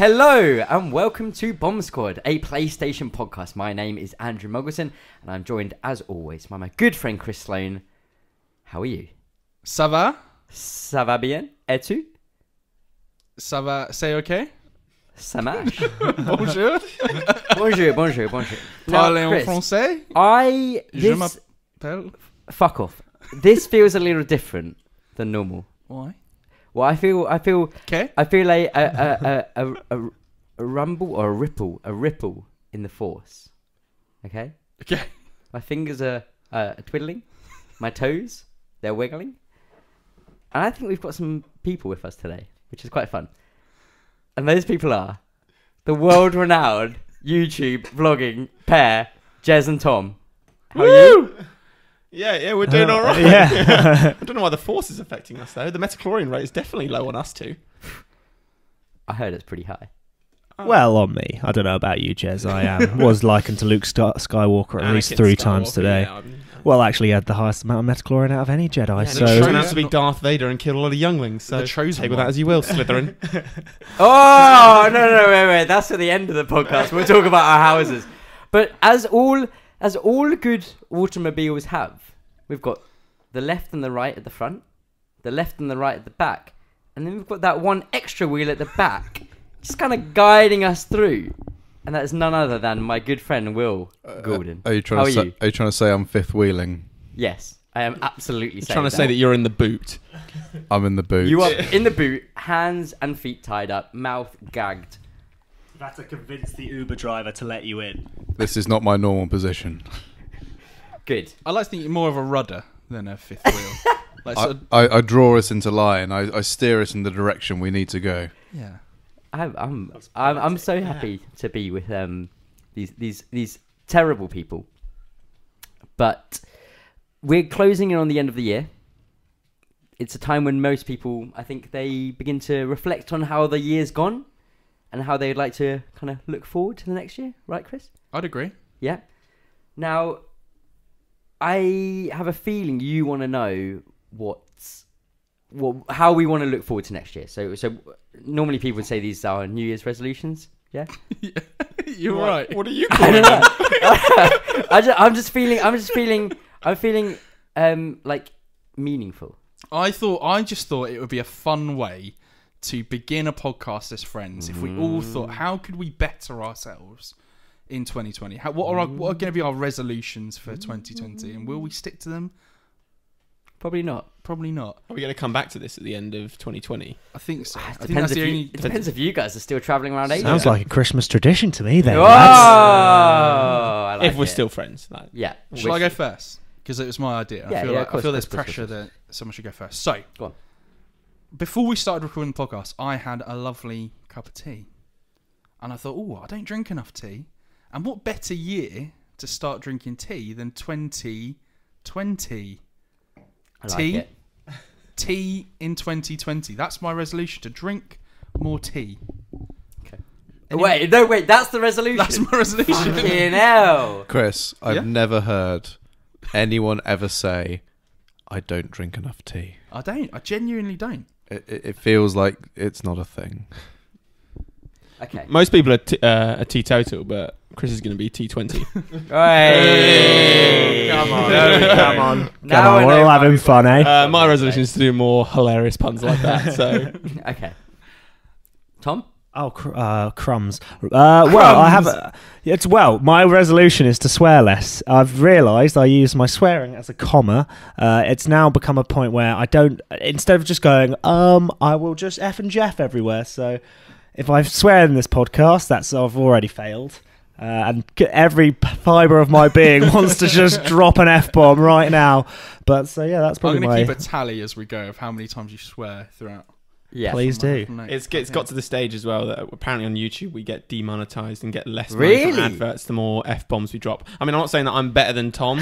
Hello and welcome to Bomb Squad, a PlayStation podcast. My name is Andrew Muggleton and I'm joined as always by my good friend Chris Sloan. How are you? Ça va? Ça va bien? Et tu? Ça va? C'est okay? Ça marche. Bonjour. Bonjour. Parlez en français? Je m'appelle. Fuck off. This feels a little different than normal. Why? Well, I feel. Okay. I feel like a rumble or a ripple in the force. Okay. Okay. My fingers are twiddling, my toes they're wiggling, and I think we've got some people with us today, which is quite fun. And those people are the world-renowned YouTube vlogging pair, Jez and Tom. How are you? Yeah, we're doing all right. Yeah. I don't know why the force is affecting us, though. The metachlorine rate is definitely low on us, too. I heard it's pretty high. Well, on me. I don't know about you, Jez. I was likened to Luke Skywalker at least Anakin 3 Skywalker, times today. Yeah, Well, actually, he had the highest amount of metachlorine out of any Jedi. yeah, so he's trying to be Darth Vader and kill a lot of younglings. So The chosen take with one. that as you will, Slytherin. Oh no, wait. That's at the end of the podcast. We'll talk about our houses. But as all good automobiles have, we've got the left and the right at the front, the left and the right at the back, and then we've got that one extra wheel at the back, just kind of guiding us through. And that's none other than my good friend Will Gordon. Are you trying to say I'm fifth wheeling? Yes, I am absolutely He's saying trying to say that you're in the boot. I'm in the boot. you are in the boot, hands and feet tied up, mouth gagged. That's to convince the Uber driver to let you in. This is not my normal position. Good. I like to think you're more of a rudder than a fifth wheel. Like, I draw us into line. I steer us in the direction we need to go. yeah. I'm so happy to be with these terrible people. But we're closing in on the end of the year. It's a time when most people, I think, they begin to reflect on how the year's gone and how they'd like to kind of look forward to the next year, right, Chris? I'd agree. Yeah. Now, I have a feeling you want to know how we want to look forward to next year. So normally people would say these are New Year's resolutions. Yeah. You're right. What are you I calling don't know. I'm just feeling like meaningful. I just thought it would be a fun way to begin a podcast as friends if we all thought, how could we better ourselves in 2020? What are going to be our resolutions for 2020, and will we stick to them? Probably not. Probably not. Are we going to come back to this at the end of 2020? I think so. I think Depends that's if the only. it depends if you guys are still travelling around Asia. sounds like a Christmas tradition to me then. Oh, lads. I like If we're it. still friends. Like. Yeah. Shall I go first? Because it was my idea. Yeah, I feel yeah, like of course, I feel there's of course. pressure that someone should go first. So, Go on. before we started recording the podcast, I had a lovely cup of tea. And I thought, I don't drink enough tea. And what better year to start drinking tea than 2020? I like Tea? it. Tea in 2020. That's my resolution, to drink more tea. Okay. Wait, that's the resolution. That's my resolution. Fucking hell. Chris, I've Yeah? never heard anyone ever say, I don't drink enough tea. I don't. I genuinely don't. It feels like it's not a thing. Okay. Most people are teetotal, but Chris is going to be T20. Hey. Come on. Come on. Now I We're know all why having fun, eh? My resolution is to do more hilarious puns like that. So Okay. Tom? Oh, crumbs. Well, I have. My resolution is to swear less. I've realised I use my swearing as a comma. It's now become a point where I don't. Instead of just going, I will just F and Jeff everywhere. So if I swear in this podcast, I've already failed. And every fibre of my being wants to just drop an F-bomb right now. But so yeah, that's I'm probably going to my. keep a tally as we go of how many times you swear throughout. Yes. Please do. it's got to the stage as well that apparently on YouTube we get demonetized and get less money Really? from adverts the more F-bombs we drop. I mean, I'm not saying that I'm better than Tom,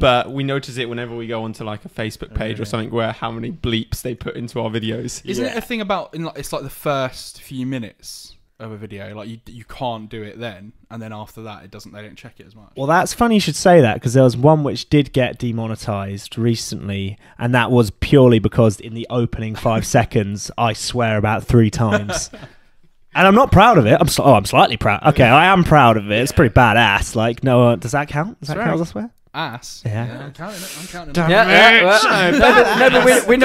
but we notice it whenever we go onto like a Facebook page or something where how many bleeps they put into our videos. Isn't it a thing about it's like the first few minutes of a video, like you can't do it then, and then after that they don't check it as much. Well, that's funny you should say that, because there was one which did get demonetized recently, and that was purely because in the opening 5 seconds I swear about 3 times. And I'm not proud of it. I'm slightly proud. Okay, I am proud of it. It's pretty badass. Like, no, does that count? Does that count as a swear? Ass. Yeah. I'm counting it. I'm counting it. We're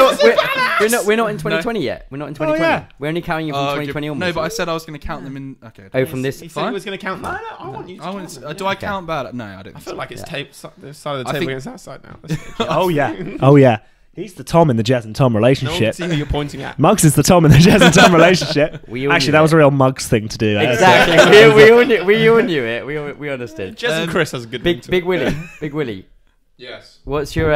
not in 2020 yet. We're not in 2020. yeah. We're only counting you from 2020 onwards. No, but I said I was going to count them in. Okay. Oh, from this. He said he was going to count that. No, I want you to count them. Do I count bad? No, I don't. I feel like it's tape, the side of the I table think- against that side now. Oh yeah. Oh yeah. He's the Tom in the Jez and Tom No one can relationship. see who you're pointing at. Muggs is the Tom in the Jez and Tom relationship. We all Actually, knew that was it. a real Muggs thing to do. Exactly. we all knew it. We understood. Jez and Chris has a good Big Willie. Big Willie. Yes. What's your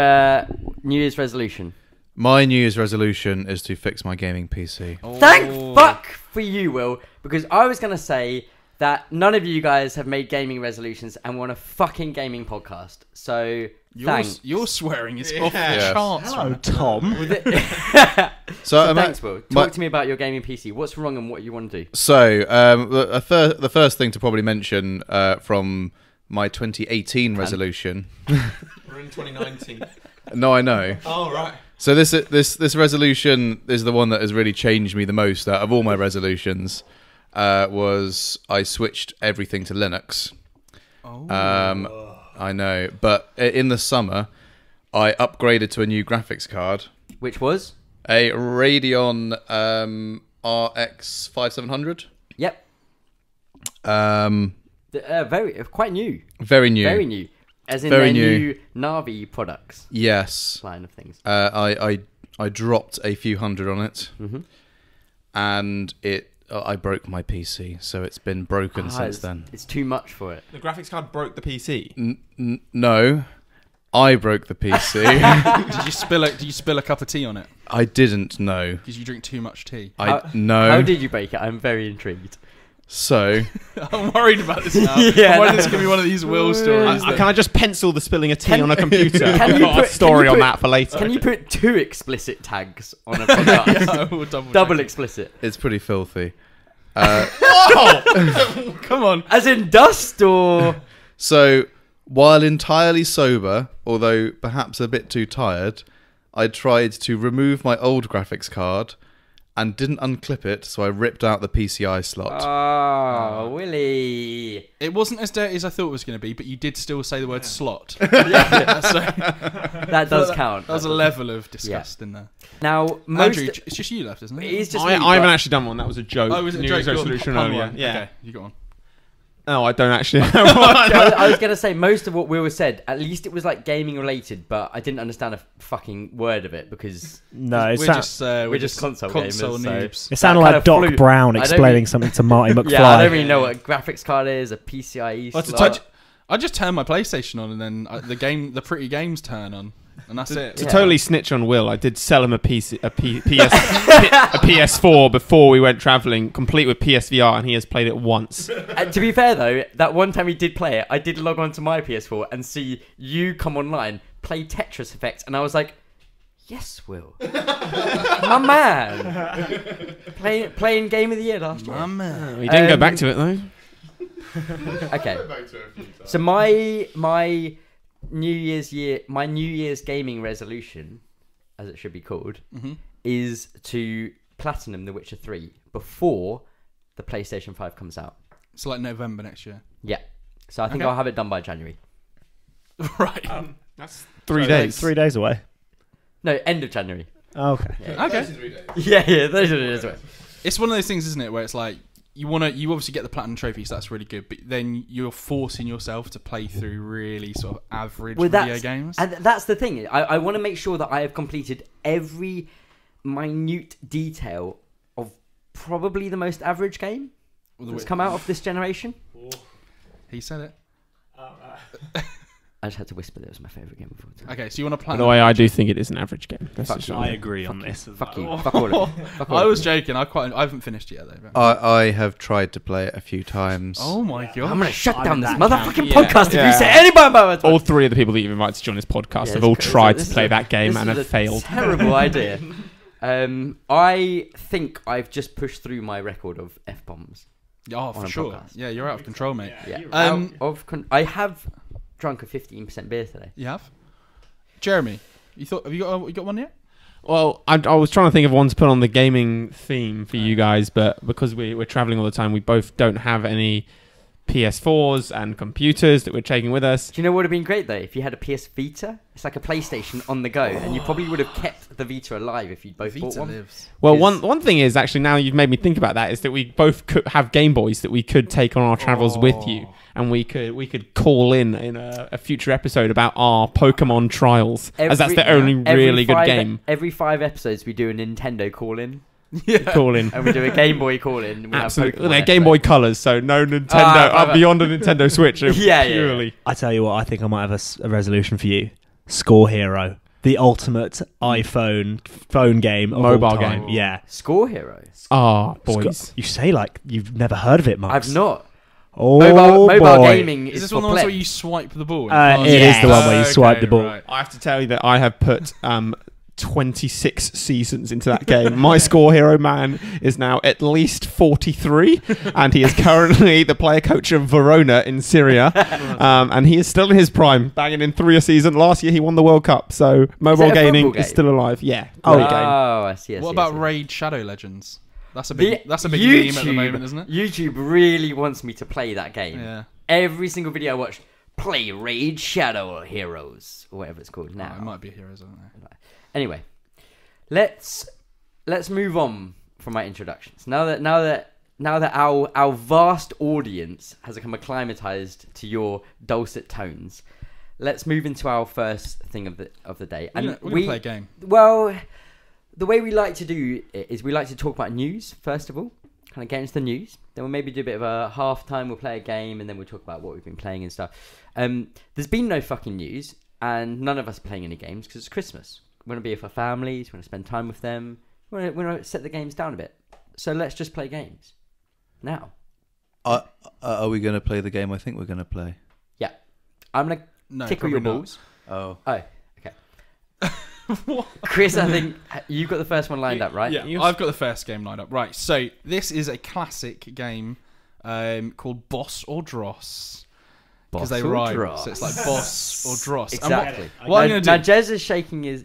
New Year's resolution? My New Year's resolution is to fix my gaming PC. Thank fuck for you, Will, because I was gonna say that none of you guys have made gaming resolutions and we're on a fucking gaming podcast. So thanks. Your swearing is off the Yes. charts. Hello, Tom. So, Thanks, Will. Talk to me about your gaming PC. What's wrong and what you want to do? So, the first thing to probably mention from my 2018 resolution. We're in 2019. No, I know. Oh, right. So this resolution is the one that has really changed me the most out of all my resolutions. Was I switched everything to Linux. Oh. I know, but in the summer, I upgraded to a new graphics card, Which was? a Radeon RX 5700. Yep. Very quite new. Very new. Very new. As in Very their new. new Navi products Yes. line of things. I dropped a few hundred on it, Mhm. and I broke my PC, so it's been broken since then. It's too much for it. The graphics card broke the PC. No, I broke the PC. Did you spill a cup of tea on it? I didn't know. Because you drink too much tea. No. How did you break it? I'm very intrigued. So I'm worried about this now. Yeah, I'm worried no. this is going to be one of these Will stories. Can I just pencil the spilling of tea Can- on a computer? Can I've you got put- a story can you on that for later. Can you put 2 explicit tags on a podcast? Yeah, I will double Double check. explicit. it's pretty filthy. Come on. As in dust or... So while entirely sober, although perhaps a bit too tired, I tried to remove my old graphics card and didn't unclip it, so I ripped out the PCI slot. Oh, Willie. It wasn't as dirty as I thought it was going to be, but you did still say the word slot. Yeah, So that does count. that was a level of disgust in there. Now, most... Andrew, it's just you left, isn't it? It is just I me, haven't but- actually done one. That was a joke. Oh, was it a New joke? Year's You got resolution pun earlier. one. Yeah. Okay, you got on. No, I don't actually have one. I was going to say, most of what Will said, at least it was like gaming related, but I didn't understand a fucking word of it because No, it, We're just console gamers, gamers, so- noobs. it sounded that kind like of Doc flew- Brown I don't explaining really- something to Marty McFly. Yeah, I don't really know what a graphics card is, a PCIe Well, to slot. I just turn my PlayStation on and then the pretty games turn on, and that's it. To Yeah. totally snitch on Will, I did sell him a PS4 before we went travelling, complete with PSVR, and he has played it once. To be fair though, that one time he did play it, I did log on to my PS4 and see you come online, play Tetris Effect, and I was like, yes, Will. My man. Playing Game of the Year last year. My man. He didn't go back to it though. Okay. So my New Year's gaming resolution, as it should be called, Mhm. is to platinum The Witcher 3 before the PlayStation 5 comes out. It's like November next year. Yeah. So I think Okay. I'll have it done by January. Right. That's 3 So, days. 3 days away. No, end of January. Oh, okay. Yeah, Okay. yeah, those are the days. It's one of those things, isn't it, where it's like you obviously get the platinum trophy, so that's really good, but then you're forcing yourself to play through really sort of average video games. And that's the thing. I want to make sure that I have completed every minute detail of probably the most average game that's come out of this generation. He said it. I just had to whisper that it was my favourite game of all time. Okay, so you want to By plan? the way, I do think it is an average game. That's Fuck just you. all. I agree on this. as Fuck well. you. Fuck all of you. Fuck all I of was you. joking. I haven't finished it yet though. but- I have tried to play it a few times. oh my god! I'm going to shut I'm down in this that motherfucking camp. podcast if Yeah. you say anything about it. All 3 of the people that you've invited to join this podcast Yeah, have all this is- tried this to is play a- that game this and is have a failed. Terrible idea. I think I've just pushed through my record of F-bombs. Oh, on for a sure. podcast. Yeah, you're out of control, mate. Yeah. Um, I have drunk a 15% beer today. You have? Jeremy, you got one yet? Well, I was trying to think of one to put on the gaming theme for you guys, but because we're traveling all the time, we both don't have any PS4s and computers that we're taking with us. Do you know what would have been great though? If you had a PS Vita, it's like a PlayStation on the go, and you probably would have kept the Vita alive if you'd both bought one. lives. Well, one thing is actually, now you've made me think about that, is that we both could have Game Boys that we could take on our travels with you, and we could call in a future episode about our Pokemon trials, as that's the only really good game. Every 5 episodes, we do a Nintendo call-in. Call in. And we do a Game Boy call-in. Absolutely. They're Game Boy Colors, so no Nintendo, beyond a Nintendo Switch. Purely. I tell you what, I think I might have a resolution for you. Score Hero. The ultimate iPhone phone game of Mobile all time. game. Yeah. Score Hero. Ah, boys. You say like you've never heard of it, Mark. I've not. Oh, mobile boy. gaming Is is this for one of the ones play. where you swipe the ball? It is the one where you swipe the ball. Right. I have to tell you that I have put 26 seasons into that game. My Score Hero man is now at least 43, and he is currently the player coach of Verona in Syria, and he is still in his prime, banging in 3 a season. Last year he won the World Cup, so mobile it a gaming football is game? still alive. Yeah. Oh, Great game. I see. What about Raid Shadow Legends? That's a big meme at the moment, isn't it? YouTube really wants me to play that game. Yeah. Every single video I watch, play Raid Shadow Heroes, or whatever it's called now. It might be Heroes, I don't know. Anyway, let's move on from my introductions. Now that our vast audience has become acclimatized to your dulcet tones, let's move into our first thing of the day. We're gonna play a game. Well, the way we like to do it is we like to talk about news first of all, kind of get into the news. Then we'll maybe do a bit of a half time. We'll play a game, and then we'll talk about what we've been playing and stuff. There's been no fucking news, and none of us are playing any games because it's Christmas. We want to be with our families. We want to spend time with them. We want to set the games down a bit. So let's just play games now. Are we going to play the game I think we're going to play? Yeah, I'm gonna tickle your probably not. balls. Oh. Okay. Chris, I think you've got the first one lined up, right? Yeah, I've got the first game lined up. Right, so this is a classic game called Boss or Dross. Because they rhyme, so it's like Boss or Dross. Exactly. What I'm going to do... Now,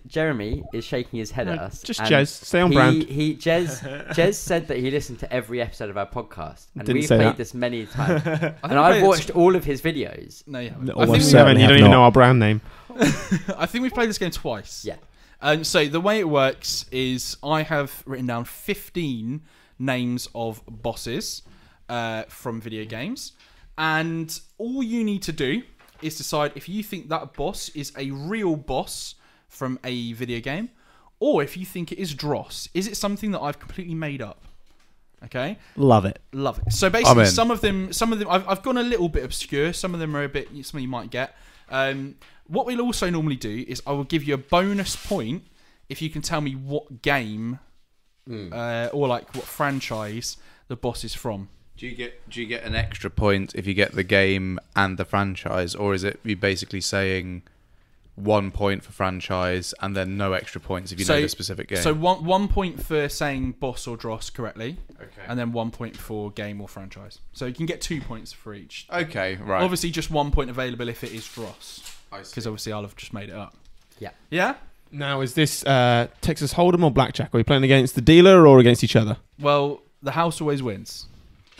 Jeremy is shaking his head at us. Just and Jez, stay on brand. Jez said that he listened to every episode of our podcast, and Didn't we've say played that. this many times. I And I've watched all of his videos. No, you haven't. Almost I think, certainly You don't have even not. know our brand name. I think we've played this game twice. Yeah. So the way it works is I have written down 15 names of bosses from video games, and all you need to do is decide if you think that boss is a real boss from a video game, or if you think it is Dross. Is it something that I've completely made up? Okay, Love it. love it. So basically, some of them, I've gone a little bit obscure. Some of them are a bit, some of you might get. What we'll also normally do is I will give you a bonus point if you can tell me what game or like what franchise the boss is from. Do you get an extra point if you get the game and the franchise, or is it you basically saying 1 point for franchise and then no extra points if you know the specific game? So one point for saying boss or Dross correctly, Okay. and then 1 point for game or franchise. So you can get 2 points for each. Okay, right. Obviously, just 1 point available if it is Dross, I see. because obviously I'll have just made it up. Yeah. Yeah. Now, is this Texas Hold'em or Blackjack? Are we playing against the dealer or against each other? Well, the house always wins.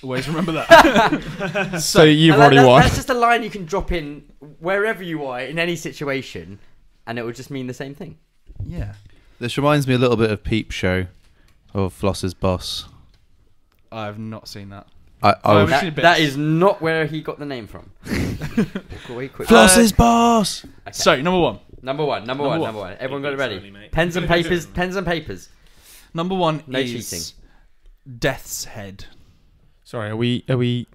Always remember that. So you've And already won. That's just a line you can drop in wherever you are in any situation, and it will just mean the same thing. Yeah. This reminds me a little bit of Peep Show, of Floss's Boss. I have not seen that. I We've seen bits. That is not where he got the name from. Away quickly. Floss's Boss. Okay. So number one. Number one. Everyone got it ready. Pens and papers. Number one No is cheating. Death's Head. Sorry, are we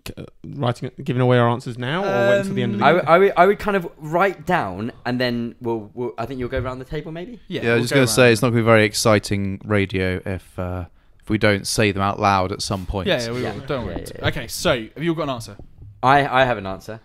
giving away our answers now, or wait until the end of the game? I would kind of write down, and then we'll I think you'll go around the table maybe. Yeah, I we'll was just go going to say around. it's not going to be very exciting radio if we don't say them out loud at some point. Yeah, we Yeah. will. Don't worry. Yeah. Okay, so have you all got an answer? I have an answer.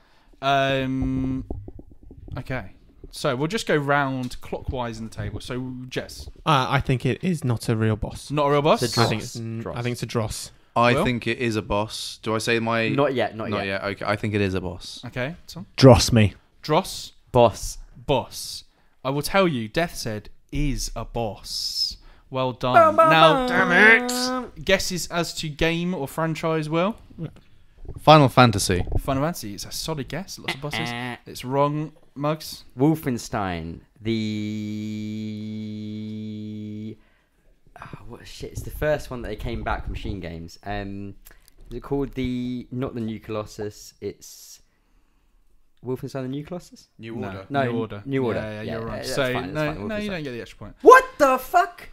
Okay. So we'll just go round clockwise in the table. So Jess, I think it is not a real boss. not a real boss. The I think Dross. it's a Dross. I Will? think it is a boss. Do I say my... Not yet. Not yet. Okay, I think it is a boss. Okay, Tom. Dross me. Dross, Boss. boss. I will tell you, Death's Head is a boss. Well done. Now, damn it. Guesses as to game or franchise, Will? Final Fantasy. Final Fantasy. It's a solid guess. Lots of bosses. It's wrong, Mugs. Wolfenstein. What shit? It's the first one that they came back from Machine Games. Is it called not the New Colossus? It's Wolfenstein: The New Colossus. New No. Order. No, New Order. New Order. Yeah, you're wrong. that's So, fine, that's no, fine, no, you Wolfenstein. don't get the extra point. What the fuck?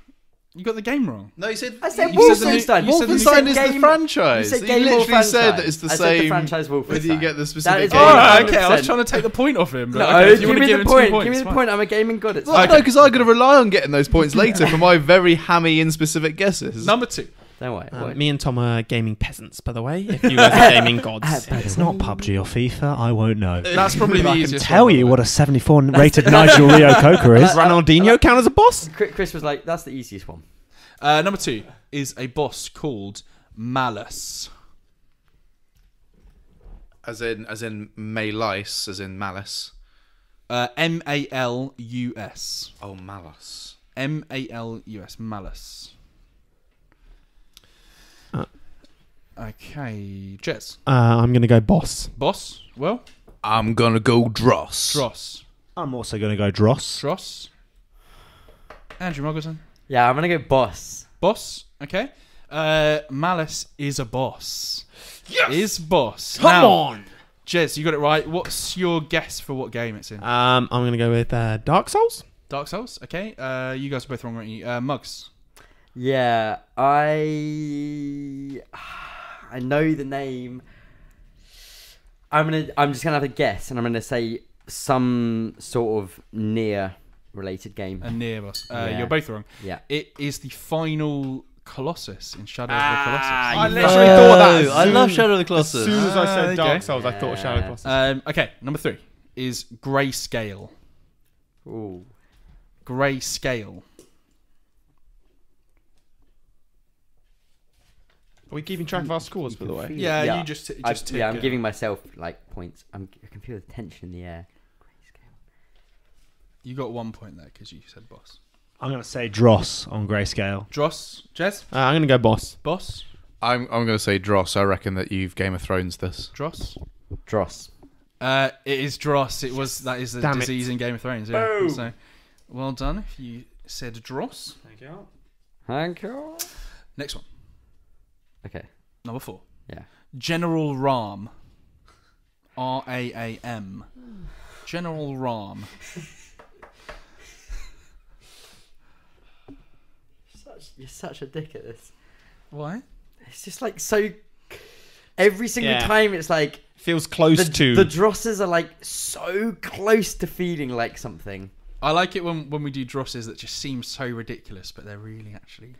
You got the game wrong. No, you said I said You said the new- Wolfenstein. you said the new- Wolfenstein is game- the franchise. You said You game or literally franchise. said that it's the I said same. the franchise Wolfenstein. Whether you get the That specific is game. Oh, Yeah, okay. I was 100%. trying to take the point off him. But No, okay, if you give want to me give the him 2 point. points, Give me the fine. point. I'm a gaming god. It's Well, fine. no, because I'm going to rely on getting those points later for my very hammy in specific guesses. Number 2. Don't worry. Me and Tom are gaming peasants, by the way. If you guys are gaming gods. It's not PUBG or FIFA. I won't know. That's probably the I can easiest. tell you what a 74 rated Nigel Rio Coker is. Ronaldinho count as a boss? Chris was like, "That's the easiest one." Number 2 is a boss called Malice. As in Malice, as in malice. Malus. Oh, malice. Malus. Malice. Okay, Jez. I'm going to go boss. Boss. Well, I'm gonna go Dross. Dross. I'm also going to go Dross. Dross. Andrew Moggerson. Yeah, I'm gonna go boss. Boss. Okay. Malice is a boss. Yes! Is boss. Come Now, on! Jez, you got it right. What's your guess for what game it's in? I'm going to go with Dark Souls. Dark Souls. Okay. You guys are both wrong, aren't you? Mugs. Yeah, I know the name. I'm just gonna have a guess, and I'm gonna say some sort of near related game. A near boss. Yeah. You're both wrong. Yeah. It is the final Colossus in Shadow of the Colossus. I literally thought that. I love Shadow of the Colossus. As soon as I there said you Dark go. Souls, I thought of Shadow of the Colossus. Okay, number 3 is Grayscale. Ooh. Grayscale. Are we keeping track of our scores, by the way? Yeah, Yeah. you just I'm take giving myself like points. I can feel the tension in the air. You got 1 point there because you said boss. I'm going to say Dross on Grayscale. Dross, Jez, I'm going to go boss. boss, I'm gonna say Dross. I reckon that you've Game of Thrones this. Dross. Dross. It is Dross. That is the Damn it. disease in Game of Thrones. Yeah. So, well done if you said Dross. Thank you. Thank you. Next one, Okay. number 4. Yeah. General Ram. Raam. General Ram. You're such a dick at this. Why? It's just like so. Every single Yeah. time, it's like Feels close to. the Drosses are like so close to feeling like something. I like it when we do Drosses that just seem so ridiculous, but they're really actually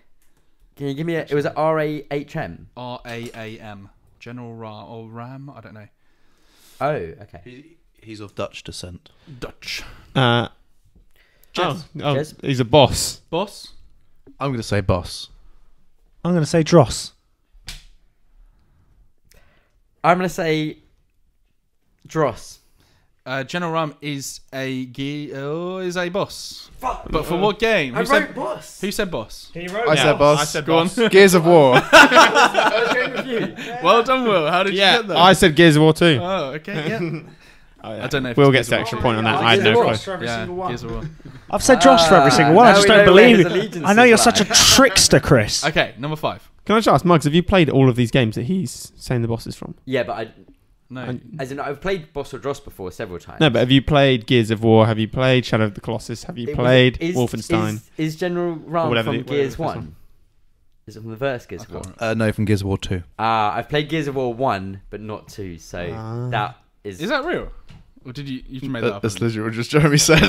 Can you give me it was RAHM? Raam. General Ram or Ram? I don't know. Oh, okay. He's of Dutch descent. Dutch. Jez? He's a boss. Boss. I'm gonna say boss. I'm going to say Dross. I'm gonna say Dross. General Ram is a boss. Fuck. But for what game? I wrote boss. Who said boss? He wrote I said boss. I said Go on. boss. Gears of War. I was going with you. Well done, Will. How did you Yeah, get that? I said Gears of War 2. Oh, okay. Yeah. I don't know. If We'll it's get Gears the of War. extra point on that. Oh, I had Gears of no War. clue. Yeah, Gears of War. I've said Dross for every single one. I now just we don't know where believe his it. allegiance I know is you're like. such a trickster, Chris. Okay, number 5. Can I just ask, Muggs, have you played all of these games that he's saying the boss is from? Yeah, but No. as in I've played Boss or Dross before several times. No, but have you played Gears of War? Have you played Shadow of the Colossus? Have you played Wolfenstein? Is General Ram whatever from the- Gears whatever 1? Is it from the first Gears of War? No, from Gears of War 2. I've played Gears of War 1, but not 2, so that is... Is that real? Or did you just made that up? That's literally what just Jeremy said.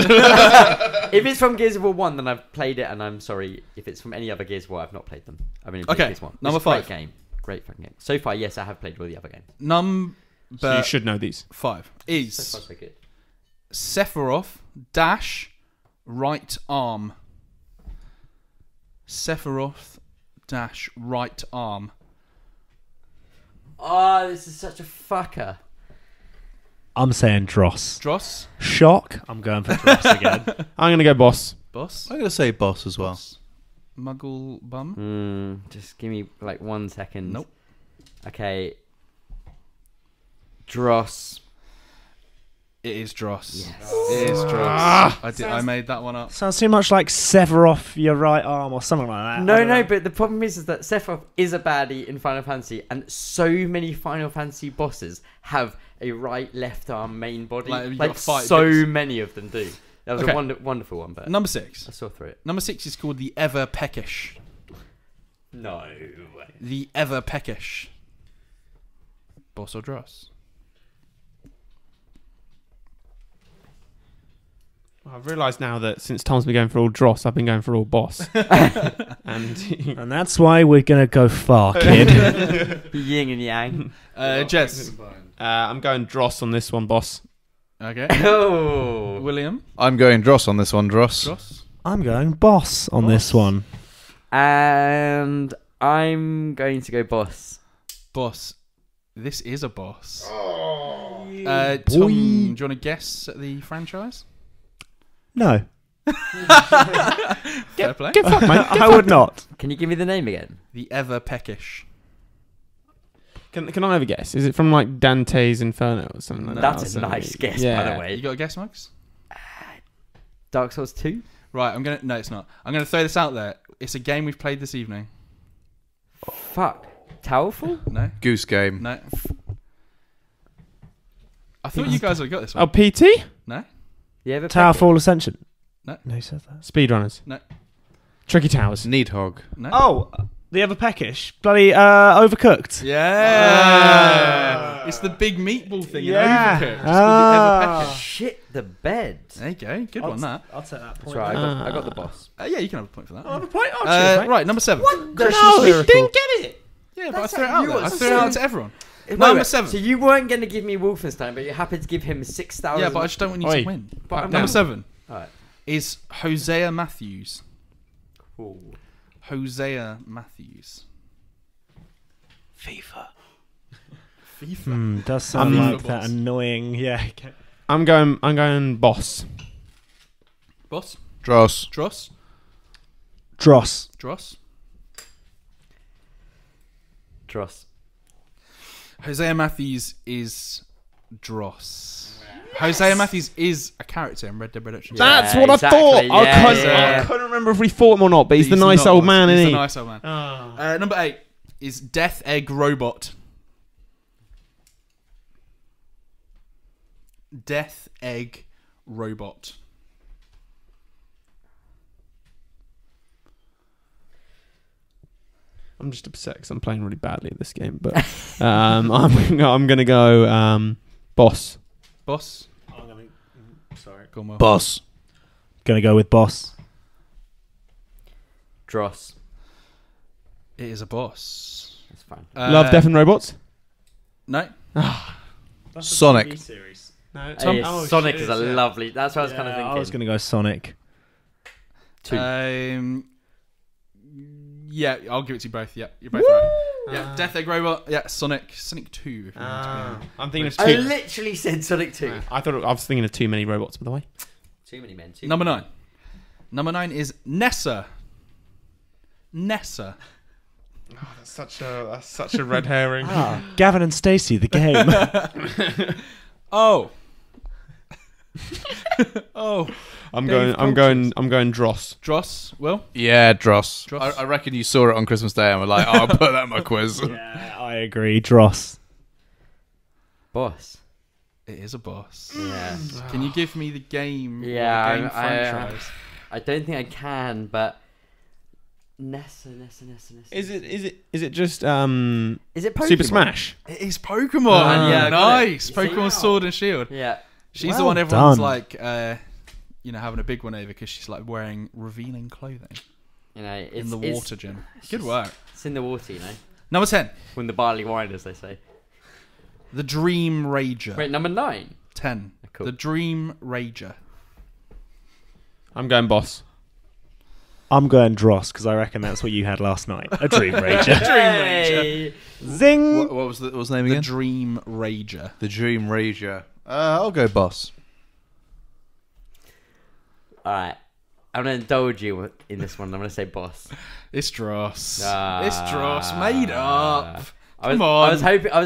If it's from Gears of War 1, then I've played it, and I'm sorry. If it's from any other Gears of War, I've not played them. I've only played Okay, Gears 1. number It's a great 5. game. Great fucking game. So far, yes, I have played all the other games. Number So you should know these. 5 So is far, so good. Sephiroth dash right arm. Sephiroth dash right arm. Oh, this is such a fucker. I'm saying Dross. Dross. Shock. I'm going for Dross again. I'm going to go boss. Boss. I'm going to say boss as well. Boss. Muggle bum. Just give me like 1 second. Nope. Okay. Dross. It is Dross. Yes. It is Dross. I made that one up. Sounds too much like sever off your right arm or something like that. I No, don't know. but the problem is that Sephiroth is a baddie in Final Fantasy, and so many Final Fantasy bosses have a right, left arm main body. Like, you Like gotta fight so bits. many of them do. That was Okay. a wonderful one, but Number 6. I saw through it. Number 6 is called the Ever Peckish. No way. The Ever Peckish. Boss or Dross? I've realised now that since Tom's been going for all Dross, I've been going for all boss. And that's why we're gonna go far, kid. Yin and yang. Jess. I'm going Dross on this one, boss. Okay. Oh. William. I'm going Dross on this one, Dross. Dross. I'm going boss on this one. And I'm going to go boss. Boss. This is a boss. Tom, do you want to guess at the franchise? No, Fair play. Get fucked, mate. I would not. Can you give me the name again? The Ever Peckish. Can I have a guess? Is it from like Dante's Inferno or something like that? That's or a something? nice guess, by Yeah. the way. You got a guess, Max? Dark Souls 2? Right, no, it's not. I'm gonna throw this out there. It's a game we've played this evening. Fuck. Towerful? No, Goose Game. no. I thought you guys would have got this one. Oh, PT? No, You ever Towerfall Ascension. No. No, he said that. Speedrunners. no, Tricky Towers. Needhog. no. Oh, the Ever Peckish. Bloody Overcooked. Yeah, it's the big meatball thing. Yeah. In Overcooked. It's called the Ever Peckish. Shit the bed. There you go. Good one, that. I'll take that That's point. right, I got the boss. Yeah, you can have a point for that. I'll have a point. Oh, cheers, mate. Right, number 7. No, he didn't get it. Yeah, but That's I threw it how out you there. I want threw it out to- to everyone. Wait, Number wait, 7. So you weren't going to give me Wolfenstein, but you're happy to give him 6,000. Yeah, but I just don't want you Oi. to win. But I'm Number not- 7 Alright. is Hosea Matthews. Cool. Hosea Matthews. FIFA. FIFA. Does sound FIFA like that boss. annoying. Yeah. I'm going boss. Boss. Dross. Dross. Dross. Dross. Dross. Hosea Matthews is Dross. Hosea Matthews is a character in Red Dead Redemption. Yeah, That's what exactly. I thought. Yeah, I yeah. couldn't remember if we fought him or not, but he's the nice not. old man, He's isn't the he? nice old man. Number 8 is Death Egg Robot. Death Egg Robot. I'm just upset because I'm playing really badly at this game, but I'm gonna go boss. Boss. Sorry. Go on, Will. Boss. Gonna go with boss. Dross. It is a boss. That's fine. Love, Death and Robots. No. Sonic. Series. No, Sonic is a lovely. That's what I was kind of thinking. I was gonna go Sonic. 2. Yeah, I'll give it to you both. Yeah, you're both right. Yeah, Death Egg Robot. Yeah, Sonic 2. If you want to be I'm thinking of I two. literally said Sonic 2. I was thinking of too many robots, by the way. Too many men. Number 9. Number 9 is Nessa. Nessa. That's such a red herring. Gavin and Stacey, the game. Oh. Oh. I'm Dave going Dross. Dross. Will. Yeah, Dross. Dross. I reckon you saw it on Christmas Day and were like, oh, I'll put that in my quiz. Yeah, I agree. Dross. Boss. It is a boss. Yeah. Can you give me the game? or Yeah, the game franchise. I don't think I can, but Nessa. Is it just Is it Pokemon? Super Smash? It is Pokemon. Yeah, I got it. Nice. You see? Pokemon Sword and Shield. Yeah. She's Well the one everyone's done. like, having a big one over because she's like wearing revealing clothing You know, it's in the it's- water gym. Good work. It's in the water, you know. Number 10, When the barley wine, as they say. the Dream Rager. Wait, number 9. 10, Cool. the Dream Rager. I'm going boss. I'm going Dross because I reckon that's what you had last night. A Dream Rager. Hey! Zing! What was the name The again? Dream Rager. The Dream Rager. I'll go boss. Alright. I'm going to indulge you in this one. I'm going to say boss. It's Dross. Ah. It's Dross. Made up. I was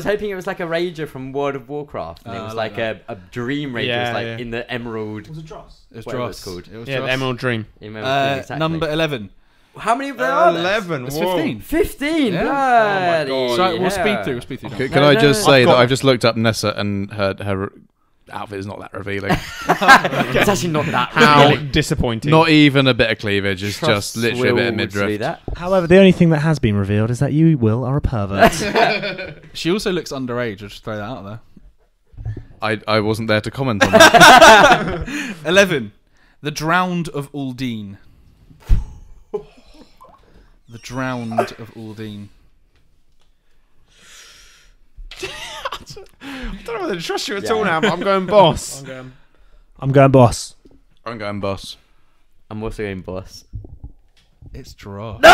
hoping it was like a ranger from World of Warcraft, and it was like a dream ranger. It was like in the Emerald. Was it Dross? It was whatever Dross. it's called. It was Yeah, Dross. the Emerald Dream. Exactly. Number 11. How many of them are there? 11. It's whoa. 15. 15. Yeah. Bloody Oh my God. So we'll speed hell. through. We'll speed through. Can No, I no, just no. say I've that got- I've just looked up Nessa and her outfit is not that revealing. It's actually not that How revealing. disappointing. Not even a bit of cleavage. It's Trust just literally a bit of Will would do midriff. that. However, the only thing that has been revealed is that you, Will, are a pervert. She also looks underage. I'll just throw that out there. I wasn't there to comment on that. 11. The Drowned of Aldine. The Drowned of Aldine. I don't know whether to trust you at all now, but I'm going boss. I'm going boss. I'm going boss. I'm also going boss. It's Dross. Come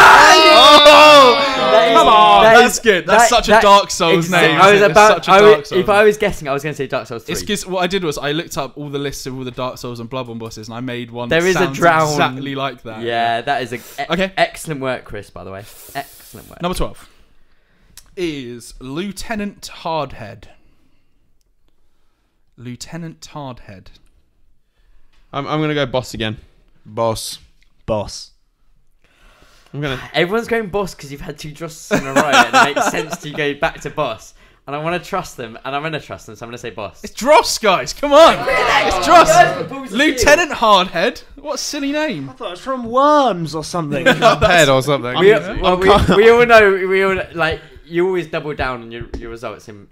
on, that's good. That's such a Dark Souls name. I was It's about. such a Dark Souls If I was guessing, I was going to say Dark Souls 3. It's because what I did was I looked up all the lists of all the Dark Souls and Bloodborne bosses, and I made one. There that is a sounds drown. exactly like that. Yeah, that is Okay. excellent work, Chris. By the way, excellent work. Number 12 is Lieutenant Hardhead. Lieutenant Hardhead. I'm going to go boss again. Boss. Boss. I'm going to... Everyone's going boss because you've had 2 Drosses in a row, and it makes sense to go back to boss. And I want to trust them, and I'm going to trust them, so I'm going to say boss. It's Dross, guys. Come on. It's Dross. Guys, Lieutenant Hardhead. What a silly name. I thought it was from Worms or something. Head or something. We all know, like, you always double down on your results in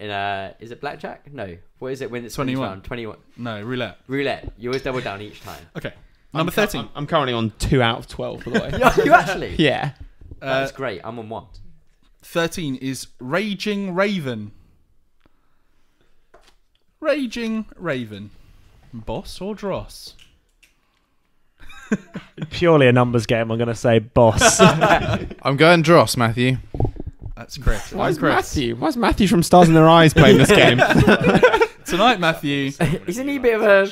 is it blackjack? No. What is it when it's 21. 21. No, roulette. Roulette. You always double down each time. Okay. Number 13. I'm currently on 2 out of 12, by the way. You actually? Yeah. That's great. I'm on 1. 13 is Raging Raven. Raging Raven. Boss or Dross? Purely a numbers game, I'm going to say boss. I'm going Dross, Matthew. That's correct. Why's Matthew from Stars in Their Eyes playing this game? Tonight, Matthew. Isn't he a bit of a...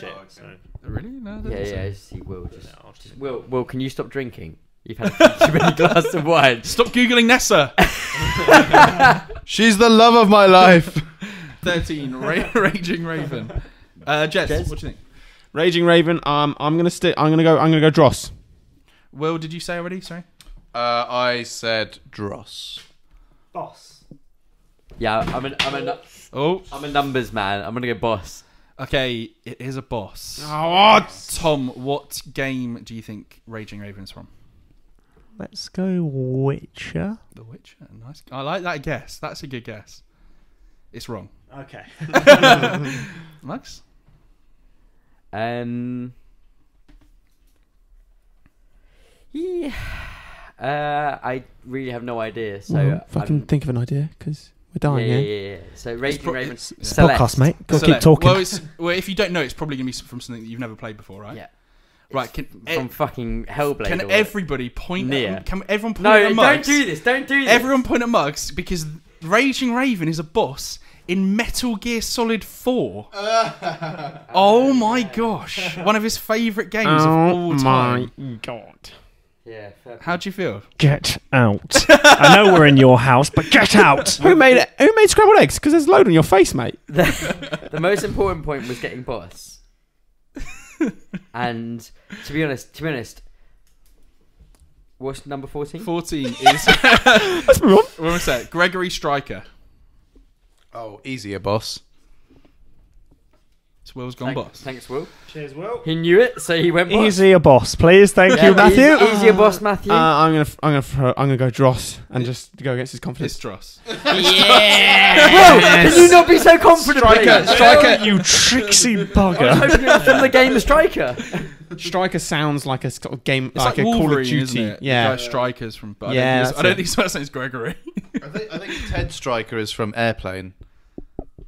Really? No, that Yeah, doesn't. yeah, just Will. Just Will, can you stop drinking? You've had too many glasses of wine. Stop Googling Nessa. She's the love of my life. 13. Raging Raven. Jess, what do you think? Raging Raven. I'm going to go Dross. Will, did you say already? Sorry. I said Dross. Boss. Yeah, I'm a numbers man. I'm gonna go boss. Okay, it is a boss. Oh, Tom, what game do you think Raging Raven's from? Let's go Witcher. The Witcher. Nice. I like that guess. That's a good guess. It's wrong. Okay. Max? Yeah. I really have no idea. So well, if I can think of an idea, because we're dying yeah, here. yeah. So Raging Raven. It's a Celeste. podcast, mate. Got to keep Select. talking. Well, if you don't know, it's probably going to be from something that you've never played before, right? Yeah. Right. Can, From fucking Hellblade. can or- everybody point Near. at... Can everyone point No, at don't mugs? do this. Don't do this. Everyone point at mugs, because Raging Raven is a boss in Metal Gear Solid 4. Oh my gosh. One of his favourite games of all time. my god. Yeah. Fair. How do you feel? Get out. I know we're in your house, but get out. Who made scrambled eggs? Because there's a load on your face, mate. The most important point was getting boss. And to be honest, what's number 14? 14 is... Let's move on. What was that? Gregory Stryker. Oh, easier, boss. So Will's gone boss. Thanks, Will. Cheers, Will. He knew it, so he went boss. Easier boss, please. Thank you, Matthew. Easier boss, Matthew. I'm gonna go Dross and just go against his confidence. It's Dross. Will, can you not be so confident, please? Striker, You tricksy I was bugger. hoping it was from the game Striker. Striker sounds like a sort of game, It's like like a Call of Wolverine, Duty. isn't it? Yeah. The guy Strikers from... But Yeah, I don't think his first name's Gregory. I think Ted Stryker is from Airplane.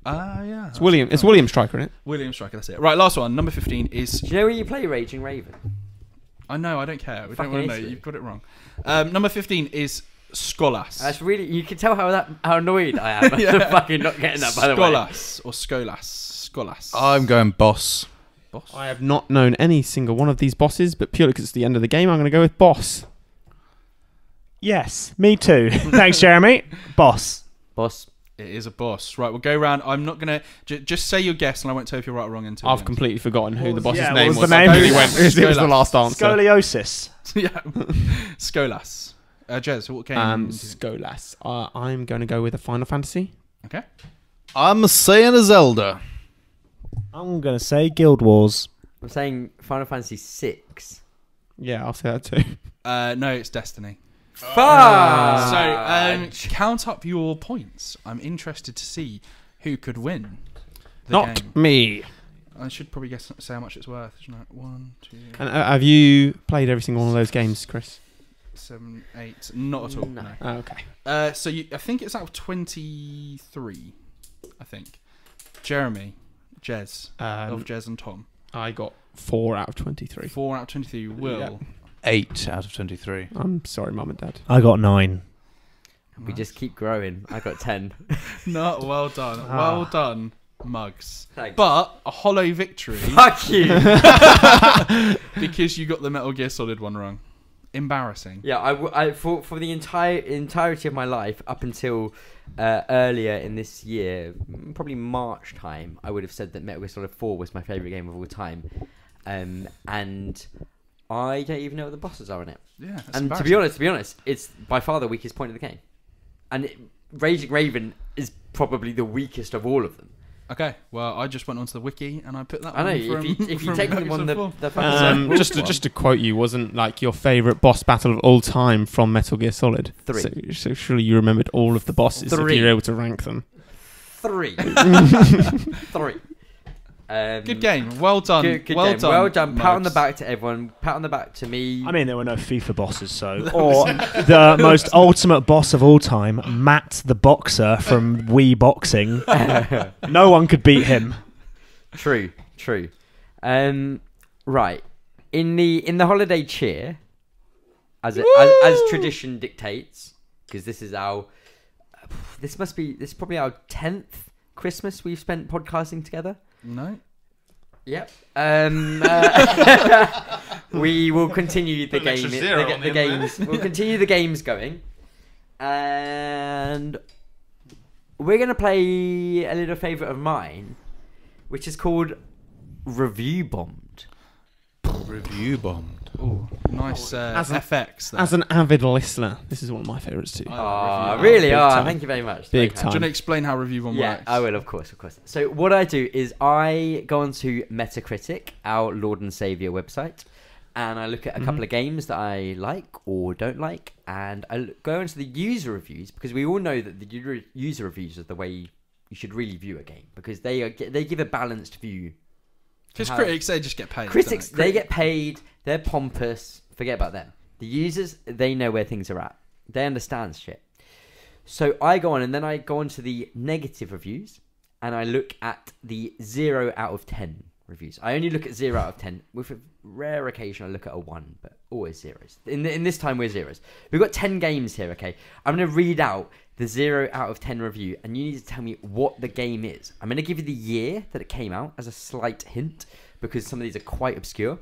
Yeah. It's William Striker, isn't it? William Stryker, that's it. Right, last one. Number 15 is... Do you know where you play Raging Raven? I know, I don't care. We Fucking don't want to know. idiot. You've got it wrong. Number 15 is Skolas. That's really... You can tell how annoyed I am Yeah. fucking not getting that, by the way. Skolas or Skolas. I'm going boss. Boss. I have not known any single one of these bosses, but purely because it's the end of the game, I'm going to go with boss. Yes, me too. Thanks, Jeremy. Boss. Boss. It is a boss. Right, we'll go round. I'm not going to... just say your guess, and I won't tell if you're right or wrong until... I've completely forgotten who the boss's yeah, what name was was. the name? I totally went. It was the last answer. Scoliosis. Yeah. Skolas. Jez, what game? Skolas. I'm going to go with a Final Fantasy. Okay. I'm saying a Zelda. I'm going to say Guild Wars. I'm saying Final Fantasy 6. Yeah, I'll say that too. No, it's Destiny. Fuck! So, count up your points. I'm interested to see who could win the Not game. me. I should probably say how much it's worth. Shouldn't I? 1, 2, And have you played every single one of those games, Chris? 7, 8. Not at all. No. No. Oh, okay. So I think it's out of 23. I think. Jeremy, Jez, of Jez and Tom. I got 4 out of 23. 4 out of 23. Will. Yeah. 8 out of 23. I'm sorry, Mum and Dad. I got 9. We just keep growing. I got 10. No, well done. Well done, Mugs. Thanks. But a hollow victory Fuck you! because you got the Metal Gear Solid one wrong. Embarrassing. Yeah, for the entirety of my life up until earlier in this year, probably March time, I would have said that Metal Gear Solid 4 was my favourite game of all time, and I don't even know what the bosses are in it. Yeah. That's And to be honest, it's by far the weakest point of the game, and Raging Raven is probably the weakest of all of them. Okay, well, I just went onto the wiki and I put that. I know one if you from take them on Metal the Gear fucking just to quote you, wasn't like your favourite boss battle of all time from Metal Gear Solid? 3. So surely you remembered all of the bosses 3. if you're able to rank them. 3. 3. Good game. Well done. Good well game. done. Well done. Pat on the Mugs. back to everyone. Pat on the back to me. I mean, there were no FIFA bosses, so... Or the most ultimate boss of all time, Matt the Boxer from Wii Boxing. No one could beat him. True. Right. In the holiday cheer, as tradition dictates, because this is probably our 10th Christmas we've spent podcasting together. No. Yep. We will continue the Put an extra game. zero on The the end games. We'll continue the games going, and we're gonna play a little favourite of mine, which is called Review Bombed. Review bombed. Oh, nice As an- FX there. As an avid listener, this is one of my favourites too. I like Really? Big Oh, time. thank you very much. Big Okay. time. Do you want to explain how Review One Yeah, works? I will, of course. So what I do is I go onto Metacritic, our Lord and Saviour website, and I look at a couple of games that I like or don't like, and I go into the user reviews, because we all know that the user reviews are the way you should really view a game, because they give a balanced view. Because How- critics, they just get paid. Critics, don't they? they get paid, they're pompous, forget about them. The users, they know where things are at. They understand shit. So I go on, and then I go on to the negative reviews, and I look at the 0 out of 10 reviews. I only look at 0 out of 10. With a rare occasion, I look at a 1, but always zeros. In this time, we're zeros. We've got 10 games here, okay? I'm going to read out the 0 out of 10 review, and you need to tell me what the game is. I'm going to give you the year that it came out as a slight hint, because some of these are quite obscure.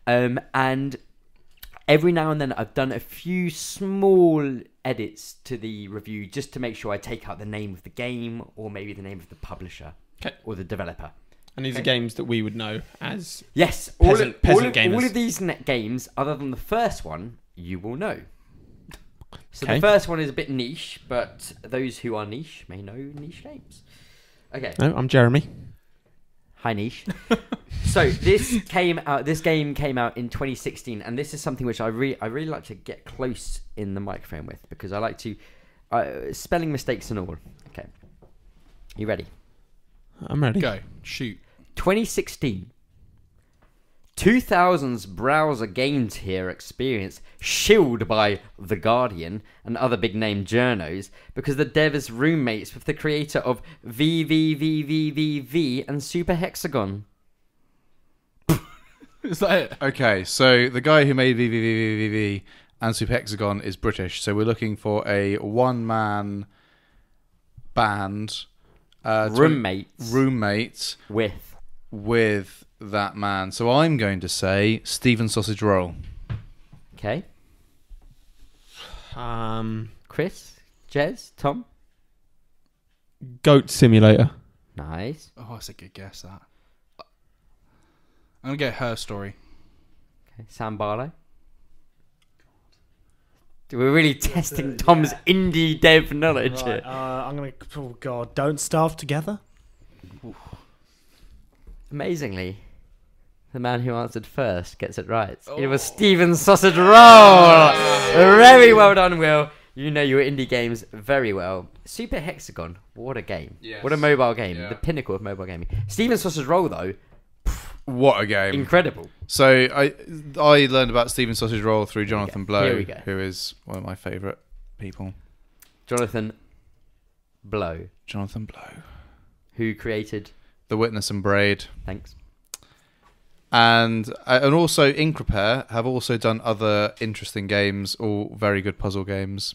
And every now and then I've done a few small edits to the review just to make sure I take out the name of the game, or maybe the name of the publisher or the developer. And these are games that we would know as Yes, peasant all gamers. of these games, other than the first one, you will know. So Okay. the first one is a bit niche, but those who are niche may know niche games. Okay. No, I'm Jeremy. Hi, niche. So this game came out in 2016, and this is something which I really like to get close in the microphone with, because I like to spelling mistakes and all. Okay, you ready? I'm ready. Go. Shoot. 2016. 2000's browser game tier experience shilled by The Guardian and other big name journos because the dev is roommates with the creator of VVVVVV and Super Hexagon. Is that it? Okay, so the guy who made VVVVVV and Super Hexagon is British, so we're looking for a one-man band. Roommates Roommates with with that man. So I'm going to say Stephen Sausage Roll. Okay. Chris, Jez, Tom. Goat Simulator. Nice. Oh, that's a good guess. That. I'm gonna get Her Story. Okay. Sam Barlow. We're really testing Tom's indie dev knowledge Right, here. I'm gonna. Oh God! Don't Starve Together. Amazingly, the man who answered first gets it right. It was Stephen Sausage Roll. Very well done, Will. You know your indie games very well. Super Hexagon, what a game. Yes. What a mobile game. Yeah. The pinnacle of mobile gaming. Stephen Sausage Roll, though, What a game. incredible. So I learned about Stephen Sausage Roll through Jonathan Blow, Here we go. who is one of my favourite people. Jonathan Blow, Jonathan Blow. who created... The Witness and Braid. Thanks. And also Ink Repair have also done other interesting games, all very good puzzle games.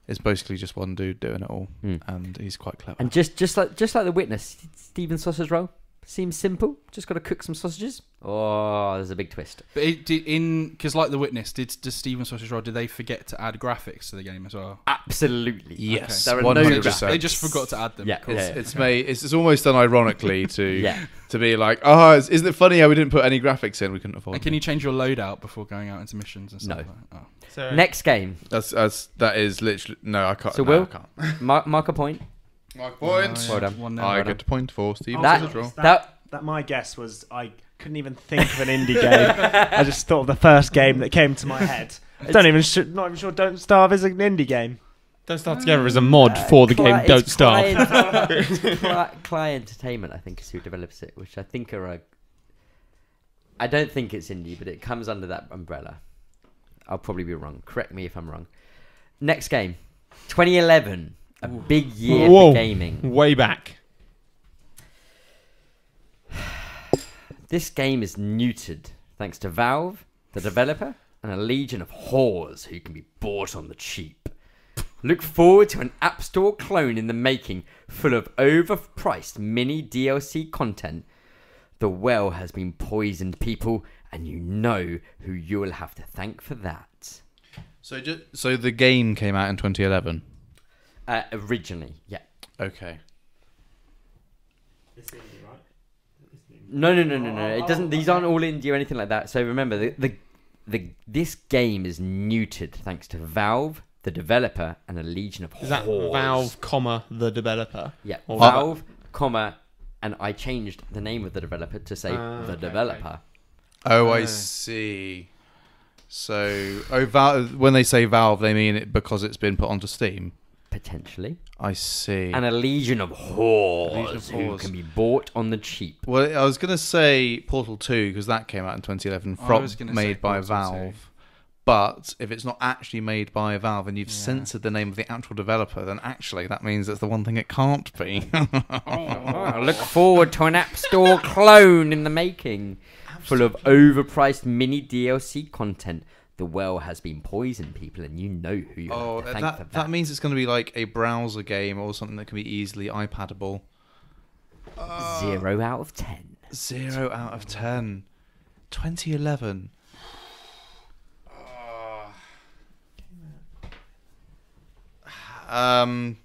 It's basically just one dude doing it all, and he's quite clever. And just like The Witness, Stephen Sausage Roll seems simple. Just got to cook some sausages. Oh, there's a big twist. But because like The Witness, does Stephen Sausage Roll, did they forget to add graphics to the game as well? Absolutely. Yes, There are no 100%. graphics. They just forgot to add them. Yeah, Cool. yeah. It's almost done ironically to Yeah. to be like, oh, isn't it funny how we didn't put any graphics in? We couldn't afford. And can you change your loadout before going out into missions and stuff? No. Like that? Oh. So Next game. That is literally no, I can't. So no, Will? I can't. Mark a point. Mark points. Well done. 1-0. I get a point for Stephen That- Sausage Roll. That my guess was I couldn't even think of an indie game. I just thought of the first game that came to my head. Not even sure Don't Starve is an indie game. Don't Starve Together is a mod for the game Don't Starve. Cly Entertainment, I think, is who develops it, which I think are a... I don't think it's indie, but it comes under that umbrella. I'll probably be wrong. Correct me if I'm wrong. Next game. 2011. A big year Whoa. for gaming. Way back. This game is neutered thanks to Valve, the developer, and a legion of whores who can be bought on the cheap. Look forward to an App Store clone in the making, full of overpriced mini DLC content. The well has been poisoned, people, and you know who you'll have to thank for that. So the game came out in 2011. Originally, yeah. Okay. No. It doesn't. These aren't all indie or anything like that. So remember, this game is neutered thanks to Valve, the developer, and a legion of Is that whores. Valve, comma, the developer? Yeah, Or Valve, comma, and I changed the name of the developer to say the okay, developer. Oh, I see. So, when they say Valve, they mean it because it's been put onto Steam. Potentially. I see. And a legion of whores who whores. can be bought on the cheap. Well, I was going to say Portal 2 because that came out in 2011 I from was gonna say made by Portal 2. Valve. But if it's not actually made by Valve and you've censored the name of the actual developer, then actually that means it's the one thing it can't be. I look forward to an App Store clone in the making, full of overpriced mini DLC content. The well has been poisoned, people, and you know who you have to thank for that. that means it's going to be like a browser game or something that can be easily iPadable. 0 out of 10. 0 out of 10. 2011. I'm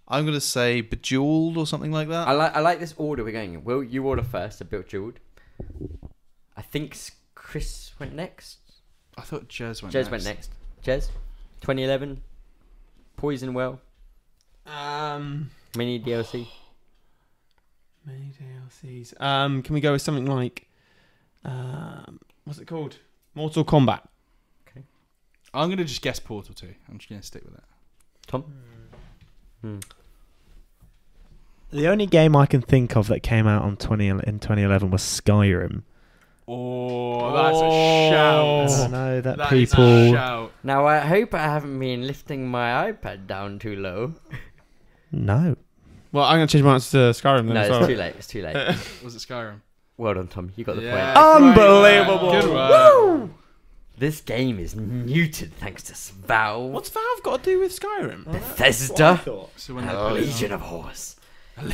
going to say Bejeweled or something like that. I like this order we're going in. Will, you order first, a bit jeweled. I think Chris went next. I thought Jez went Jez next. went next. Jez, 2011, Poison Well, mini DLC. Many DLCs. Can we go with something like, what's it called? Mortal Kombat. I'm going to just guess Portal 2. I'm just going to stick with it. Tom? The only game I can think of that came out in 2011 was Skyrim. Oh, that's a shout. I know that That is a people. shout. Now, I hope I haven't been lifting my iPad down too low. No. Well, I'm going to change my answer to Skyrim then No, as it's well. too late. It's too late. Was it Skyrim? Well done, Tom. You got the Yeah, point. Unbelievable. Good one. This game is neutered thanks to Valve, What's Valve got to do with Skyrim? Bethesda, So when and they a put it legion on- of whores.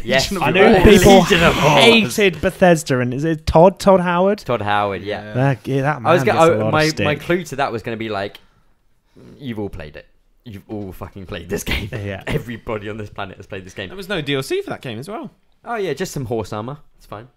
Yes, of I you're knew right. people Legion of Whores. hated Bethesda, and is it Todd Howard? Todd Howard, yeah. Yeah. That man I was gets a lot of my stick. clue to that was going to be like, you've all played it. You've all fucking played this game. Yeah. Everybody on this planet has played this game. There was no DLC for that game as well. Oh yeah, just some horse armor. It's fine.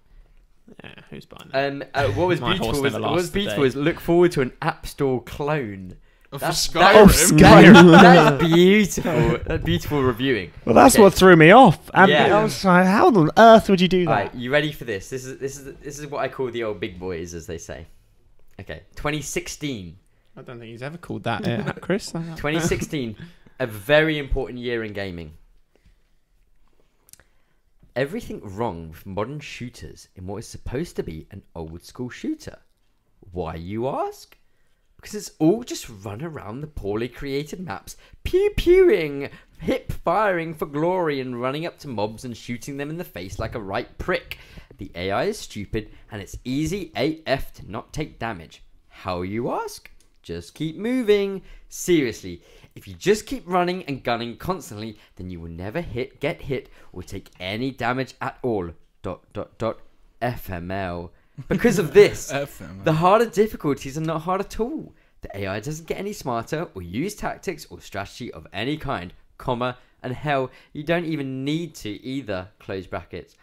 Yeah, who's buying that? What was My beautiful horse was, never what was lasts a beautiful day. is look forward to an App Store clone. Of That's Skyrim. That's beautiful. That's beautiful reviewing. Well, that's Okay. what threw me off. And Yeah. I was like, how on earth would you do that? All right, you ready for this? This is what I call the old big boys, as they say. Okay, 2016. I don't think he's ever called that, Chris. 2016, a very important year in gaming. Everything wrong with modern shooters in what is supposed to be an old school shooter. Why, you ask? Because it's all just run around the poorly created maps, pew-pewing, hip-firing for glory and running up to mobs and shooting them in the face like a right prick. The AI is stupid and it's easy AF to not take damage. How, you ask? Just keep moving. Seriously, if you just keep running and gunning constantly, then you will never get hit or take any damage at all. ... FML. Because of this, the harder difficulties are not hard at all. The AI doesn't get any smarter or use tactics or strategy of any kind, comma, and hell, you don't even need to either, close brackets.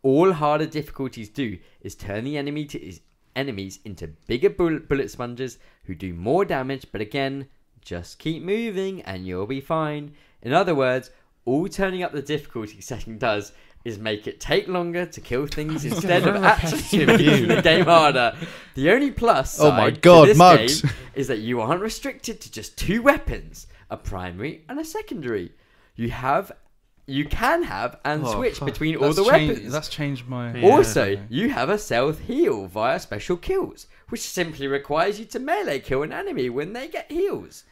All harder difficulties do is turn the enemies into bigger bullet sponges who do more damage, but again, just keep moving and you'll be fine. In other words, all turning up the difficulty setting does is make it take longer to kill things instead of actually making the game harder. The only plus side Oh my God, to this mugs. game is that you aren't restricted to just 2 weapons, a primary and a secondary. You can have and switch between all the weapons. That's changed my... Also, you have a self heal via special kills, which simply requires you to melee kill an enemy when they get heals.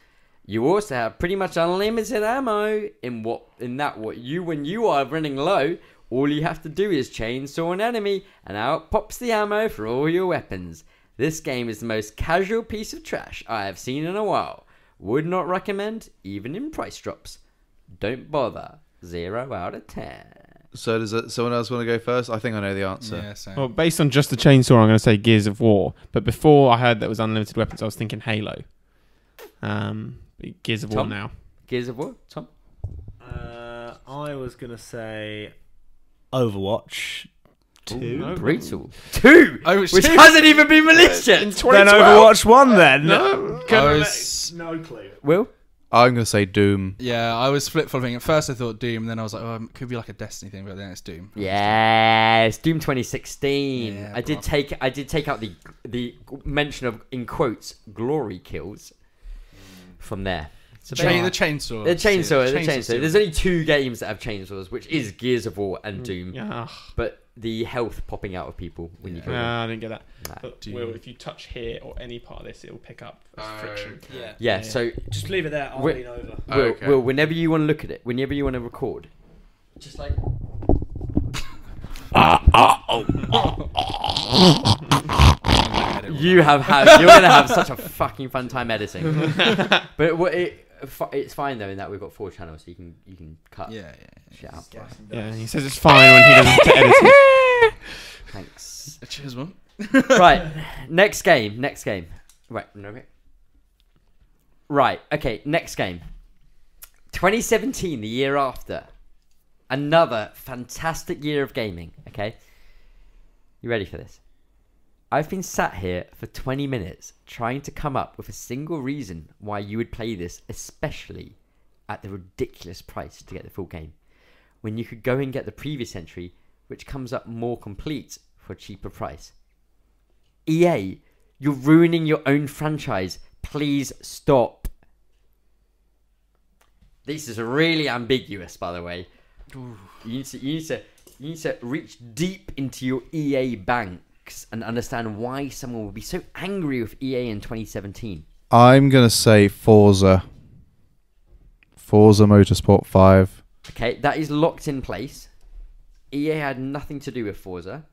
You also have pretty much unlimited ammo when you are running low, all you have to do is chainsaw an enemy and out pops the ammo for all your weapons. This game is the most casual piece of trash I have seen in a while. Would not recommend, even in price drops. Don't bother. 0 out of 10. So does someone else want to go first? I think I know the answer. Yeah, same. Well, based on just the chainsaw, I'm going to say Gears of War. But before I heard that was unlimited weapons, I was thinking Halo. Gears of War Tom? now. Gears of War, Tom? I was going to say Overwatch 2. no. Brutal. 2! Oh, it's Which 2? hasn't even been released yet. In Then 2012. Overwatch 1 then. No. No clue. Will? I'm going to say Doom. Yeah, I was flip-flopping. At first I thought Doom, and then I was like, oh, it could be like a Destiny thing, but then it's Doom. Yes, Doom 2016. Yeah, I did take out the mention of, in quotes, glory kills from there. So The chainsaw. The chainsaw. too. There's only 2 games that have chainsaws, which is Gears of War and Doom. Yeah. But the health popping out of people when you kill them. I didn't get that. Nah. But Doom. Will, if you touch here or any part of this, it'll pick up as friction. Yeah. Yeah, so Just leave it there. I'll Wait. lean over. Will, whenever you want to look at it, whenever you want to record, just like... You're going to have such a fucking fun time editing. But it's fine though in that we've got 4 channels, so you can cut Yeah. shit out. Yeah, he says it's fine when he doesn't edit it. Thanks. Cheers, man. Right, next game. Right, no, wait. Right, okay, next game. 2017, the year after. Another fantastic year of gaming, okay? You ready for this? I've been sat here for 20 minutes trying to come up with a single reason why you would play this, especially at the ridiculous price to get the full game, when you could go and get the previous entry, which comes up more complete for a cheaper price. EA, you're ruining your own franchise. Please stop. This is really ambiguous, by the way. You need to reach deep into your EA banks and understand why someone would be so angry with EA in 2017. I'm going to say Forza Motorsport 5. Okay, that is locked in place. EA had nothing to do with Forza,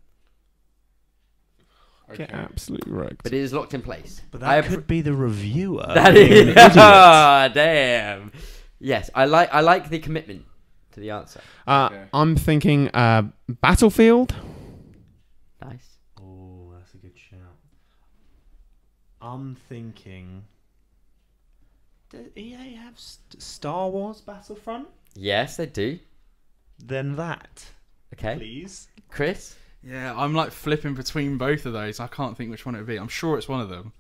Get absolutely wrecked. but it is locked in place. But that could be the reviewer. That being is an idiot. damn. Yes, I like the commitment to the answer. Okay. I'm thinking Battlefield. Nice. Oh, that's a good shout. I'm thinking. Does EA have Star Wars Battlefront? Yes, they do. Then that, Okay. please. Chris? Yeah, I'm like flipping between both of those. I can't think which one it would be. I'm sure it's one of them.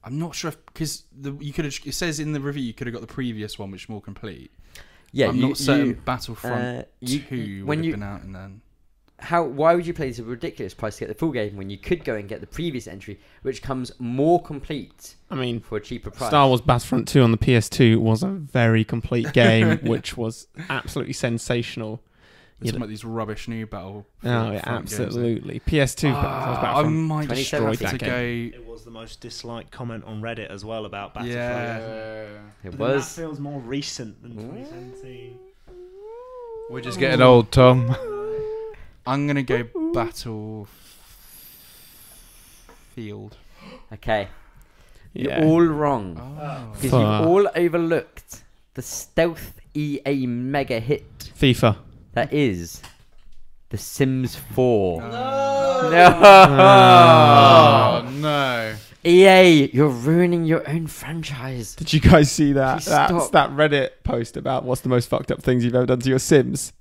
I'm not sure because you could have. It says in the review you could have got the previous one, which is more complete. Yeah, I'm not certain Battlefront 2 would when have you- been out and then. Why would you pay this a ridiculous price to get the full game when you could go and get the previous entry, which comes more complete I mean, for a cheaper price? Star Wars Battlefront 2 on the PS2 was a very complete game, which was absolutely sensational. It's about these rubbish new battle. Oh, yeah, absolutely. PS2 I Battlefront. might just destroyed have that to game. go. It was the most disliked comment on Reddit as well about Battlefront. Yeah. It But was. That feels more recent than 2017. We're just getting old, Tom. I'm gonna go Battlefield. Okay. Yeah. You're all wrong. Oh. Because Fuck. you've all overlooked the stealth EA mega hit FIFA. that is The Sims 4. No. No! Oh no! EA, you're ruining your own franchise. Did you guys see that? Please That's stop. that Reddit post about what's the most fucked up things you've ever done to your Sims.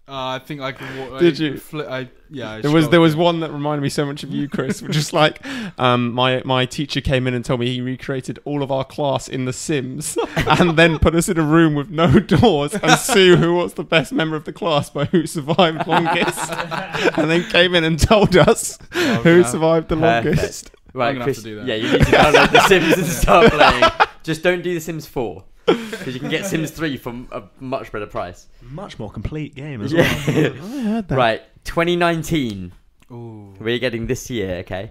I think I could. Did you? There was one that reminded me so much of you, Chris, which is like my teacher came in and told me he recreated all of our class in The Sims and then put us in a room with no doors and see who was the best member of the class by who survived longest, and then came in and told us who no. survived the Perfect. longest. Right, I'm gonna Chris. have to do that. Yeah, you need to download The Sims and start playing. Just don't do The Sims 4. Because you can get Sims 3 for a much better price. Much more complete game as Yeah. well. I heard that. Right, 2019. Ooh. We're getting this year, okay?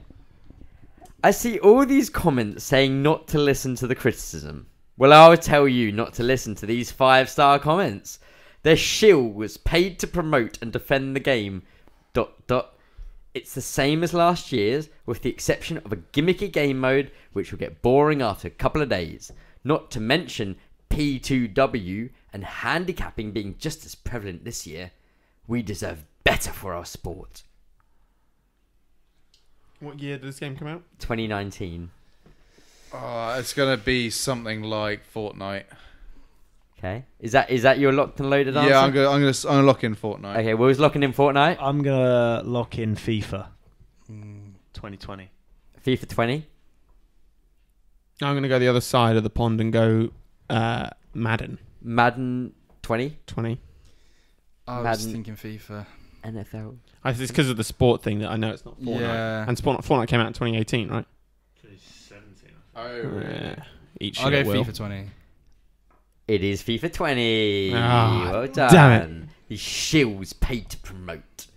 I see all these comments saying not to listen to the criticism. Well, I'll tell you not to listen to these 5-star comments. They're shills paid to promote and defend the game. ... It's the same as last year's, with the exception of a gimmicky game mode, which will get boring after a couple of days. Not to mention P2W and handicapping being just as prevalent this year. We deserve better for our sport. What year did this game come out? 2019. Oh, it's gonna be something like Fortnite. Okay. Is that your locked and loaded answer? Yeah, I'm gonna lock in Fortnite. Okay, well, who's locking in Fortnite? I'm going to lock in FIFA 2020. FIFA 20. I'm going to go the other side of the pond and go Madden Madden 20. 20. I was Madden. thinking FIFA. NFL. It's because of the sport thing that I know it's not Fortnite. Yeah. And Fortnite came out in 2018, right? 2017. Oh, Yeah. Each I'll go year will. FIFA 20. It is FIFA 20. Ah, Well done. damn it. These shills paid to promote.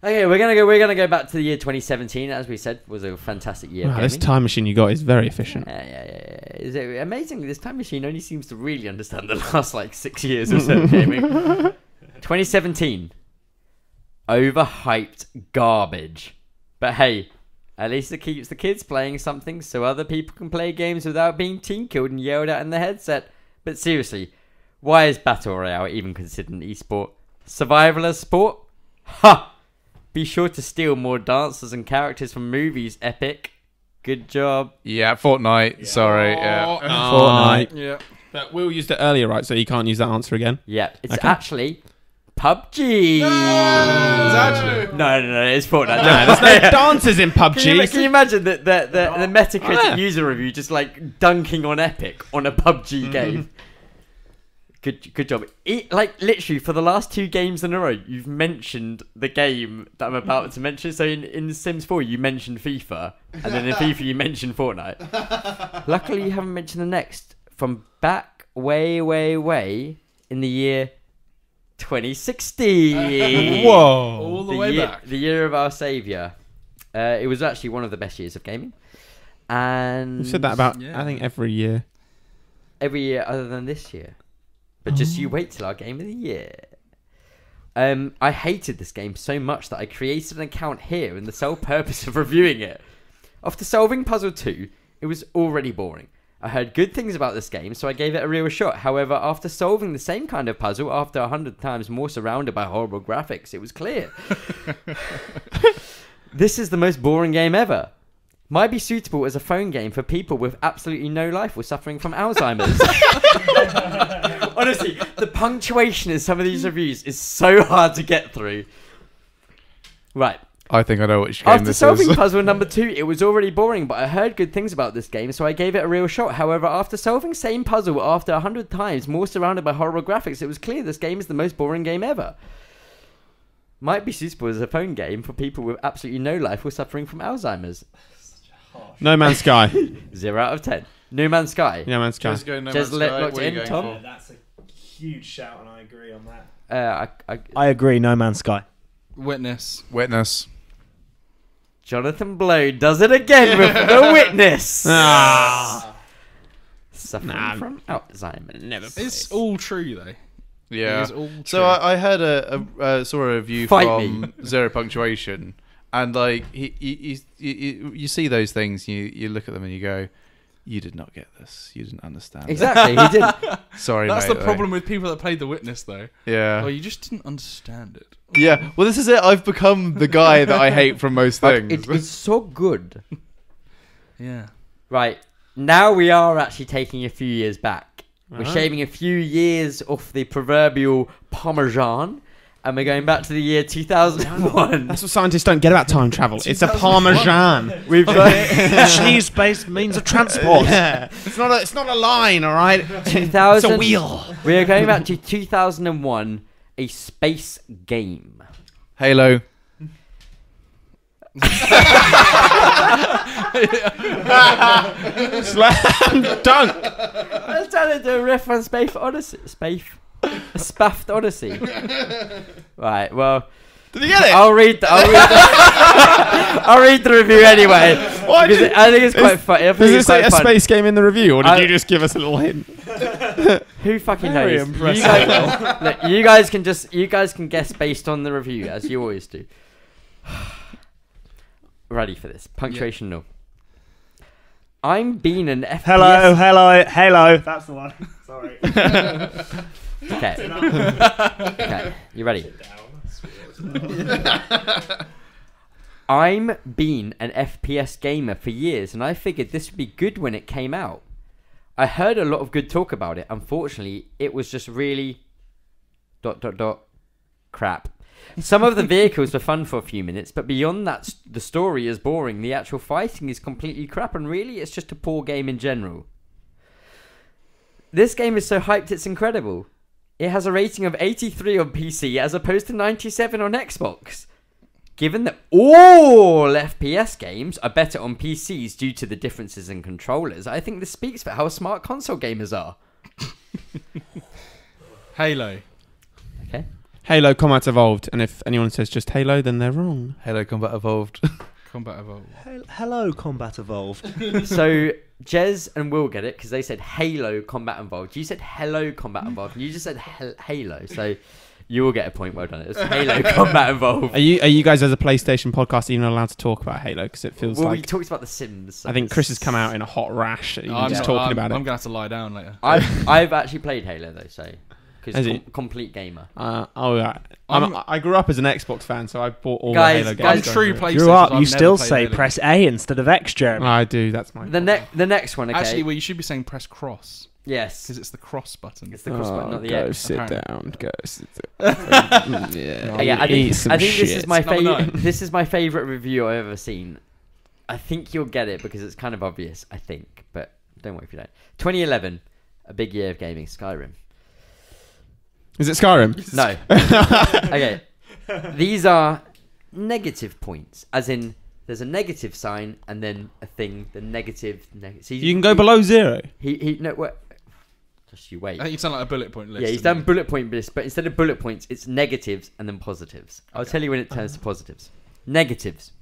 Okay, we're gonna go back to the year 2017. As we said, was a fantastic year. Wow, of this gaming. time machine you got is very efficient. Yeah. Is it amazing? This time machine only seems to really understand the last like 6 years or so of gaming. 2017, overhyped garbage. But hey, at least it keeps the kids playing something, so other people can play games without being team killed and yelled at in the headset. But seriously, why is Battle Royale even considered an esport? Survival as sport? Ha! Be sure to steal more dancers and characters from movies, Epic. Good job. yeah, Fortnite. Sorry, yeah. Fortnite. Yeah. But Will used it earlier, right? So you can't use that answer again. Yeah, it's Okay. actually PUBG. No, it's Fortnite. There's no dancers in PUBG. Can you imagine the Metacritic user review just like dunking on Epic on a PUBG game? Good job. Like literally for the last 2 games in a row, you've mentioned the game that I'm about to mention. So in Sims 4, you mentioned FIFA, and then in FIFA you mentioned Fortnite. Luckily, you haven't mentioned the next from back way in the year 2016. Whoa. All the way back. The year of our saviour. It was actually one of the best years of gaming. And You've said that about, Yeah. I think, every year. every year other than this year. But just you wait till our game of the year. I hated this game so much that I created an account here in the sole purpose of reviewing it. After solving Puzzle 2, it was already boring. I heard good things about this game, so I gave it a real shot. However, after solving the same kind of puzzle after 100 times more surrounded by horrible graphics, it was clear. This is the most boring game ever. Might be suitable as a phone game for people with absolutely no life or suffering from Alzheimer's. Honestly, the punctuation in some of these reviews is so hard to get through. Right. I think I know which game After this solving is. puzzle number 2, it was already boring, but I heard good things about this game, so I gave it a real shot. However, after solving same puzzle after 100 times, more surrounded by horrible graphics, it was clear this game is the most boring game ever. Might be suitable as a phone game for people with absolutely no life or suffering from Alzheimer's. No Man's Sky. 0 out of 10. No Man's Sky. No Man's Sky. Just go No Just Man's let- Sky. locked What are you in, going Tom? for? That's a huge shout, and I agree on that. I agree. No Man's Sky. Witness. Witness. Jonathan Blow does it again with The Witness. Ah. Suffering from Alzheimer's. Never. It's all true though. Yeah. It is all So true. I heard saw a review Fight from Zero Punctuation, and like you see those things, you look at them and you go, you did not get this, you didn't understand. Exactly, he did. Sorry, That's mate, the problem with people that played The Witness though. Yeah. Oh, you just didn't understand it. Yeah. Well, this is it. I've become the guy that I hate from most But things. it's so good. Yeah. Right, now we are actually taking a few years back. We're Uh-huh. shaving a few years off the proverbial Parmesan, and we're going back to the year 2001. That's what scientists don't get about time travel. It's a Parmesan. We've got Cheese-based means of transport. Yeah. It's not a line, all right? 2000. It's a wheel. We are going back to 2001, a space game. Halo. Slam dunk. I was trying to do a riff on Space Odyssey. Spaffed Odyssey. Right, well, Did you get it? I'll read I'll read the review anyway. Why Because did- I think it's quite funny. Does it say a space game in the review, or did you just give us a little hint? Who fucking Very knows? impressive. Look, you guys can guess based on the review, as you always do. Ready for this? Punctuation no. I'm being an FPS. Hello. That's the one. Sorry. Okay. Okay. You ready? I'm been an FPS gamer for years, and I figured this would be good when it came out. I heard a lot of good talk about it. Unfortunately, it was just really ... crap. Some of the vehicles were fun for a few minutes, but beyond that, the story is boring. The actual fighting is completely crap, and really, it's just a poor game in general. This game is so hyped, it's incredible. It has a rating of 83 on PC as opposed to 97 on Xbox. Given that all FPS games are better on PCs due to the differences in controllers, I think this speaks for how smart console gamers are. Halo. Okay. Halo Combat Evolved, and if anyone says just Halo, then they're wrong. Halo Combat Evolved. Combat Evolved. Hello, Combat Evolved. So, Jez and Will get it because they said Halo Combat Involved. You said Hello Combat Involved. You just said Halo. So, you will get a point. Well done. It was Halo Combat Involved. Are you guys as a PlayStation podcast even allowed to talk about Halo? Because it feels Well, we like talked about The Sims. So I think Chris has come out in a hot rash. Even I'm just not- talking I'm- about I'm it. gonna have to lie down later. I've actually played Halo though, so Has because he? complete gamer. Yeah. I grew up as an Xbox fan, so I bought all Guys, the Halo guys, games. I'm true going through it. PlayStation. Grew up. I've You never still played say Halo. press A instead of X, Jeremy. I do. That's my. The next one. Okay. Actually, well, you should be saying press cross yes, because it's the cross button. it's the cross button, not the go X. sit apparently. down. Go sit down. Yeah. Yeah, I Eat think some this is shit. my Number favorite. 9. This is my favorite review I've ever seen. I think you'll get it because it's kind of obvious. I think, but don't worry if you don't. 2011, a big year of gaming. Skyrim. Is it Skyrim? No. Okay. These are negative points, as in there's a negative sign and then a thing. The negative. So You can go below 0. He no. What? Just you wait. I think you've done like a bullet point list. Yeah, he's done bullet point list, but instead of bullet points, it's negatives and then positives. I'll tell you when it turns to positives. Negatives.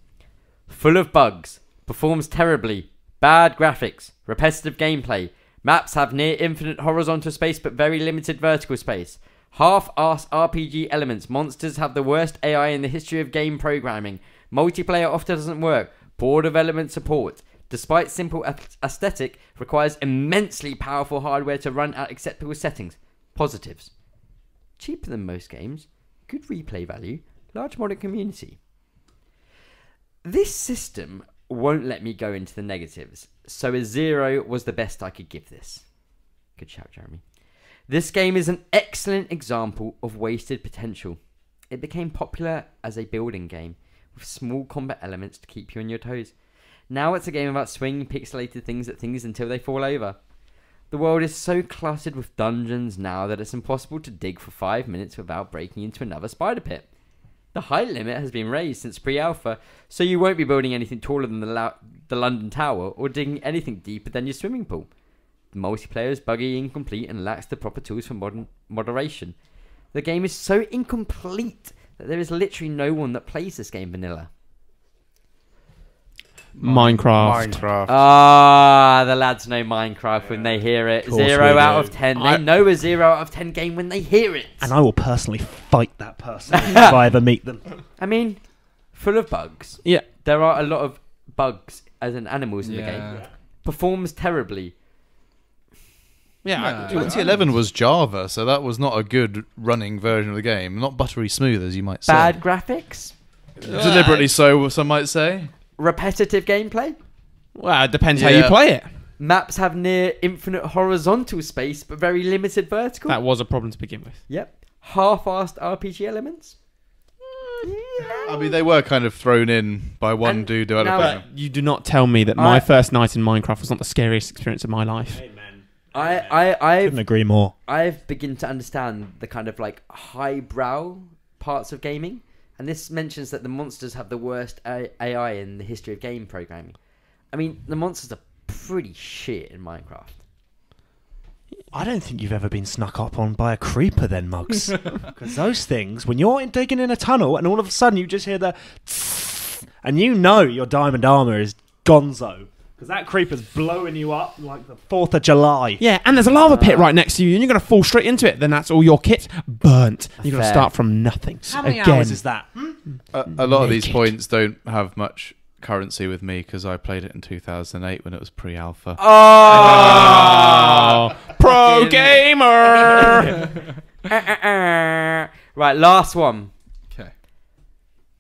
Full of bugs. Performs terribly. Bad graphics. Repetitive gameplay. Maps have near infinite horizontal space but very limited vertical space. Half-ass RPG elements. Monsters have the worst AI in the history of game programming. Multiplayer often doesn't work. Poor development support. Despite simple aesthetic, requires immensely powerful hardware to run at acceptable settings. Positives: cheaper than most games, good replay value, large modern community. This system won't let me go into the negatives, so a 0 was the best I could give this. Good shout, Jeremy. This game is an excellent example of wasted potential. It became popular as a building game, with small combat elements to keep you on your toes. Now it's a game about swinging pixelated things at things until they fall over. The world is so cluttered with dungeons now that it's impossible to dig for 5 minutes without breaking into another spider pit. The height limit has been raised since pre-alpha, so you won't be building anything taller than the London Tower or digging anything deeper than your swimming pool. The multiplayer is buggy, incomplete, and lacks the proper tools for moderation. The game is so incomplete that there is literally no one that plays this game vanilla. Minecraft. Ah, the lads know Minecraft when they hear it. Course 0 we out do. of 10. They know a 0 out of 10 game when they hear it. And I will personally fight that person if I ever meet them. I mean, full of bugs. Yeah. There are a lot of bugs as in animals in the game. Performs terribly. Yeah. 2011 was Java, so that was not a good running version of the game. Not buttery smooth, as you might say. Bad graphics. Deliberately so, some might say. Repetitive gameplay. Well, it depends how you play it. Maps have near infinite horizontal space, but very limited vertical. That was a problem to begin with. Yep. Half-assed RPG elements. I mean, they were kind of thrown in by one And dude now- developing them. You do not tell me that my first night in Minecraft was not the scariest experience of my life. Amen. Couldn't agree more. I've begun to understand the kind of like highbrow parts of gaming, and this mentions that the monsters have the worst AI in the history of game programming. I mean, the monsters are pretty shit in Minecraft. I don't think you've ever been snuck up on by a creeper then, Mugs. Because those things, when you're digging in a tunnel and all of a sudden you just hear the tss, and you know your diamond armor is gonzo. Because that creeper's blowing you up like the 4th of July. Yeah, and there's a lava pit right next to you, and you're going to fall straight into it. Then that's all your kit burnt. You're going to Fair. start from nothing. How many again. hours is that? A lot of these Naked. points don't have much currency with me because I played it in 2008 when it was pre-alpha. Oh, pro gamer. Right, last one. Okay.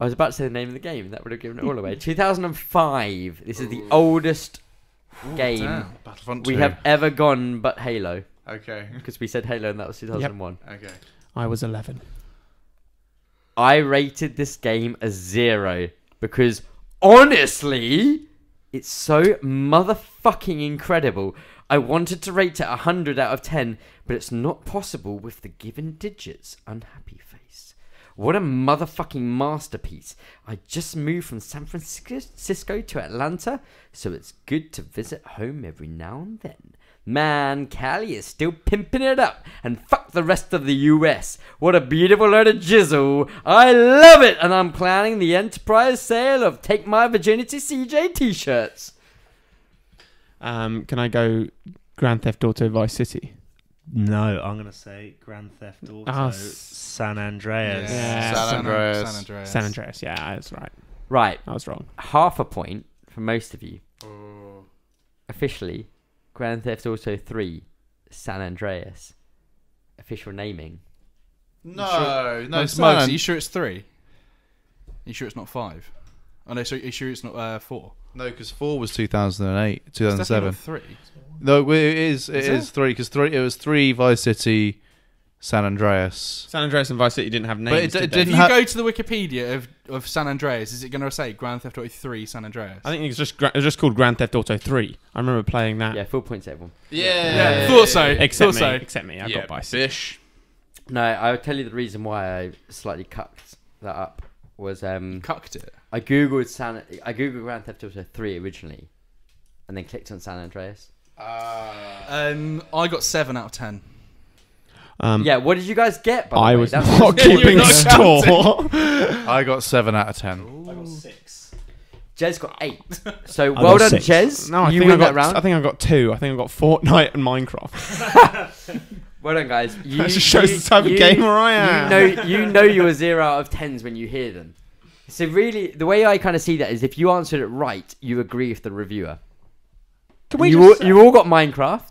I was about to say the name of the game. That would have given it all away. 2005. This is the oldest game Damn. Battlefront we 2. have ever gone but Halo. Okay. Because we said Halo and that was 2001. Okay. I was 11. I rated this game a 0 because honestly, it's so motherfucking incredible. I wanted to rate it 100 out of 10, but it's not possible with the given digits. Unhappy face. What a motherfucking masterpiece. I just moved from San Francisco to Atlanta, so it's good to visit home every now and then. Man, Cali is still pimping it up, and fuck the rest of the US. What a beautiful load of jizzle. I love it, and I'm planning the enterprise sale of Take My Virginity CJ t-shirts. Can I go Grand Theft Auto Vice City? No, I'm going to say Grand Theft Auto San Andreas. Yeah. San Andreas. San Andreas. San Andreas, yeah, that's right. Right, I was wrong. half a point for most of you. Officially, Grand Theft Auto 3 San Andreas. Official naming. No, no, Mugs, are you sure it's 3? Are you sure it's not 5? Oh no, so are you sure it's not 4? No, because 4 was 2008, It's definitely 2007. not 3. No, it is. It Is is it? 3 because it was 3 Vice City, San Andreas. San Andreas and Vice City didn't have names. it did they? didn't If you ha- go to the Wikipedia of San Andreas, is it going to say Grand Theft Auto 3 San Andreas? I think it was just called Grand Theft Auto 3. I remember playing that. Yeah, full points everyone. Yeah, thought so. Except thought me. so. Except me. I Yeah, got Vice City. bish. No, I'll tell you the reason why I slightly cucked that up was Cucked it. I googled Grand Theft Auto 3 originally, and then clicked on San Andreas. I got 7 out of 10. Yeah, what did you guys get? By the I way? was That's not keeping score. I got 7 out of 10. I got 6. Jez got 8. So I well got done, 6. Jez. No, I you think win I that round. I think I got 2. I think I got Fortnite and Minecraft. Well done, guys. You, That just shows the type of gamer I am. You know you're 0 out of 10s when you hear them. So really, the way I kind of see that is if you answered it right, you agree with the reviewer. Can we You all got Minecraft.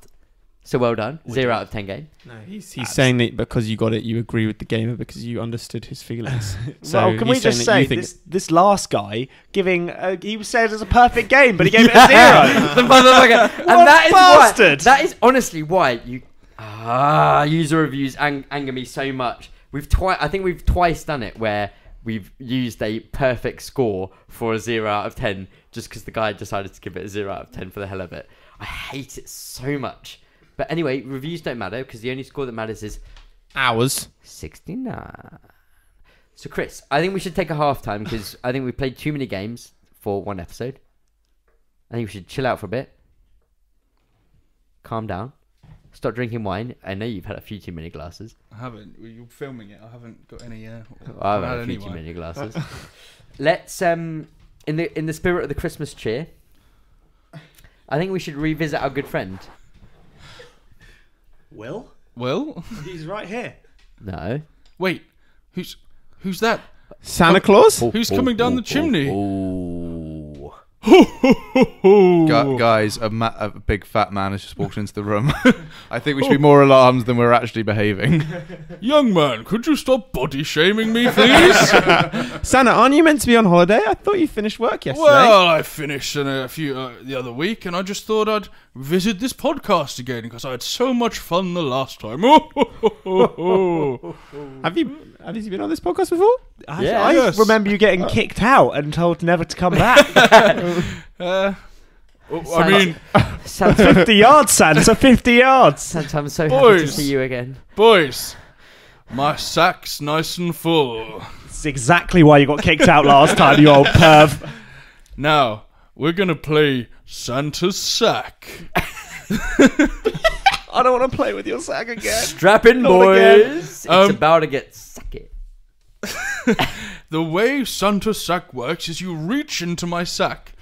So well done. 0 out of 10 game. No, he's saying that because you got it, you agree with the gamer because you understood his feelings. So well, can we he's just saying say that you think this last guy giving he said it's a perfect game, but he gave it a 0. The motherfucker. And What that is bastard. why. That is honestly why you. User reviews anger me so much. I think we've twice done it where we've used a perfect score for a 0 out of 10 just because the guy decided to give it a 0 out of 10 for the hell of it. I hate it so much. But anyway, reviews don't matter because the only score that matters is hours. 69. So Chris, I think we should take a half time because I think we played too many games for one episode. I think we should chill out for a bit. Calm down. Stop drinking wine. I know you've had a few too many glasses. I haven't. You're filming it. I haven't got any. I've had a few too many glasses. Let's in the spirit of the Christmas cheer, I think we should revisit our good friend. Will? Well, He's right here. No. wait. Who's that? Santa Claus? Who's coming down the chimney? Guys, a big fat man has just walked into the room. I think we should be more alarmed than we're actually behaving. Young man, could you stop body shaming me, please? Santa, aren't you meant to be on holiday? I thought you finished work yesterday. Well, I finished in a few the other week, and I just thought I'd visit this podcast again because I had so much fun the last time. Have you been on this podcast before? Yeah. I Yes. remember you getting kicked out and told never to come back. I mean, Santa, 50 yards, Santa, 50 yards. Santa, I'm so happy to Boys. see you again. boys, my sack's nice and full. That's exactly why you got kicked out last time, you old perv. Now, we're going to play Santa's Sack. I don't want to play with your sack again. Strap in, Not boys. again. It's about to get sucky. The way Santa's Sack works is you reach into my sack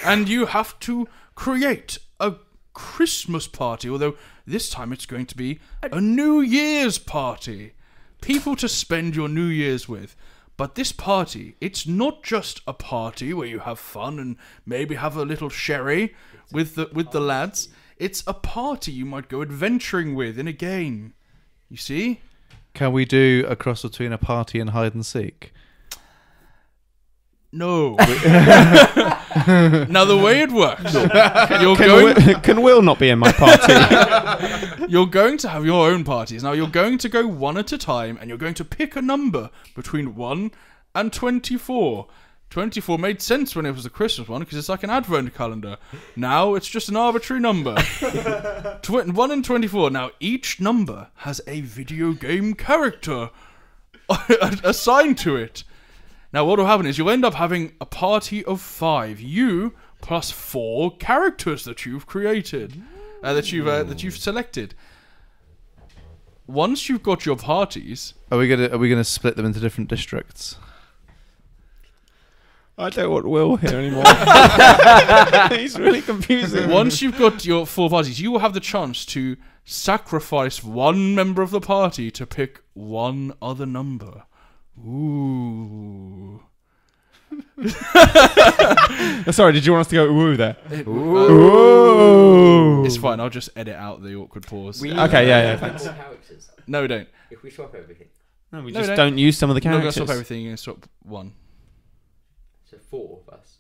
and you have to create a Christmas party, although this time it's going to be a New Year's party. People to spend your New Year's with. But this party, it's not just a party where you have fun and maybe have a little sherry with the lads. It's a party you might go adventuring with in a game. You see? Can we do a cross between a party and hide and seek? No. Now the way it works, Can Will not be in my party? you're going to have your own parties. Now you're going to go one at a time, and you're going to pick a number between 1 and 24. 24 made sense when it was a Christmas one because it's like an advent calendar. Now it's just an arbitrary number. 1 and 24. Now each number has a video game character assigned to it. Now what will happen is you'll end up having a party of 5. You plus 4 characters that you've created, that you've selected. Once you've got your parties, Are we gonna split them into different districts? I don't want Will here anymore. He's really confusing. once you've got your 4 parties, you will have the chance to sacrifice one member of the party to pick one other number. Ooh. Sorry, did you want us to go woo there? Ooh. It's fine. I'll just edit out the awkward pause. Okay, yeah, thanks. Characters. No, we don't. If we swap everything. No, we No, just no. don't use some of the You're not going characters. to swap everything. You're going to swap one. So 4 of us.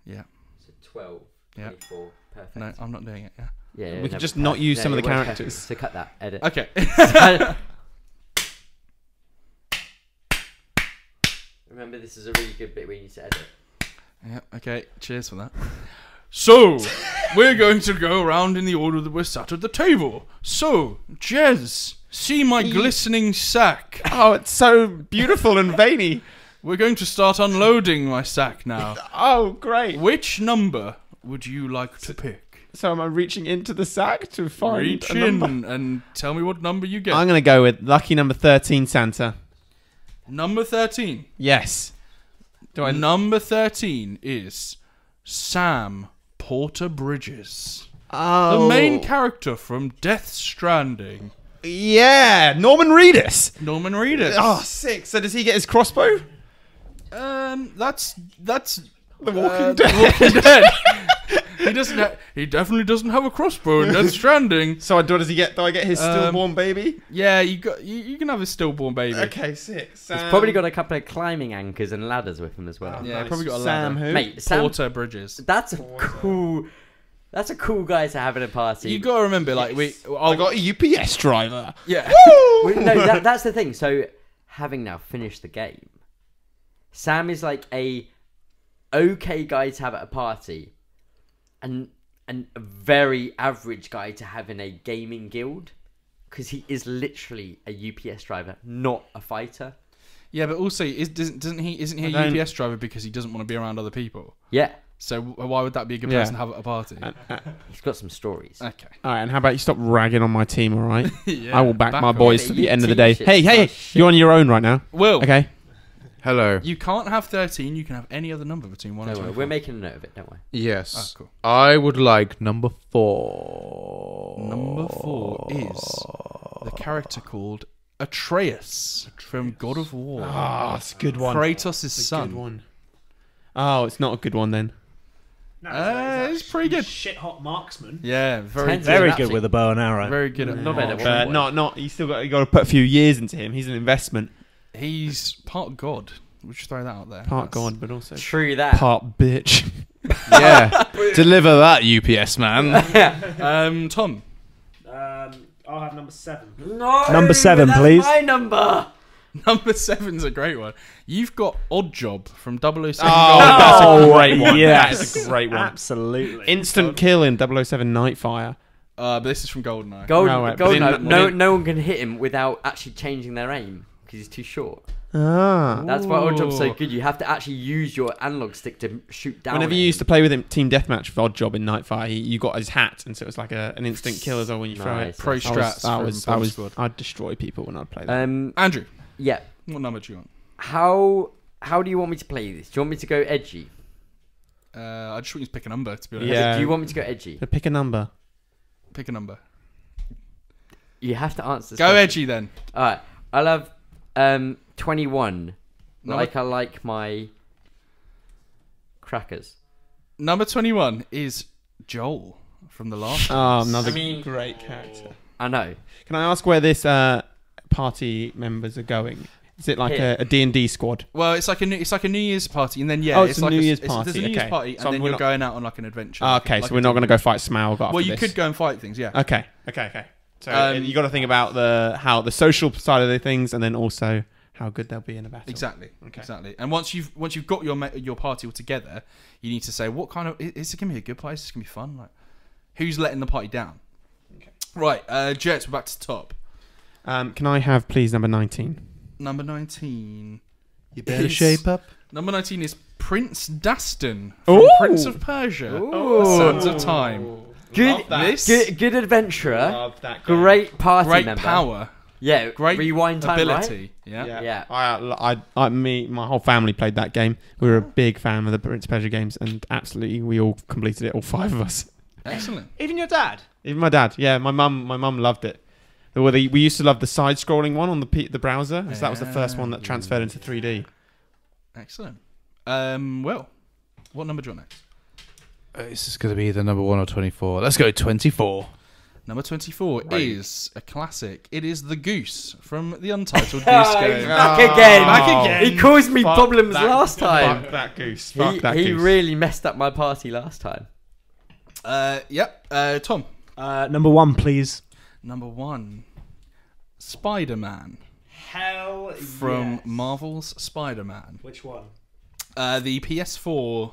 Yeah. So 12. Yeah. 24. Perfect. No, I'm not doing it. Yeah. Yeah, We can just not use some of the characters. So cut that. Edit. Okay. Remember, this is a really good bit where you need to edit. Yeah. Okay. Cheers for that. So, we're going to go around in the order that we're sat at the table. So, Jez, see my glistening sack. Oh, it's so beautiful and veiny. We're going to start unloading my sack now. Oh, great. Which number would you like to pick? So am I reaching into the sack to find Reach a number? in and tell me what number you get. I'm going to go with lucky number 13, Santa. Number 13. Yes. Number 13 is Sam Porter Bridges. Oh. The main character from Death Stranding. Yeah, Norman Reedus. Norman Reedus. Oh, sick. So does he get his crossbow? That's The Walking The Dead. Walking Dead. He definitely doesn't have a crossbow in Death Stranding. So does he get? Do I get his stillborn baby? Yeah, you can have a stillborn baby. Okay, sick. He's probably got a couple of climbing anchors and ladders with him as well. Yeah, nice. probably got a Sam ladder. who? Mate, Sam, Porter Bridges. that's a cool guy to have in a party. You got to remember, like I got a UPS driver. yeah. No, that's the thing. So, having now finished the game, Sam is like a okay guy to have at a party, and a very average guy to have in a gaming guild, because he is literally a UPS driver, not a fighter. Yeah, but also, isn't he a UPS driver because he doesn't want to be around other people? Yeah, So why would that be a good person to have at a party? he's got some stories. Okay. All right, and how about you stop ragging on my team? All right, Yeah, I will back my off. boys Yeah, to you the end of the day. team Hey, shit. you're on your own right now. Will, Okay. Hello. you can't have 13. You can have any other number between 1 and Don't worry, 24. we're making a note of it. Don't worry. Yes. Ah, cool. I would like number 4. Number 4 is the character called Atreus from God of War. Ah, it's a good one. Kratos' It's a son. good one. Oh, it's not a good one then. No, It's pretty good. Shit hot marksman. Yeah, very Tense. Very Actually- good with a bow and arrow. very good at Not bad at marksman. one. You still got to put a few years into him. He's an investment. He's part god. We'll just throw that out there. Part That's- god, but also True that. part bitch. Yeah. Deliver that, UPS man. Tom. I'll have number 7. No, Number 7, that's please. my number. Number 7's a great one. You've got Odd Job from 007. That's a great one. Yes. That is a great one. Absolutely. Instant kill in 007 Nightfire. But this is from GoldenEye. No one can hit him without actually changing their aim because he's too short. Ah. That's why Oddjob's so Ooh. good. You have to actually use your analog stick to shoot down. Whenever at you him. used to play with him, Team Deathmatch with Oddjob in Nightfire, you got his hat, and so it was like an instant kill as well when you throw it. Nice. Pro strats from Bomb Squad. I'd destroy people when I'd play that. Andrew, Yeah. what number do you want? How do you want me to play this? Do you want me to go edgy? I just want you to pick a number, to be honest. Yeah. Do you want me to go edgy? So pick a number. Pick a number. You have to answer this Go question. edgy then. All right. I'll have 21. Number- Like I like my crackers. Number 21 is Joel from The Last. Oh, another I mean- great character. I know. Can I ask where this party members are going? Is it like Here. a D&D squad? Well, it's like a New Year's party, and then it's a like New Year's There's a party, New Year's okay. party, So and then we're you're not- going out on like an adventure. Okay, like so we're not going to go fight Smaug after Well, you this. could go and fight things, yeah. Okay. So you got to think about how the social side of the things, and then also how good they'll be in a battle. Exactly. Okay. Exactly. And once you've got your party all together, you need to say what kind of is it going to be a good place? Is it going to be fun? Like, who's letting the party down? Okay. Right, Jets. We're back to the top. Can I have please number 19? Number 19. You better is- shape up. Number 19 is Prince Dastan from Ooh. Prince of Persia. Ooh. Sons of Time. Good, This good adventurer. Love that game. Great party great member. power, Yeah. great rewind time, ability. Right? Yeah. Yeah. My whole family played that game. We were a big fan of the Prince of Persia games, and absolutely, we all completed it. All 5 of us. Excellent. Even your dad? Even my dad. Yeah, my mum loved it. We used to love the side-scrolling one on the browser. So that was the first one that transferred into 3D. Excellent. Well, what number do you want next? This is going to be the number 1 or 24. Let's go 24. Number 24 is a classic. It is the Goose from the Untitled Goose Oh, Game. back again. Back again. He caused me Fuck problems that- last time. Fuck that goose. He Goose. really messed up my party last time. Yep. Tom. Number 1, please. Number 1. Spider-Man Hell from Marvel's Spider-Man. Which one? The PS4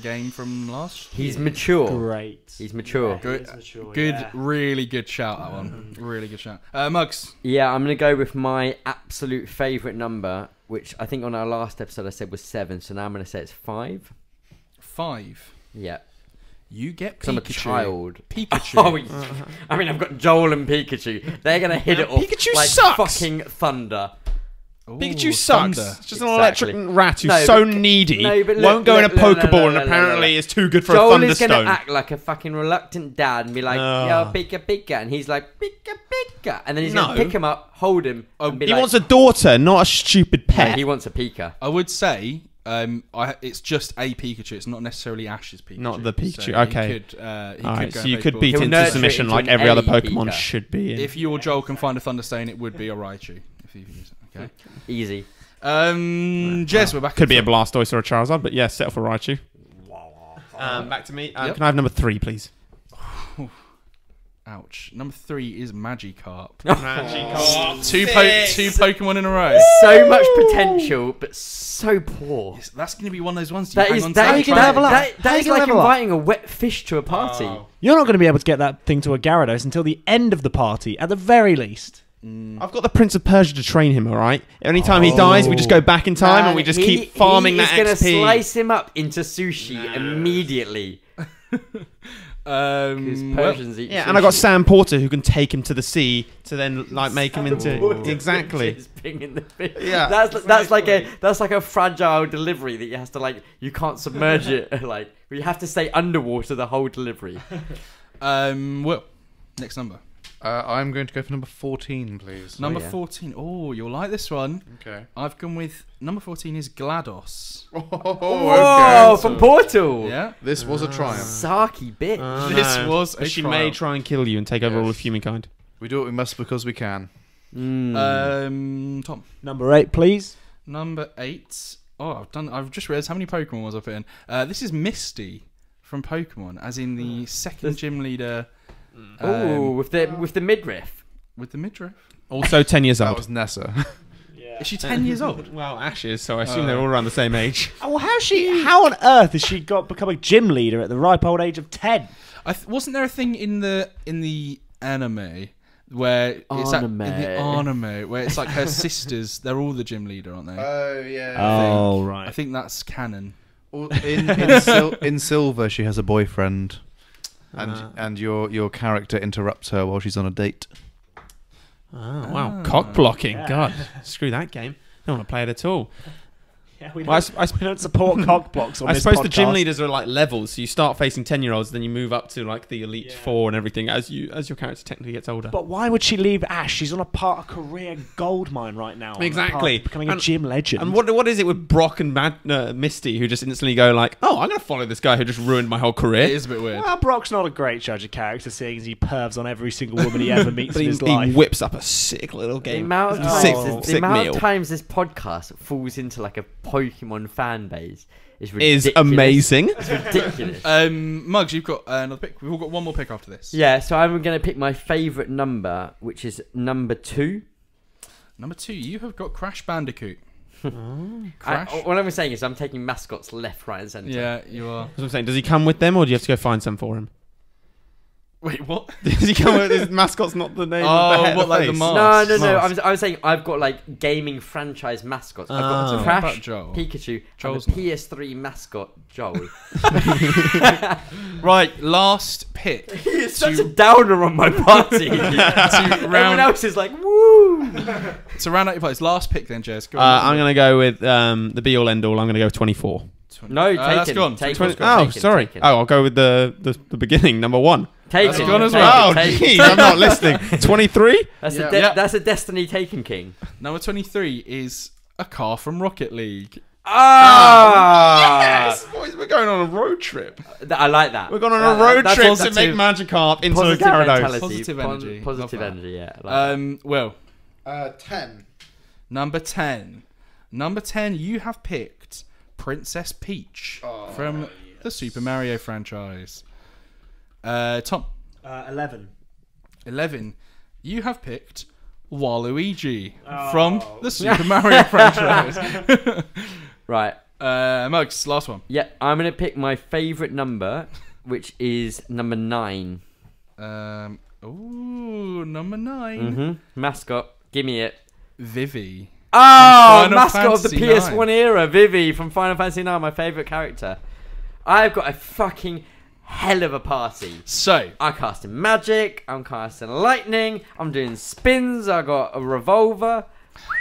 game from last He's year. mature. Great. He's mature. Good, Mature, good, yeah. really good shout, that one. Really good shout. Muggs. Yeah, I'm going to go with my absolute favourite number, which I think on our last episode I said was 7, so now I'm going to say it's 5. 5. Yeah. You get Because I'm a Pikachu. child. Pikachu. Oh, I mean, I've got Joel and Pikachu. They're going to hit it off Pikachu like sucks. fucking thunder. Ooh, Pikachu sucks. Thunder. It's just an Exactly. electric rat who's No, so but- needy, no, but look, won't go in a look, look, Pokeball, look, and apparently look. is too good for Joel a is going Thunderstone. to act like a fucking reluctant dad and be like, yo, Pika, Pika. And he's like, Pika, Pika. And then he's going No. to pick him up, hold him, and be He like, wants a daughter, not a stupid yeah, pet. he wants a Pika. I would say It's just a Pikachu. It's not necessarily Ash's Pikachu. Not the Pikachu. So okay. He could Alright, go so you and could play beat ball. He'll into nurture it submission into like an every other A Pokemon Pika. should be. If your Joel can find a Thunderstain, it would be a Raichu. If you use it. Okay. Easy. Jez, we're back. Could be a Blastoise or a Charizard, but yeah, settle for Raichu. Back to me. Yep. Can I have number 3, please? Ouch. Number 3 is Magikarp. Magikarp. Two Pokemon in a row. So much potential, but so poor. That's going to be one of those ones. That you is hang on that to is and can try level it. up. that How is you like level up? inviting a wet fish to a party. You're not going to be able to get that thing to a Gyarados until the end of the party, at the very least. I've got the Prince of Persia to train him, alright? Anytime he dies, we just go back in time and we just keep farming that He's XP. gonna slice him up into sushi immediately. Because Persians eat Yeah, sushi. and I got Sam Porter who can take him to the sea to then like make him into exactly. Is pinging the fish. Yeah. that's like a fragile delivery that you have to you can't submerge it you have to stay underwater the whole delivery. Well, next number. I'm going to go for number 14, please. Number yeah. 14. Oh, you'll like this one. Okay. I've gone with number 14 is GLaDOS. Whoa, from Portal. Yeah. This was a triumph. Sarky bitch. This was a She triumph. may try and kill you and take over all of humankind. We do what we must because we can. Tom. Number 8, please. Number 8. Oh, I've just realised how many Pokemon was I put in. This is Misty from Pokemon, as in the second gym leader. Ooh, with the midriff. With the midriff. Also 10 years That old. was Nessa. Is she 10 years old? Well, Ash is, so I assume they're all around the same age. Oh, how on earth has she become a gym leader at the ripe old age of 10? Wasn't there a thing in the anime where it's in the anime where it's like her sisters? They're all the gym leader, aren't they? Oh, yeah. Oh, I right. think that's canon. In Silver, she has a boyfriend. And your character interrupts her while she's on a date. Oh, wow. Cock blocking. God. Screw that game. I don't want to play it at all. Yeah, we Well, we don't support cock blocks on I this suppose the gym podcast. leaders are like levels. So you start facing 10-year-olds, then you move up to like the Elite Four and everything as your character technically gets older. But why would she leave Ash? She's on a career gold mine right now. on that Exactly. path, becoming a gym legend. And what is it with Brock and Misty who just instantly go like, oh, I'm going to follow this guy who just ruined my whole career? It is a bit weird. Well, Brock's not a great judge of character, seeing as he pervs on every single woman he ever meets But in his he life. whips up a sick little The game. amount of Sick- times, sick meal. this podcast falls into like a Pokemon fan base is ridiculous. Is amazing. It's ridiculous. Mugs, you've got another pick. We've all got one more pick after this. Yeah, so I'm going to pick my favourite number, which is number 2. Number 2, you have got Crash Bandicoot. What I'm saying is I'm taking mascots left, right, and centre. Yeah, you are. That's what I'm saying. Does he come with them or do you have to go find some for him? Wait, what? Does he come with his mascot's not the name Oh, of the head what, of like the face? mask? No. Mask. I was saying I've got like gaming franchise mascots. I've got Oh. Crash, What about Joel? Pikachu, Joel's and not. the PS3 mascot Joel. Right, last pick. He's such a downer on my party. Everyone else is like, woo! To round out your place, last pick then, Jez. Go on. I'm going to go with the be-all, end-all. I'm going to go with 24. No, that's taken. gone. Taken. 20 Taken. sorry. Taken. Oh, I'll go with the beginning, number 1. Taken. That's gone as Taken. well. Oh, Taken. jeez, I'm not listening. 23? That's Yeah. a that's a Destiny Taken King. Number 23 is a car from Rocket League. Ah, Boys, we're going on a road trip. I like that. We're going on a road That's trip to positive- make Magikarp into a positive Gyarados. mentality. Positive energy. Positive Love that. energy. Yeah. I like Well, 10. number 10. Number 10, you have picked Princess Peach from the Super Mario franchise. Tom. 11. 11. You have picked Waluigi from the Super Mario franchise. that. Right. Mugs, last one. Yeah, I'm gonna pick my favourite number, which is number 9. Number 9. Mascot. Give me it. Vivi. Oh, Final mascot of the Fantasy PS1 IX. era, Vivi from Final Fantasy IX, my favourite character. I've got a fucking hell of a party. So, I'm casting magic, I'm casting lightning, I'm doing spins, I got a revolver.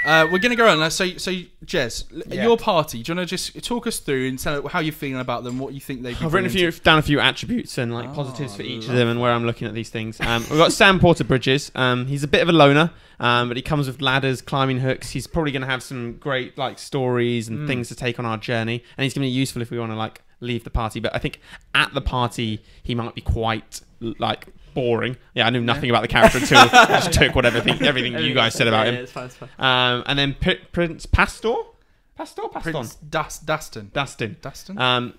We're going to go on now. So Jez, your party, do you want to just talk us through and tell how you're feeling about them, what you think they've been I've written down a few attributes and positives for each of them and where I'm looking at these things. We've got Sam Porter-Bridges. He's a bit of a loner, but he comes with ladders, climbing hooks. He's probably going to have some great stories and things to take on our journey, and he's going to be useful if we want to leave the party. But I think at the party he might be quite boring. Yeah, I knew nothing about the character until I just took everything you guys said about him. It's fine. And then Prince Pastor. Prince Dustin.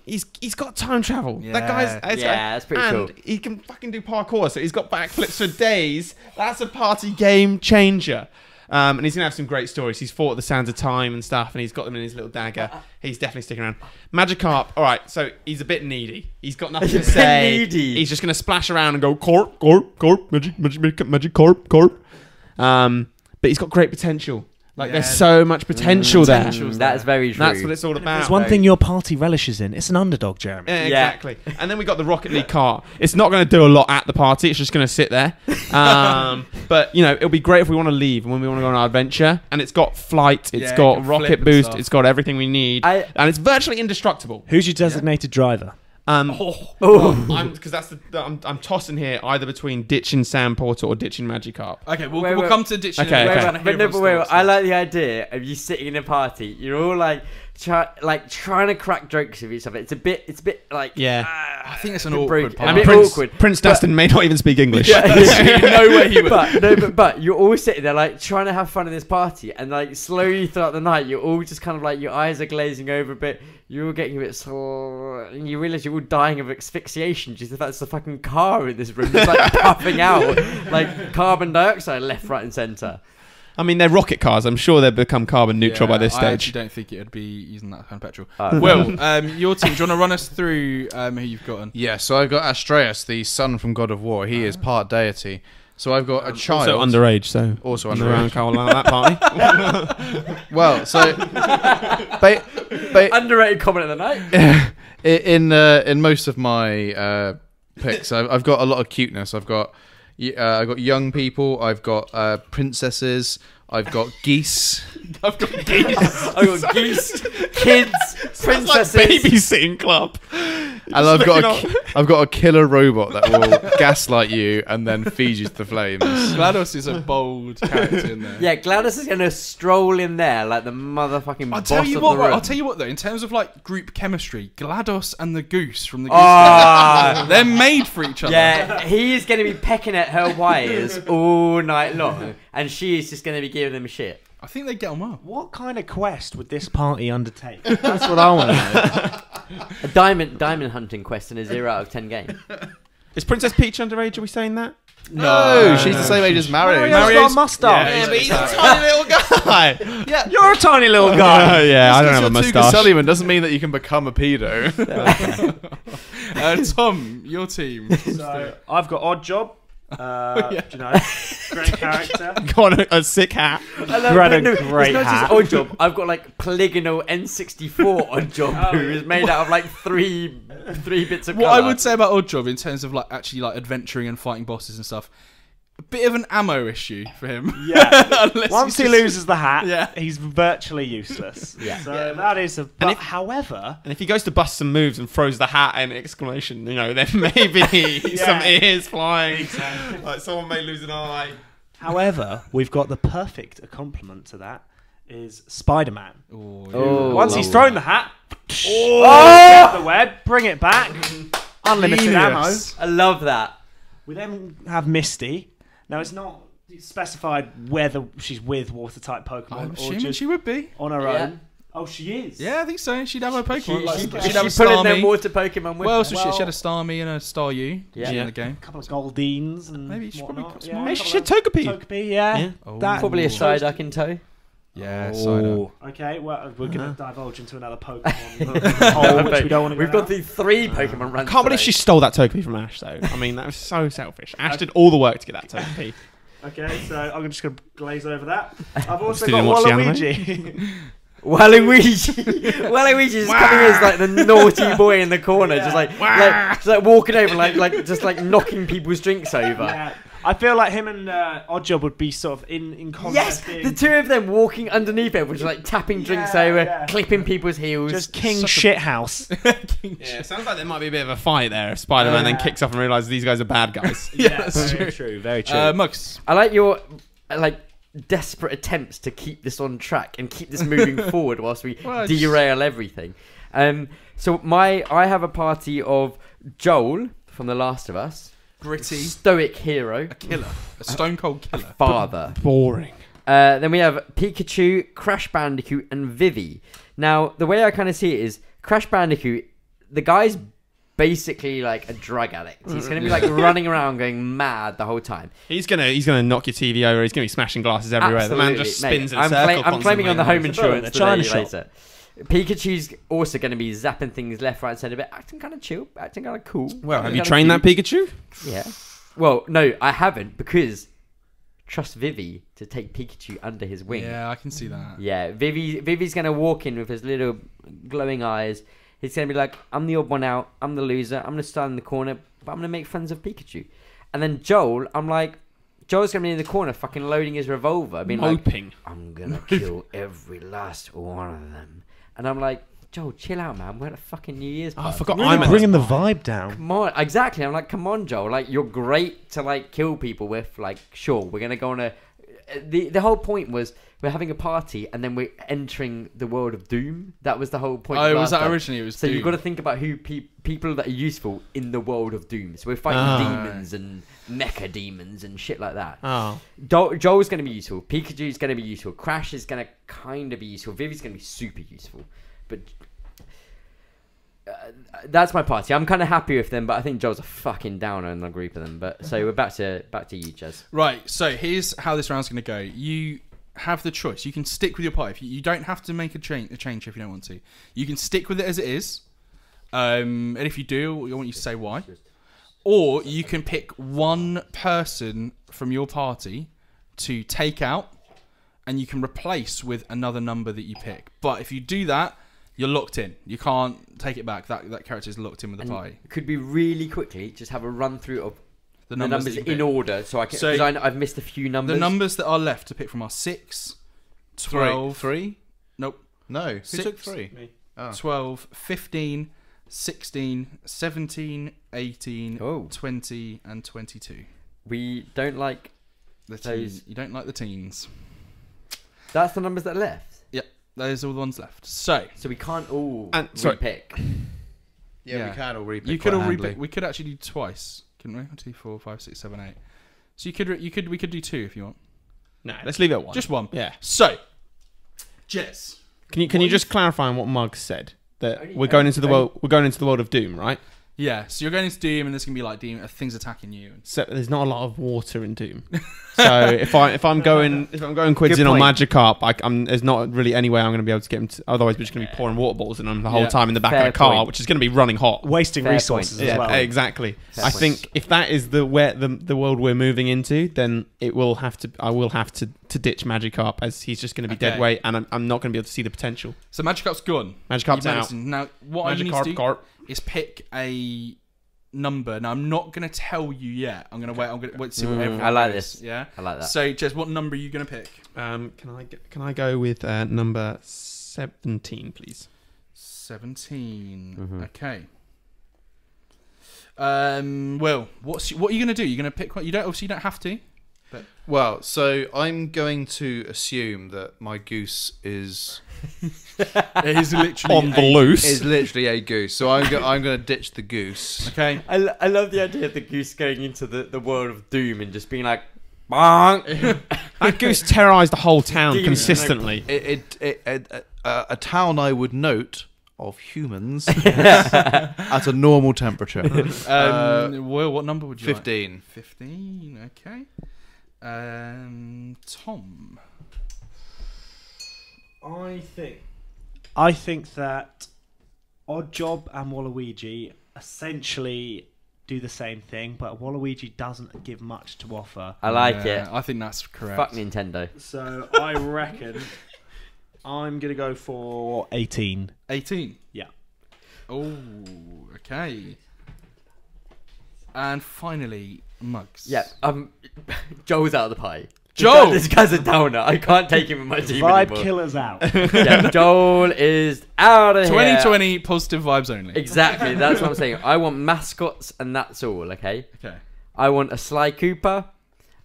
He's got time travel. Yeah. That guy's that's pretty cool. And he can fucking do parkour, so he's got backflips for days. That's a party game changer. And he's gonna have some great stories. He's fought at the Sands of Time and stuff, and he's got them in his little dagger. He's definitely sticking around. Magikarp, all right. So he's a bit needy. He's got nothing to say. Needy. He's just gonna splash around and go corp, magic corp. But he's got great potential. There's so much potential there. That's very true. That's what it's all about. There's one thing your party relishes in. It's an underdog, Jeremy. Yeah, exactly. And then we got the Rocket League car. It's not going to do a lot at the party. It's just going to sit there. But it'll be great if we want to leave and when we want to go on our adventure. And it's got flight. It's got rocket boost. It's got everything we need. And it's virtually indestructible. Who's your designated driver? Because I'm tossing here either between ditching Sam Porter or ditching Magikarp. Okay, we'll come to ditching. Okay. I like the idea of you sitting in a party. You're all trying to crack jokes with each other. It's a bit I think it's an awkward awkward party. part. Awkward. Prince Dustin may not even speak English. No way he would. But you're all sitting there trying to have fun in this party, and slowly throughout the night you're all just kind of your eyes are glazing over a bit. You're all getting a bit sore, and you realise you're all dying of asphyxiation just that's the fucking car in this room. It's puffing out carbon dioxide left, right, and centre. I mean, they're rocket cars. I'm sure they've become carbon neutral by this I stage. actually don't think it would be using that kind of petrol. Will, your team, do you want to run us through who you've got on? Yeah, so I've got Astreus, the son from God of War. He is part deity. So I've got a child. Also underage, so Also underage. underage. That party. Well, so Underrated comment of the night. in most of my picks, I've got a lot of cuteness. I've got young people. I've got princesses. I've got geese. I've got geese, kids, princesses. Babysitting club. And I've got a killer robot that will gaslight you and then feed you to the flames. GLaDOS is a bold character in there. Yeah, GLaDOS is going to stroll in there like the motherfucking I'll boss tell you of what, the room. I'll tell you what though, in terms of group chemistry, GLaDOS and the goose from the Goose Game, they're made for each other. Yeah, he's going to be pecking at her wires all night long, and she is just going to be giving them shit. I think they get on well. What kind of quest would this party undertake? That's what I want to know. A diamond hunting quest in a 0 out of 10 game. Is Princess Peach underage? Are we saying that? No, she's the same age as Mario. Mario's got a moustache. Yeah, but he's a tiny little guy. Yeah, you're a tiny little guy. Yeah, I don't have a Tuga moustache. Sullivan doesn't mean that you can become a pedo. Tom, your team. So I've got Oddjob. Great character. Got a sick hat. Great it's not hat. just Oddjob. I've got polygonal N64 Oddjob, who is made out of three bits of What colour. I would say about Oddjob in terms of actually adventuring and fighting bosses and stuff, a bit of an ammo issue for him. Yeah. Unless Once he he's loses the hat, Yeah. he's virtually useless. Yeah. So that is a. But however, And if he goes to bust some moves and throws the hat in exclamation, then maybe some ears flying. Exactly. Someone may lose an eye. however, we've got the perfect accompaniment to that is Spider-Man. Oh, Once he's thrown the hat, Oh! get the web, bring it back, unlimited ammo. Genius. I love that. We then have Misty. Now it's not specified whether she's with water-type Pokemon I'm or assuming just she would be. on her Yeah. own. Oh, she is. Yeah, I think so. She'd have her Pokemon. She'd have a pulling them Starmie. water Pokemon with What her. else was she? She had a Starmie and a Staryu Yeah. in the game. A couple of Goldines and Maybe she probably whatnot. got some Maybe she should Togepi. Togepi, yeah. Oh. That- Probably a Psyduck in tow. Yeah, Psyduck. Okay, well, we're going to divulge into another Pokemon hole, which we don't want to. We've got the 3 Pokemon runs. Can't believe today. she stole that Togepi from Ash, though. I mean, that was so selfish. Ash did all the work to get that Togepi. Okay, so I'm just going to glaze over that. I've also Still got didn't watch the anime? Waluigi. Waluigi. Waluigi's just coming in as the naughty boy in the corner, just walking over, just knocking people's drinks over. Yeah. I feel like him and Oddjob would be sort of in Yes, contest. the two of them walking underneath it, which is like tapping drinks Yeah, over, yeah. clipping people's heels. Just King Such a- Shithouse. Yeah, it sounds like there might be a bit of a fight there if Spider-Man then kicks off and realises these guys are bad guys. that's very true. Very true. Mugs. I like your desperate attempts to keep this on track and keep this moving forward whilst we Well, derail everything. So I have a party of Joel from The Last of Us, Gritty. stoic hero, A killer. A stone cold killer. father. Boring. Then we have Pikachu, Crash Bandicoot, and Vivi. Now, the way I kind of see it is Crash Bandicoot, the guy's basically like a drug addict. He's going to be like running around going mad the whole time. He's gonna knock your TV over. He's gonna be smashing glasses everywhere. The man just Absolutely, spins mate. in a circle. I'm claiming on the home constantly. insurance The China today shop. later. Pikachu's also going to be zapping things left, right, centre, but acting kind of chill, acting kind of cool. Well, have acting you kinda trained that cute. Pikachu? Yeah. Well, no, I haven't because trust Vivi to take Pikachu under his wing. Yeah, I can see that. Yeah, Vivi's going to walk in with his little glowing eyes. He's going to be like, I'm the odd one out. I'm the loser. I'm going to stand in the corner, but I'm going to make friends with Pikachu. And then Joel, I'm like, Joel's going to be in the corner fucking loading his revolver. Being like, Moping. I'm going to kill every last one of them. And I'm like, Joel, chill out, man. We're at a fucking New Year's Oh, I party. forgot really I'm bringing the vibe down. Come on, exactly. I'm like, come on, Joel. Like, you're great to like kill people with. Like, sure, we're gonna go on a. The whole point was we're having a party and then we're entering the world of Doom. That was the whole point. Oh, of was last that time. originally? It was So Doom. you've got to think about who people that are useful in the world of Doom. So we're fighting demons and mecha demons and shit like that. Oh. Joel's going to be useful. Pikachu's going to be useful. Crash is going to kind of be useful. Vivi's going to be super useful. But that's my party. I'm kind of happy with them, but I think Joel's a fucking downer in the group of them. But so we're back to you, Jez. Right, so here's how this round's going to go. You have the choice. You can stick with your party. You don't have to make a change if you don't want to. You can stick with it as it is. And if you do, I want you to say why. Or you can pick one person from your party to take out, and you can replace with another number that you pick. But if you do that, you're locked in. You can't take it back. That character is locked in with the party. Could we really quickly just have a run through of the numbers that you in pick. order, so I can? So- Because I've missed a few numbers. The numbers that are left to pick from are 6, 12... Three? Nope. No. Who 6, took 3? Me. Oh. 12, 15, 16, 17, 18, Oh. 20, and 22. We don't like The Those- teen, you don't like the teens. That's the numbers that are left. Yep, those are all the ones left. So So we can't all And- sorry. repick. Yeah, Yeah. we can all repick. you could all quite handily. repick. We could actually do twice, couldn't we? 1, 2, 4, 5, 6, 7, 8. So we could do 2 if you want. No, let's leave it at one. Just one. Yeah. So, Jez. Can you just clarify on what Muggs said? That Only- we're going into the only- world. We're going into the world of Doom, right? Yeah. So you're going into Doom, and there's gonna be like things attacking you. So there's not a lot of water in Doom. So if I'm going quids Good in on point. Magikarp, there's not really any way I'm going to be able to get him. Otherwise, we're just going to be pouring water balls in him the whole Yeah. time in the back Fair of the car, point. which is going to be running hot. Wasting Fair resources point. as well. Exactly. Fair I point. think if that is the world we're moving into, then I will have to ditch Magikarp, as he's just going to be dead Okay. weight, and I'm not going to be able to see the potential. So Magikarp's gone. Magikarp's You've out. mentioned- Now, what you need to Magikarp, do Garp. is pick a number. Now, I'm not going to tell you yet. I'm going to wait. I'm going to wait to see what everyone I like goes. this. Yeah. I like that. So, Jez, what number are you going to pick? Can I go with number 17, please? 17. Mhm. Okay. Well, what are you going to do? You're going to pick one. You don't have to. Well, so I'm going to assume that my goose is It is literally On the loose. is literally a goose. So I'm going to ditch the goose. Okay. I love the idea of the goose going into the world of Doom and just being like, bonk. That goose terrorized the whole town Demon. consistently. A town I would note of humans at a normal temperature. Well, what number would you 15. like? 15. Okay. Tom. I think that Oddjob and Waluigi essentially do the same thing, but Waluigi doesn't give much to offer. I like Yeah, it. I think that's correct. Fuck Nintendo. So I reckon I'm gonna go for 18. 18. Yeah. Oh, okay. And finally, Mugs. Yeah. Joel's out of the pie. Joel! This guy's a downer. I can't take him in my team Vibe anymore. killers out. Yeah, Joel is out of here. 2020 positive vibes only. Exactly. That's what I'm saying. I want mascots, and that's all. Okay. Okay. I want a Sly Cooper.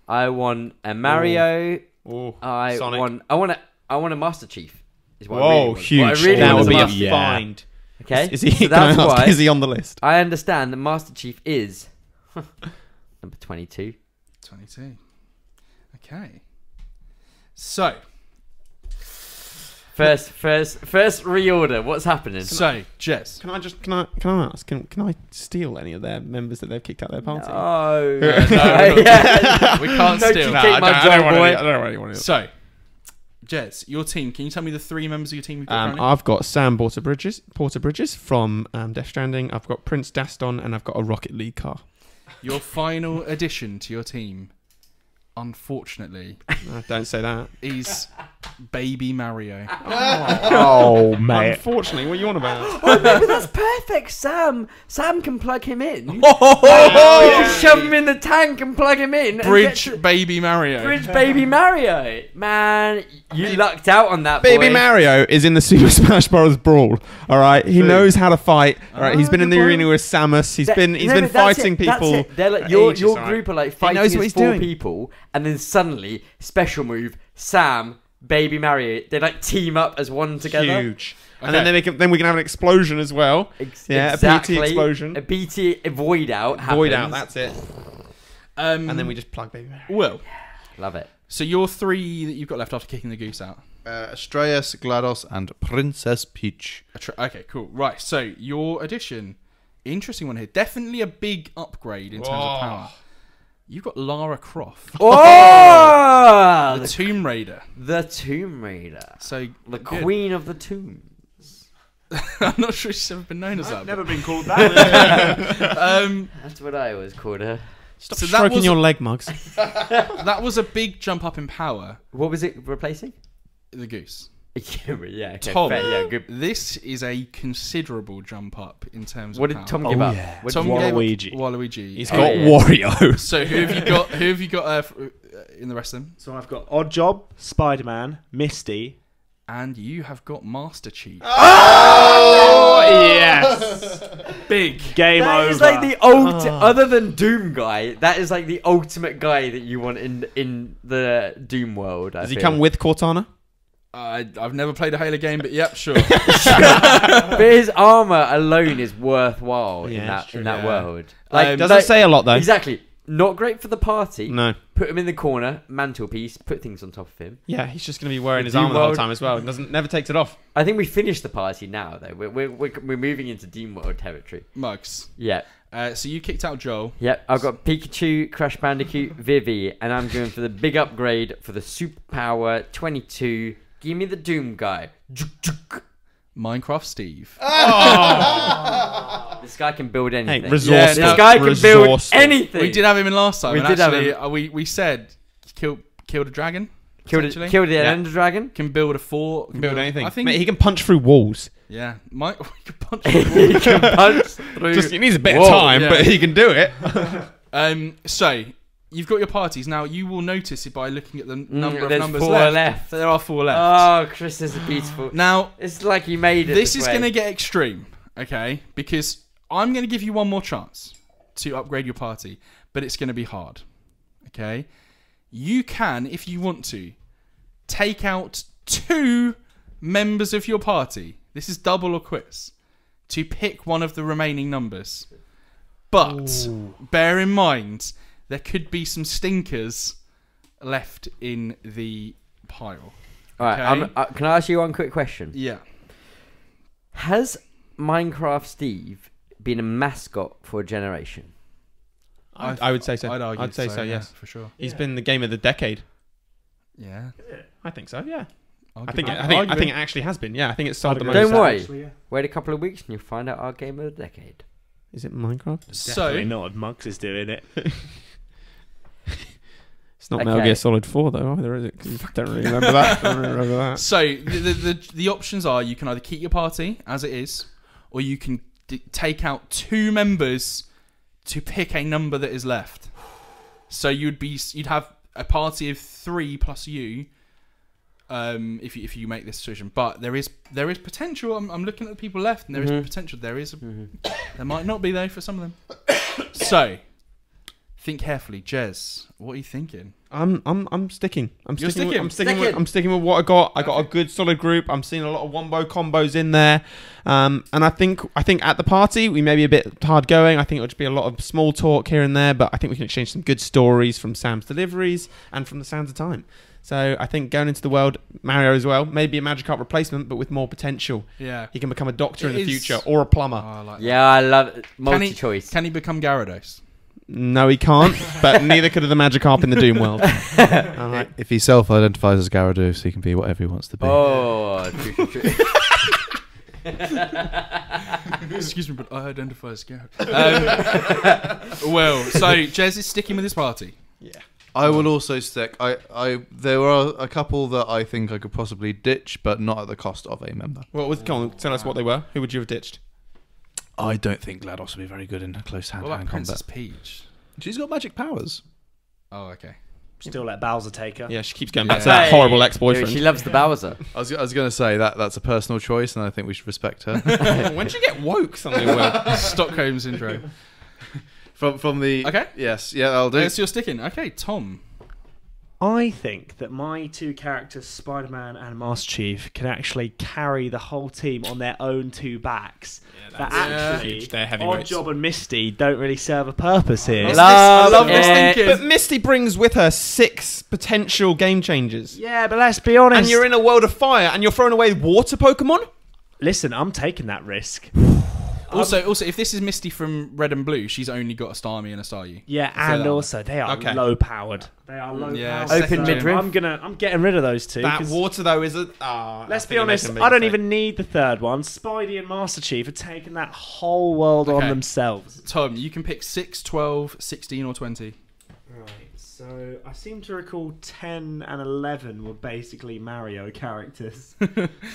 I want a Mario. Oh, I Sonic. want a Master Chief. Is what I Whoa, really want. huge. What I really that want would be is a Master Chief. find. Okay. Is he? So Can that's I ask, why is he on the list? I understand that Master Chief is number 22. 22. Okay. So, First reorder. What's happening? Jess. Can I ask? Can I steal any of their members that they've kicked out their party? No. Yeah. We can't Don't steal. you kick my Joel boy. I don't really want to. So, Jez, your team. Can you tell me the 3 members of your team you've got currently? I've got Sam Porter Bridges from Death Stranding. I've got Prince Daston, and I've got a Rocket League car. Your final addition to your team, unfortunately, Don't say that. is Baby Mario. Oh, mate. Unfortunately, what are you on about? Oh, maybe that's perfect. Sam can plug him in. Just shove him in the tank and plug him in. Bridge Baby Mario. Bridge Baby Mario. Man, you lucked out on that, Baby boy. Mario is in the Super Smash Bros. Brawl. All right, he knows how to fight. All right, he's been in the arena with Samus. He's been fighting people. They're like, for your ages, all right? group are like He fighting knows what as he's 4 doing. people, and then suddenly special move Sam, Baby Mario. They like team up as one together. Huge. And then we can have an explosion as well. Exactly. A PT explosion. A BT void out. Void happens. out. That's it. And then we just plug Baby Mario. Will. Love it. So your 3 that you've got left after kicking the goose out. Astraeus, GLaDOS, and Princess Peach. Okay, cool. Right, so your addition, interesting one here. Definitely a big upgrade in terms of power. You've got Lara Croft. Oh! The Tomb Raider. The Tomb Raider. So The good. Queen of the Tombs. I'm not sure she's ever been known as that. Never been called that. That's what I always called her. Stop So that stroking was- your leg, Mugs. That was a big jump up in power. What was it replacing? The goose. Yeah, okay, Tom. fair, yeah, good. This is a considerable jump up in terms What of did power. Tom give up? yeah. What Tom did he give up? gave Waluigi. Waluigi. He's Oh, got yeah. Wario. So who have you got? Who have you got in the rest of them? So I've got Oddjob, Spider-Man, Misty. And you have got Master Chief. Oh, yes. Big. Game That over. is like the other than Doom guy. That is like the ultimate guy that you want in the Doom world. Does he come with Cortana? I've never played a Halo game, but yep, sure. But his armor alone is worthwhile Yeah, it's in true, that yeah. world. Doesn't say a lot though. Exactly. Not great for the party. No. Put him in the corner, mantelpiece. Put things on top of him. Yeah, he's just going to be wearing The his Doom armor the whole world. time as well. Never takes it off. I think we finished the party now, though. We're moving into Doom world territory. Mugs. Yeah. So you kicked out Joel. Yep, I've got Pikachu, Crash Bandicoot, Vivi, and I'm going for the big upgrade for the Superpower 22. Give me the Doom guy. Minecraft Steve. This guy can build anything. Hey, resourceful. This guy can build Resourceful. anything. We did have him in last time. We and did have actually, we said killed a dragon. Killed potentially. the Ender Dragon. Can build a fort. Can build anything. I think. Mate, he can punch through walls. Yeah. We could punch. He can punch through. Just he needs a bit Whoa, of time, yeah. but he can do it. So you've got your parties now. You will notice it by looking at the number of there's numbers 4 left. There are 4 left. Oh, Chris is beautiful. Now It's like he made it. this is way. going to get extreme, okay? Because I'm going to give you one more chance to upgrade your party, but it's going to be hard, okay? You can, if you want to, take out 2 members of your party. This is double or quits. To pick one of the remaining numbers. But bear in mind, there could be some stinkers left in the pile. All right, okay? can I ask you one quick question? Yeah. Has Minecraft Steve been a mascot for a generation? I would say so. I'd argue say so, yes. for sure. He's been the game of the decade. Yeah. I think so, yeah. I'll I give think it- it actually has been. Yeah, I think it's sold I'd the agree most. Don't with worry. that, actually, yeah. Wait a couple of weeks and you'll find out our game of the decade. Is it Minecraft? Definitely So, not. Mugs is doing it. It's not Okay. Metal Gear Solid 4 though, either, is it? 'Cause you don't really remember that. Don't really remember that. so the options are you can either keep your party as it is, or you can take out 2 members to pick a number that is left. So you'd have a party of 3 plus you, if you make this decision. But there is potential. I'm looking at the people left, and there is potential. There might not be though for some of them. So think carefully, Jez. What are you thinking? I'm sticking. I'm sticking with what I got. I got a good solid group. I'm seeing a lot of wombo combos in there, and I think at the party we may be a bit hard going. I think it'll just be a lot of small talk here and there, but I think we can exchange some good stories from Sam's deliveries and from the Sands of Time. So I think going into the world, Mario as well, maybe a Magikarp replacement, but with more potential. Yeah, he can become a doctor in the future or a plumber. Oh, I like that. Yeah, I love it. Multi-choice. Can he become Gyarados? No, he can't, but neither could have the Magikarp in the Doom world. Right. If he self-identifies as Gyarados, he can be whatever he wants to be. Oh, true. Excuse me, but I identify as Gyarados. Well, so Jez is sticking with his party. Yeah. I will also stick. There were a couple that I think I could possibly ditch, but not at the cost of a member. Well, come on, tell us what they were. Who would you have ditched? I don't think GLaDOS would be very good in close What about hand-to-hand Princess combat. Peach? She's got magic powers. Oh, okay. Still let Bowser take her. Yeah, she keeps going back to that horrible ex-boyfriend. She loves the Bowser. I was going to say that's a personal choice, and I think we should respect her. When did you get woke something? Well, Stockholm syndrome. From the Okay. Yes, yeah, I'll do. So you're sticking. Okay, Tom. I think that my two characters, Spider-Man and Master Chief, can actually carry the whole team on their own two backs. That actually, they're heavyweights. Oddjob and Misty don't really serve a purpose here. I love this thinking. But Misty brings with her 6 potential game changers. Yeah, but let's be honest. And you're in a world of fire, and you're throwing away water Pokemon? Listen, I'm taking that risk. Also, if this is Misty from Red and Blue, she's only got a Starmie and a Staryu. Yeah, and also they are low powered. They are low powered. Open midriff. I'm getting rid of those two. That water though is a. Let's be honest. I don't even need the third one. Spidey and Master Chief are taking that whole world on themselves. Tom, you can pick 6, 12, 16, or 20. Right. So I seem to recall 10 and 11 were basically Mario characters.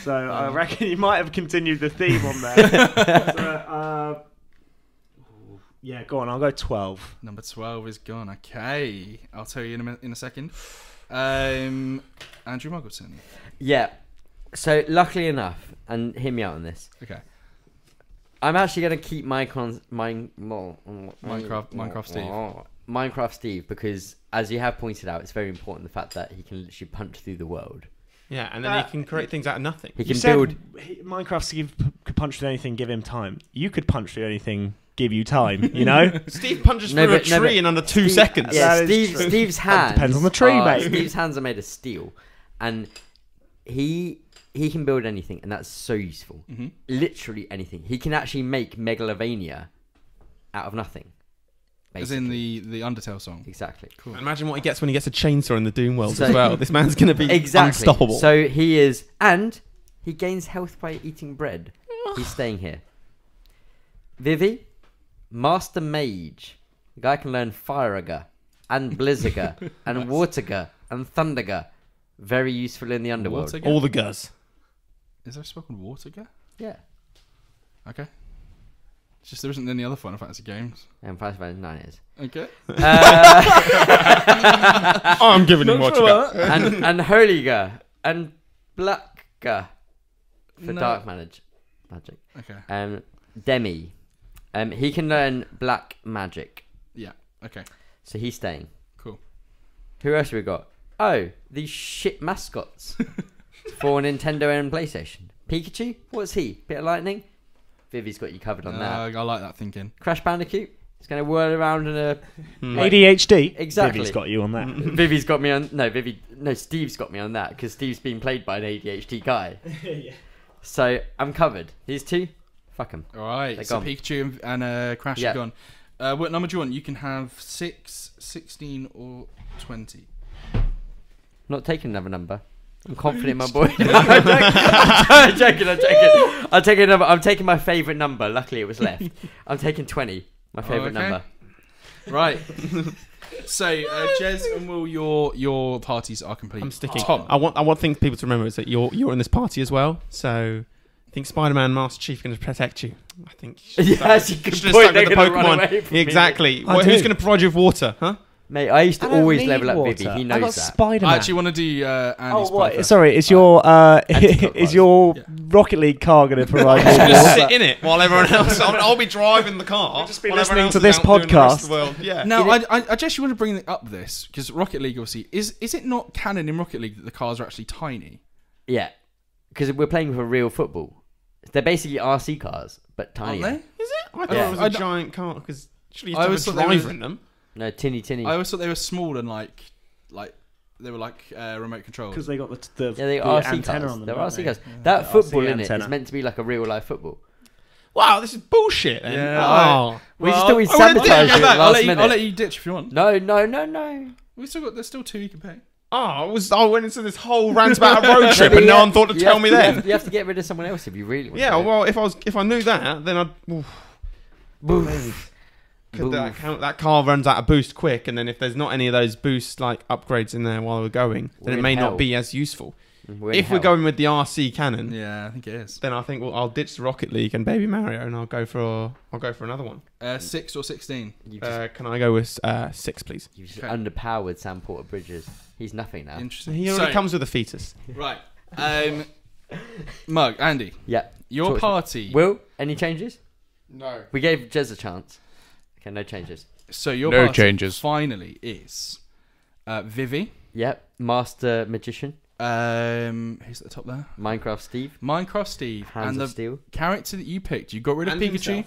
So I reckon you might have continued the theme on there. Yeah, go on. I'll go 12. Number 12 is gone. Okay, I'll tell you in a second. Andrew Muggleton. Yeah. So luckily enough, and hear me out on this. Okay. I'm actually going to keep Minecraft Steve. Minecraft Steve, because as you have pointed out, it's very important the fact that he can literally punch through the world. Yeah, and then he can create things out of nothing. He can build. Minecraft Steve could punch through anything, give him time. You could punch through anything, give you time. You know. Steve punches through a tree in under 2 seconds. Yeah, Steve's hands. Depends on the tree, mate. Steve's hands are made of steel, and he can build anything, and that's so useful. Mm-hmm. Literally anything. He can actually make Megalovania out of nothing. Basically. As in the Undertale song. Exactly. Cool. Imagine what he gets when he gets a chainsaw in the Doom world as well. This man's going to be unstoppable. So he is, and he gains health by eating bread. He's staying here. Vivi, Master Mage. The guy can learn Fireager and Blizzager and Waterger and Thunderger. Very useful in the underworld. Waterger? All the guz. Is there a spell called Waterger? Yeah. Okay. It's just there isn't any other Final Fantasy games. And Final Fantasy 9 is. Okay. I'm giving him what you got. And Holiger and Blackger for dark magic. Okay. Demi. He can learn black magic. Yeah. Okay. So he's staying. Cool. Who else have we got? Oh, these shit mascots for Nintendo and PlayStation. Pikachu? What's he? Bit of lightning? Vivi's got you covered on that. I like that thinking. Crash Bandicoot? He's going to whirl around in a... ADHD? Exactly. Vivi's got you on that. Vivi's got me on... No, Steve's got me on that, because Steve's been played by an ADHD guy. Yeah. So, I'm covered. These two? Fuck them. Alright, They're so gone. Pikachu and Crash are gone. What number do you want? You can have 6, 16, or 20. Not taking another number. I'm confident in my boy. I'm joking. I'm taking another. I'm taking my favourite number. Luckily, it was left. I'm taking 20. My favourite number. Right. So, Jez and Will, your parties are complete. I'm sticking. Tom. I want people to remember is that you're in this party as well. So I think Spider-Man, Master Chief, going to protect you. I think. Yeah, she could Should have point. stuck They're with the gonna run Pokemon. away from me. Exactly. I Well, who's do. going to provide you with water? Huh? Mate, I used to I don't always need level up water. Vivi. He I knows got that. Spider-Man. I actually want to do Andy's Oh, what? first. Sorry, is your Anti-clockwise. is your Yeah. Rocket League car going to provide I'm more just water? sit in it while everyone else. I'll be driving the car. just be while listening everyone to else this is out doing the rest of podcast. the world. Yeah. Now, I just want to bring up this because Rocket League, obviously, is it not canon in Rocket League that the cars are actually tiny? Yeah, because we're playing for real football. They're basically RC cars, but Aren't tinier. they? Is it? I thought Yeah. it was I a don't- giant car because actually you I have always a thought they driver were- in them. No, tinny. I always thought they were small and like they were like remote controlled. Because they got the Yeah, they the are RC antenna cars. on them. They're don't RC they? cars. Yeah. That The football RC in it antenna. is meant to be like a real life football. Wow, this is bullshit. Then. Yeah, Oh. We Well, just always I wouldn't sabotage go it back. I'll last let minute. you ditch if you want. No. There's still two you can pay. I went into this whole rant about a road trip and no one thought to tell me then. You have to get rid of someone else if you really want Yeah, to. well, if I knew that, then I'd. Oof. Boof. Could that car runs out of boost quick, and then if there's not any of those boost like upgrades in there while we're going, We're then it in may hell. not be as useful. We're If we're going with the RC cannon, Yeah, I think it is. then I think I'll ditch the Rocket League and Baby Mario, and I'll go for another one. 6 or 16. You've just, Can I go with 6, please? you've just okay. underpowered Sam Porter Bridges. He's nothing now. Interesting. He already So- comes with a fetus. Right. Mug, Andy, Yeah. your Talk to me. party. Will, any changes? No. We gave Jez a chance. Okay, no changes. So your No party changes. finally is Vivi. Yep. Master Magician. Who's at the top there? Minecraft Steve. Minecraft Steve. Hands and of the Steel. character that you picked, you got rid of And Pikachu.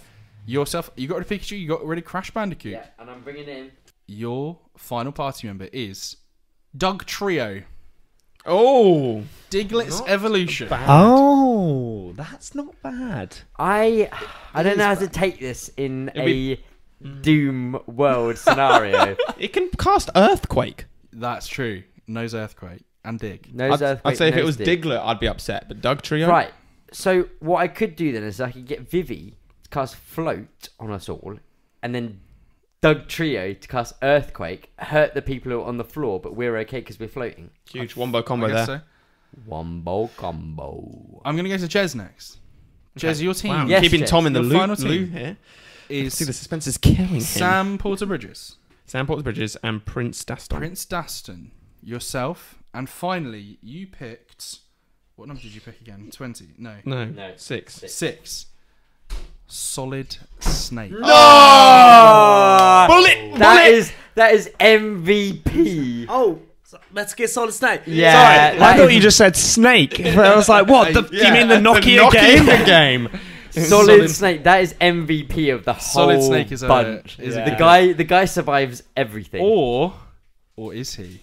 himself. You got rid of Pikachu. You got rid of Crash Bandicoot. Yeah, and I'm bringing in. Your final party member is Doug Trio. Oh, Diglett's Not Evolution. Oh, that's not bad. I don't know how to take this in It'll be- Doom world scenario. it can cast Earthquake. That's true. Nose Earthquake and Dig. Nose I'd earthquake, say if it nose was dig. Diglett, I'd be upset, but Doug Trio. Right. So what I could do then is I could get Vivi to cast Float on us all, and then Doug Trio to cast Earthquake, hurt the people who are on the floor, but we're okay because we're floating. Huge wombo combo I guess there. so. Wombo combo. I'm going to go to Jez next. Jez, your team Wow, Yes, keeping Jess. Tom in the Your loop final team loop here. is See, the suspense is killing him. Sam Porter Bridges, Sam Porter Bridges and Prince Daston. Prince Daston, yourself, and finally you picked. What number did you pick again? 20? No. No, 6. 6. Solid Snake. No! Bullet! That is MVP. Oh, so let's get Solid Snake. Yeah, Sorry, I that thought is you just said Snake. I was like, what? Do you mean the Nokia game? game. Solid Snake. That is MVP of the whole Solid Snake is a- bunch. is a the good- guy survives everything. Or is he?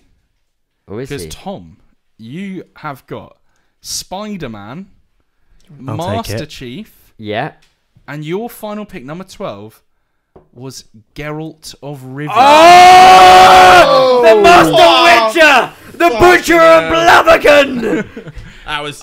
Or is Because he? Tom, you have got Spider-Man, I'll take Master it. Chief, Yeah. and your final pick, number 12, was Geralt of Rivia. Oh! The Master Witcher! The Butcher of Blaviken! That was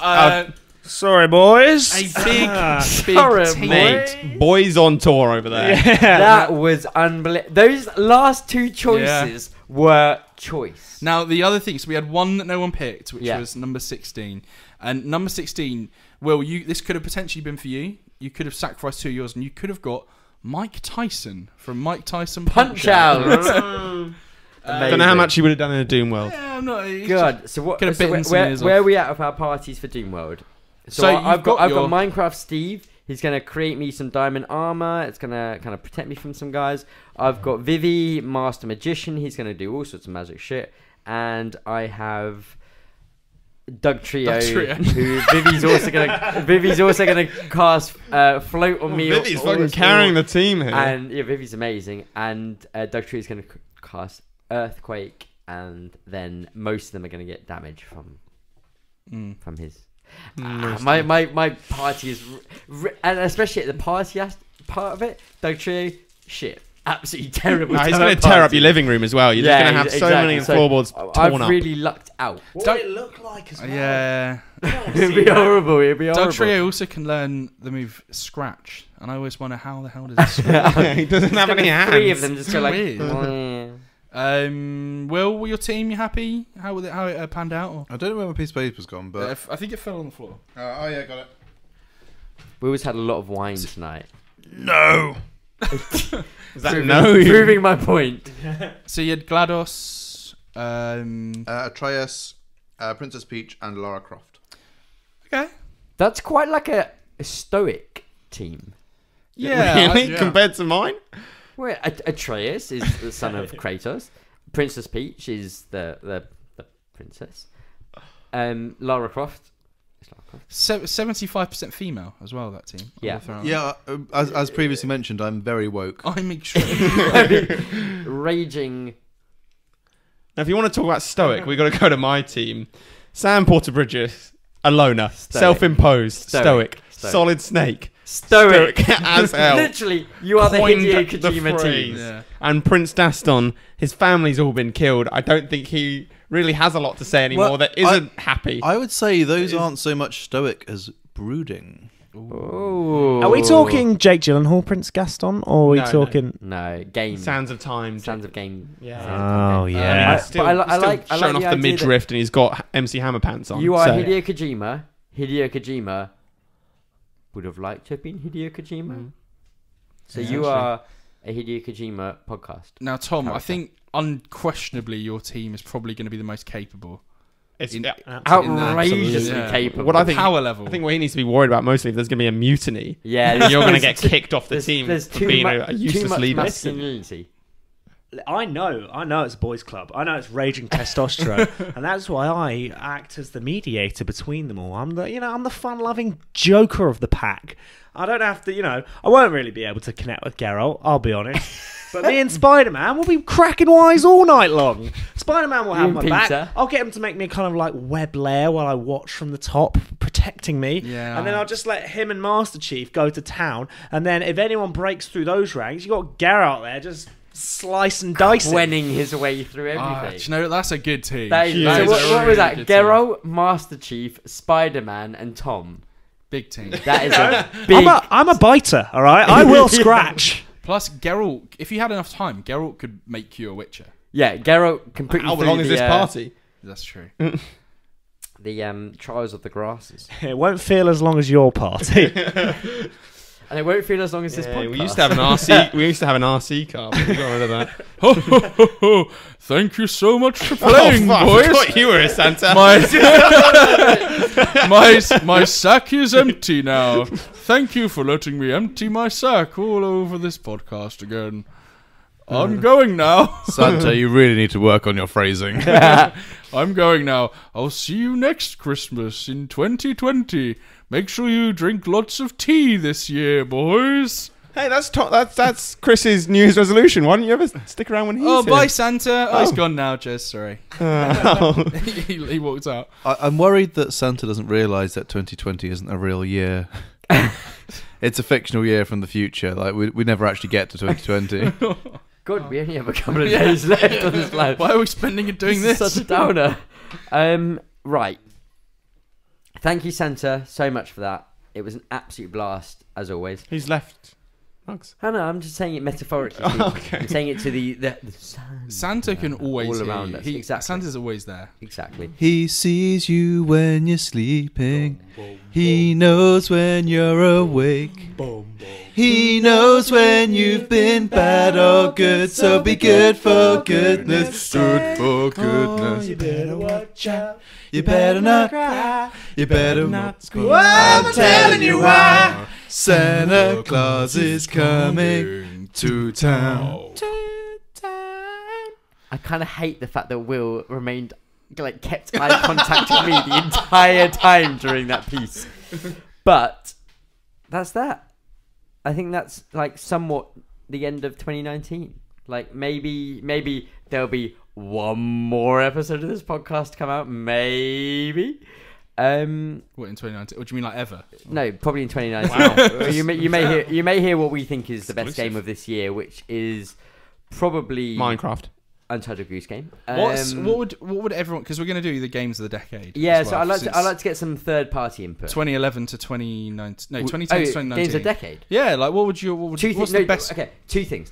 Sorry, boys. A big Sorry, team. mate. Boys on tour over there. That was unbelievable. Those last two choices were choice. Now, the other thing, so we had one that no one picked, which Yeah. was number 16. And number 16, Will, this could have potentially been for you. You could have sacrificed 2 of yours, and you could have got Mike Tyson from Mike Tyson Punch Out. Don't know how much you would have done in a Doom world. Yeah, I'm not. it's God. So what? Could have So bitten some where, ears where off. are we at with our parties for Doom World? So you've I've got your- Minecraft Steve. He's gonna create me some diamond armor. It's gonna kind of protect me from some guys. I've got Vivi, Master Magician. He's gonna do all sorts of magic shit. And I have Doug Trio, Doug Trio. who Vivi's also gonna cast float on me. Vivi's all fucking this carrying more. the team here. And yeah, Vivi's amazing. And Doug Trio's gonna cast Earthquake, and then most of them are gonna get damage from his. My party is and especially at the party part of it, Doug Trio, shit, absolutely terrible. No, he's going to tear up your living room as well. You're just going to have so many floorboards torn I've up. really lucked out. What Doug- would it look like as well? Yeah. It'd be horrible. It'd be horrible. Doug Trio also can learn the move Scratch. And I always wonder how the hell does he scratch? He doesn't have any hands. Three of them just go like. Weird. "Oh, Will, your team, you happy? How it panned out? Or? I don't know where my piece of paper's gone, but I think it fell on the floor. oh yeah, got it. We always had a lot of wine tonight. No. Is that Proving my point. So you had GLaDOS. Atreus, Princess Peach, and Lara Croft. Okay. That's quite like a stoic team. Yeah. Really? Compared to mine? Where Atreus is the son of Kratos. Princess Peach is the princess. Lara Croft. 75% female as well, that team. Yeah. Yeah, as previously mentioned, I'm very woke. I'm extremely. Raging. Now, if you want to talk about stoic, we've got to go to my team. Sam Porter-Bridges, a loner, self-imposed, stoic, solid snake. Stoic as hell. Literally, you are the Coined Hideo the Kojima team. phrase. Yeah. And Prince Daston, his family's all been killed. I don't think he really has a lot to say anymore Well, that isn't happy. I would say those aren't so much stoic as brooding. Oh. Are we talking Jake Gyllenhaal, Prince Gaston, or are we No, no. talking? No, game. Sands of Time. Sands of Game. Yeah. Oh I mean, yeah. he's still, But I he's still like showing off the the idea midriff and he's got MC Hammer pants on. You are so. Hideo Kojima. Hideo Kojima would have liked to have been Hideo Kojima. So Yeah, you actually. are a Hideo Kojima podcast. Now, Tom, I Character. think unquestionably your team is probably going to be the most capable. It's, In- yeah. Outrageously Yeah. capable. What I think, Power level. I think what he needs to be worried about mostly if there's going to be a mutiny. Yeah, And you're going to get there's- kicked off the there's- team There's for too being much, a useless too much leader. masculinity. I know it's a boys' club. I know it's raging testosterone, and that's why I act as the mediator between them all. I'm the fun-loving joker of the pack. I don't have to, I won't really be able to connect with Geralt, I'll be honest. But me and Spider-Man will be cracking wise all night long. Spider-Man will have You my and back. Peter. I'll get him to make me a kind of like web layer while I watch from the top, protecting me. Yeah. And then I'll just let him and Master Chief go to town. And then if anyone breaks through those ranks, you got Geralt there just slice and dice it. Winning his way through Do everything. you know, that's a good team. That is, Yeah. so That what, is what was that? good team. Geralt, Master Chief, Spider-Man, and Tom. Big team. That is a big. I'm a biter, all right? I will scratch. Plus, Geralt, if you had enough time, Geralt could make you a Witcher. Yeah, Geralt can put you How through long is the, this party? That's true. the Trials of the Grasses. It won't feel as long as your party. And it won't feel as long as this podcast. We used to have an RC. We used to have an RC car. But we got rid of that. Ho, ho, ho, ho. Thank you so much for playing, I boys. forgot you were a Santa. My sack is empty now. Thank you for letting me empty my sack all over this podcast again. I'm going now. Santa, you really need to work on your phrasing. I'm going now. I'll see you next Christmas in 2020. Make sure you drink lots of tea this year, boys. Hey, that's Chris's New Year's resolution. Why don't you ever stick around when he's Oh, here? bye, Santa. Oh, he's Oh. gone now, Jez. Sorry. Oh. he walked out. I'm worried that Santa doesn't realise that 2020 isn't a real year. It's a fictional year from the future. Like we never actually get to 2020. God, we only have a couple of days left on this life. Why are we spending it doing this? Is such a downer. Right. Thank you, Santa, so much for that. It was an absolute blast, as always. He's left. Mugs. I know, I'm just saying it metaphorically. Oh, okay. I'm saying it to the Santa can always all hear around you. us. Exactly. Santa's always there. Exactly. He sees you when you're sleeping. He knows when you're awake. He knows when you've been bad or good. So be good for goodness. Good for goodness. You better watch out. You better not cry. You better not scream. I'm telling you why. Santa Claus is coming to town. I kind of hate the fact that Will remained, kept eye contact with me the entire time during that piece. But that's that. I think that's somewhat the end of 2019. Maybe there'll be one more episode of this podcast come out. Maybe. What, in 2019? What do you mean, ever? No, probably in 2019. Wow. You may hear what we think is the best Exclusive. game of this year, which is probably Minecraft. Untitled Goose Game. What would everyone? Because we're going to do the games of the decade. Yeah, as so well, I'd like to get some third party input. 2011 to 2019. No, 2010 to Oh, 2019. games of the decade. Yeah, what would what's the best? Okay, two things.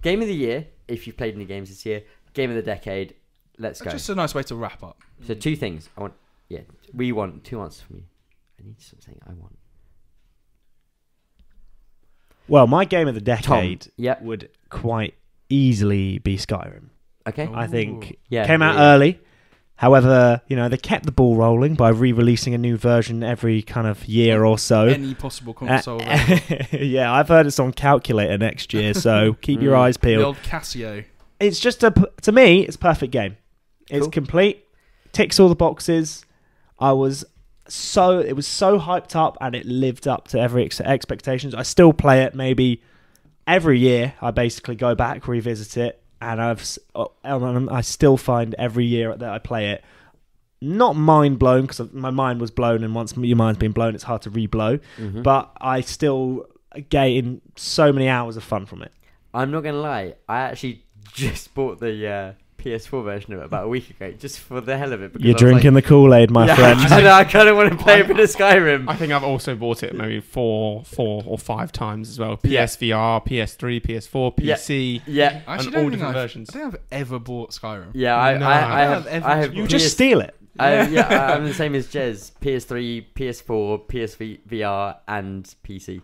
Game of the year, if you've played any games this year. Game of the decade. Let's go. Just a nice way to wrap up. So two things. We want two answers from you. I need something I want. Well, my game of the decade Yep. would quite easily be Skyrim. Okay. I think Yeah. came out yeah. early. However, they kept the ball rolling by re-releasing a new version every kind of year or so. Any possible console. available. Yeah, I've heard it's on calculator next year, so keep your eyes The peeled. old Casio. It's just to me, it's a perfect game. It's Cool. complete, ticks all the boxes. It was so hyped up, and it lived up to every expectations. I still play it maybe every year. I basically go back, revisit it. And I still find every year that I play it not mind blown, because my mind was blown, and once your mind's been blown, it's hard to re-blow. Mhm. But I still gain so many hours of fun from it. I'm not gonna lie. I actually just bought the PS4 version of it about a week ago, just for the hell of it. Because You're I was like, drinking the Kool-Aid, my yeah, friend. I kind of want to play a bit of Skyrim. I think I've also bought it maybe four or 5 times as well. Yeah. PSVR, PS3, PS4, Yeah. PC. Yeah, I actually And don't all think different I versions. don't think I've ever bought Skyrim. yeah. I No, have. You just steal it. I'm the same as Jez. PS3, PS4, PSVR, and PC.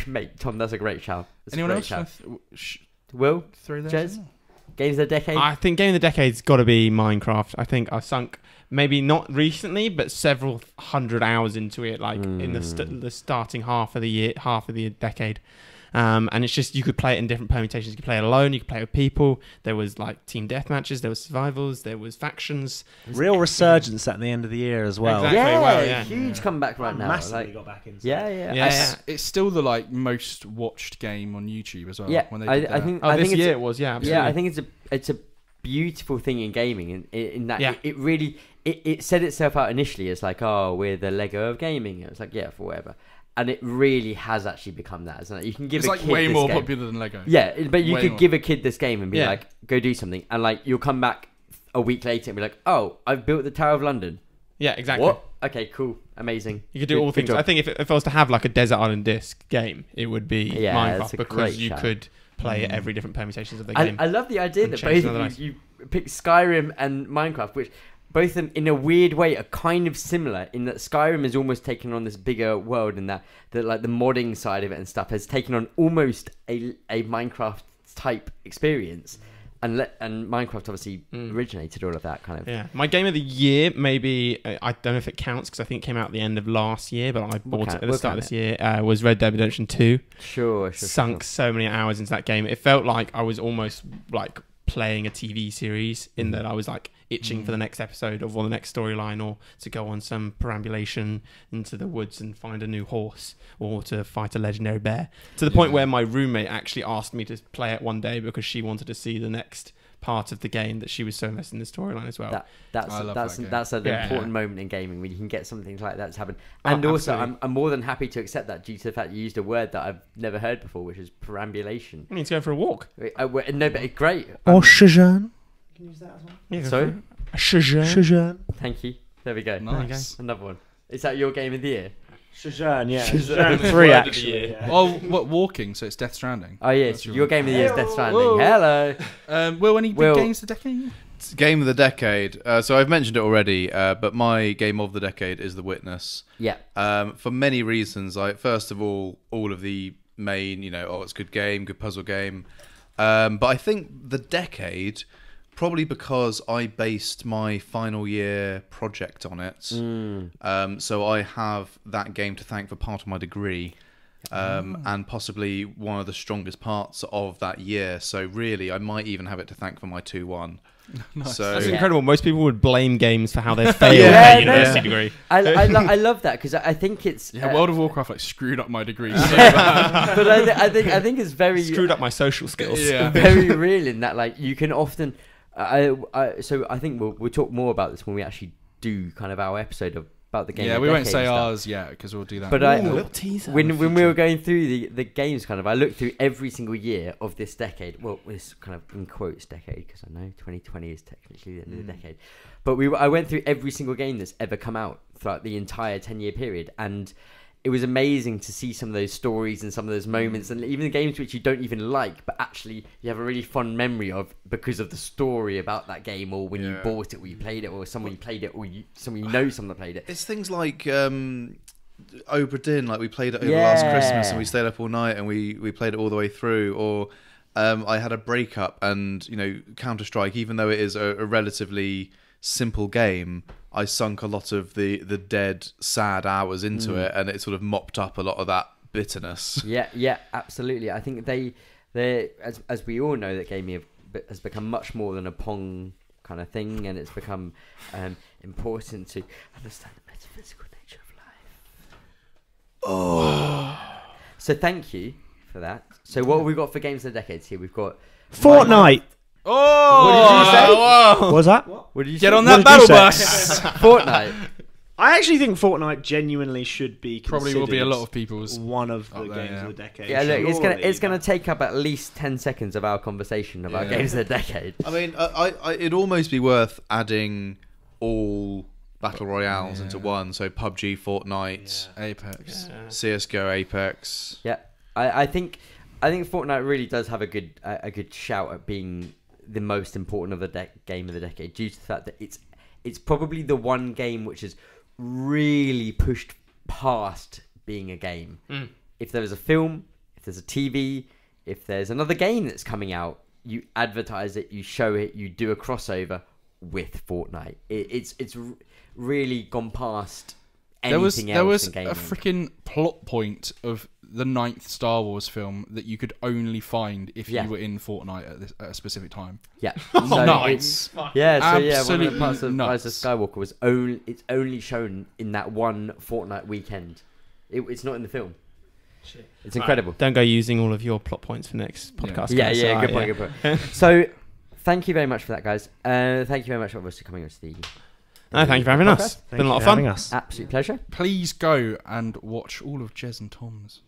Mate, Tom. That's a great shout. That's a Anyone great else? shout. Sh- Will, throw that. Jez? Games of the decade. I think game of the decade's got to be Minecraft. I think I sunk maybe not recently, but several hundred hours into it, like in the starting half of the decade. And it's just, you could play it in different permutations. You could play it alone, you could play it with people. There was like team deathmatches, there was survivals, there was factions. Real resurgence at the end of the year as well. Exactly. yeah, well, yeah. huge comeback right now. Massively Like, got back into yeah, it. yeah, Yeah. It's still the most watched game on YouTube as well. Yeah, when they I did that. think. Oh, I this think year it's, it was, yeah, absolutely. yeah, I think it's a beautiful thing in gaming, in that Yeah. it really it set itself out initially as like, oh, we're the Lego of gaming. It was like, yeah, for whatever. And it really has actually become that, isn't it? You can give It's a like kid way this more game. popular than Lego. Yeah, but you Way could more. give a kid this game and be Yeah. like, go do something, and like you'll come back a week later and be like, oh, I've built the Tower of London. Yeah, exactly. What? Okay, cool, amazing. You could do Good- all good things. job. I think if I was to have like a Desert Island Disc game, it would be Yeah, that's Minecraft, a because great you shout. could play every different permutations of the game. I love the idea And that change both another of you picked Skyrim and Minecraft, which both of them, in a weird way, are kind of similar in that Skyrim is almost taken on this bigger world, and that like the modding side of it and stuff has taken on almost a Minecraft type experience, and Minecraft obviously originated all of that kind of. Yeah, my game of the year, maybe I don't know if it counts because I think it came out at the end of last year, but I bought it at the start of this year. Was Red Dead Redemption 2. Sure. Sunk so many hours into that game. It felt like I was almost like playing a TV series, in that I was like itching for the next episode or the next storyline, or to go on some perambulation into the woods and find a new horse, or to fight a legendary bear, to the point where my roommate actually asked me to play it one day because she wanted to see the next part of the game, that she was so invested in the storyline as well. That's I love that's that game. that's an Yeah. important moment in gaming when you can get something like that to happen. Oh, And also, absolutely. I'm more than happy to accept that due to the fact you used a word that I've never heard before, which is perambulation. I need to go for a walk. No, but great. Or Shazam. Can you use that as well? Yeah, go Sorry? for it. A Shazam. Shazam. Thank you. There we go. Nice. Another one. Is that your game of the year? Shazam, yeah. Shazam. Shazam 3, Word of the actually. year. Yeah. Oh, what walking? So it's Death Stranding. Oh yes, That's your game of the year is Death Stranding. Whoa. Hello. Will, any big Will. games of the decade? It's game of the decade. So I've mentioned it already, but my game of the decade is The Witness. Yeah. For many reasons. First of all of the main, it's a good game, good puzzle game. But I think the decade, probably because I based my final year project on it. So I have that game to thank for part of my degree. And possibly one of the strongest parts of that year. So really, I might even have it to thank for my 2-1. Nice. So That's Yeah. incredible. Most people would blame games for how they failed Yeah, their no, university no. degree. I love that because I think it's Yeah, World of Warcraft screwed up my degree so bad. but I think it's very Screwed up my social skills. Yeah. very real in that like you can often so I think we'll talk more about this when we actually do kind of our episode about the game. Yeah, of we won't decade say and stuff. ours yet because we'll do that. But Ooh, a little teaser. when we were going through the games, kind of, I looked through every single year of this decade. Well, this kind of in quotes decade, because I know 2020 is technically the end of the decade. But I went through every single game that's ever come out throughout the entire 10-year period, and it was amazing to see some of those stories and some of those moments, and even the games which you don't even like, but actually you have a really fond memory of because of the story about that game, or when you bought it, or you played it, or someone you played it, or someone you know someone that played it. it's things like Obra Dinn, like we played it over Yeah. last Christmas and we stayed up all night and we played it all the way through. Or I had a breakup and, you know, Counter-Strike, even though it is a relatively simple game, I sunk a lot of the dead, sad hours into it, and it sort of mopped up a lot of that bitterness. Yeah, absolutely. I think they as we all know, that gaming has become much more than a Pong kind of thing, and it's become important to understand the metaphysical nature of life. Oh, so thank you for that. So what have we got for games of the decades here? We've got Fortnite. Oh, What did you say? Whoa. What was that? What did you Get say? on What that did battle you say? bus. Fortnite. I actually think Fortnite genuinely should be Probably will be a considered lot of people's. one of the up there, games yeah. of the decade. Yeah, look, Surely, it's gonna man. take up at least 10 seconds of our conversation about Yeah. games of the decade. I mean, it'd almost be worth adding all battle royales into one. So PUBG, Fortnite, Apex. CS:GO, Apex. Yeah, I think Fortnite really does have a good shout at being the most important of the game of the decade, due to the fact that it's probably the one game which has really pushed past being a game. If there is a film, if there's a TV, if there's another game that's coming out, you advertise it, you show it, you do a crossover with Fortnite. It's really gone past anything There else was in a gaming. freaking plot point of the 9th Star Wars film that you could only find if Yeah. you were in Fortnite at a specific time. Yeah. Oh, So nice. One of Absolutely the parts of Rise of nuts. Skywalker was it's only shown in that one Fortnite weekend. It's not in the film. It's incredible. Don't go using all of your plot points for next podcast. Yeah, guys. yeah, So, good point, good point. So, thank you very much for that, guys. Thank you very much for obviously coming on to the No, thank you for having us. podcast. Been a lot of fun. Us. Absolute pleasure. Please go and watch all of Jez and Tom's.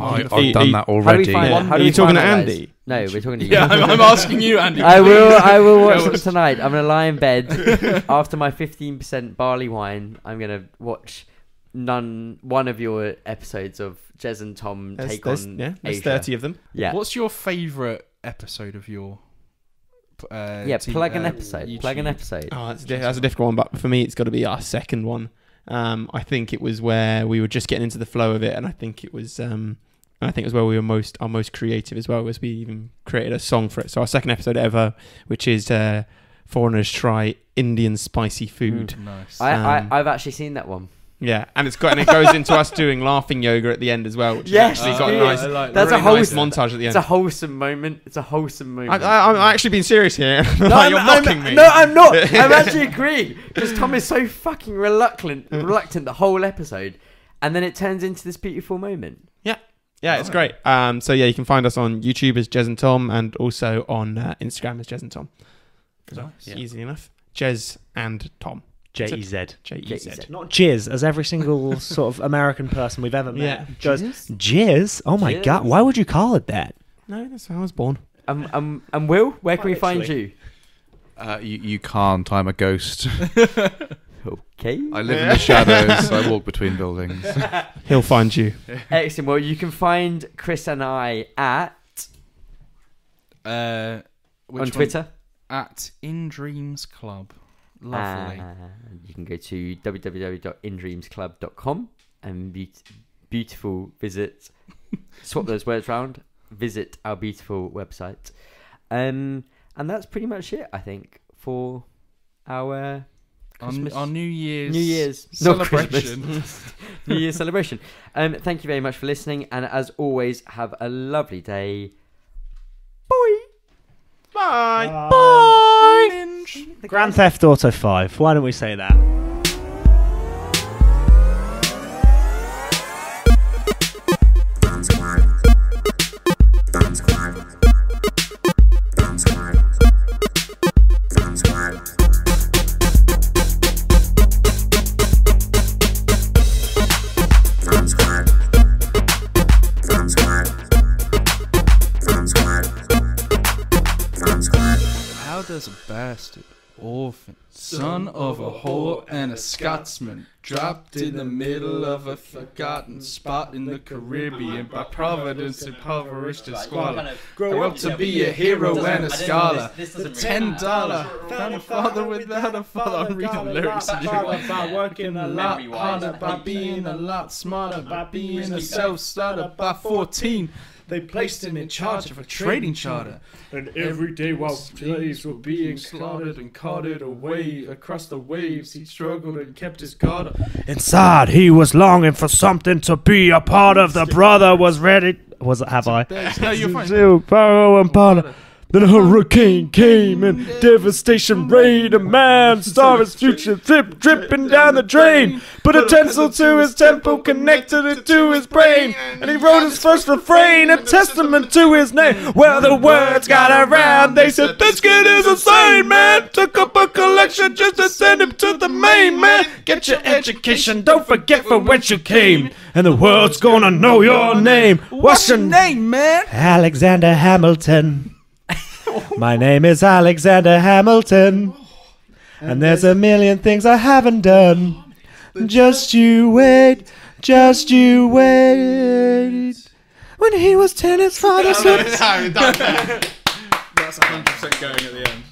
I've Are done you- that How do we already. find Yeah. How Are do you we talking find to that, guys? Andy? No, we're talking to you. Yeah, I'm asking you, Andy. I will watch them tonight. I'm gonna lie in bed after my 15% barley wine. I'm gonna watch one of your episodes of Jez and Tom take on there's Asia. 30 of them. Yeah, What's your favourite episode of your? plug an episode. Plug an YouTube? episode. Oh, that's a difficult one, but for me, it's got to be our second one. I think it was where we were just getting into the flow of it, and I think it was where we were our most creative as well, as we even created a song for it. So our second episode ever, which is foreigners try Indian spicy food. Nice. I've actually seen that one. Yeah, and it goes into us doing laughing yoga at the end as well. Which Yes, has actually got a it nice, is. I like That's really a whole nice montage at the It's a end. wholesome moment. It's a whole moment. I'm actually being serious here. No, You're mocking me. No, I'm not. I'm actually agreeing because Tom is so fucking reluctant the whole episode, and then it turns into this beautiful moment. Yeah, it's great. So yeah, you can find us on YouTube as Jez and Tom, and also on Instagram as Jez and Tom. So, Nice. easy enough. Jez and Tom. J-E-Z. J-E-Z. Not jizz, as every single sort of American person we've ever met Yeah. goes, jizz? Oh my Jizz? God, why would you call it that? No, that's how I was born. And Will, where can we find Literally. you? You can't. I'm a ghost. Okay. I live in the shadows. I walk between buildings. He'll find you. Excellent. Well, you can find Chris and I at on on Twitter. at In Dreams Club. Lovely. You can go to www.indreamsclub.com and beautiful visit. Swap those words round. Visit our beautiful website. And that's pretty much it, I think, for our Christmas. Our New Year's not celebration. Christmas. New Year's celebration. Thank you very much for listening, and as always, have a lovely day. Bye. Bye. Grand Theft Auto 5. Why don't we say that? How does a bastard Orphan, son of a whore and a Scotsman, dropped in the middle of a forgotten spot in the Caribbean by providence impoverished and squalor. Grew up to be a hero and a scholar. The $10 found a father without a father. I'm reading the lyrics. By working A lot harder, by being a lot smarter, by being a self-starter. By 14, they placed him in charge of a trading charter. And every day while slaves were being slaughtered and carted away across the waves, he struggled and kept his guard up. Inside, he was longing for something to be a part of. The brother was ready. Was it? Have I? No, you're fine. Then a hurricane came and devastation reigned. A man saw his future dripping down the drain. Put a tinsel to his temple, connected it to his brain, and he wrote his first refrain, a testament to his name. Well, the words got around. They said, "This kid is insane, man." Took up a collection just to send him to the main man. Get your education, don't forget from whence you came, and the world's gonna know your name. What's your name, man? Alexander Hamilton. My name is Alexander Hamilton, and there's a million things I haven't done. Just you wait, just you wait. When he was 10, his father said... That's 100% going at the end.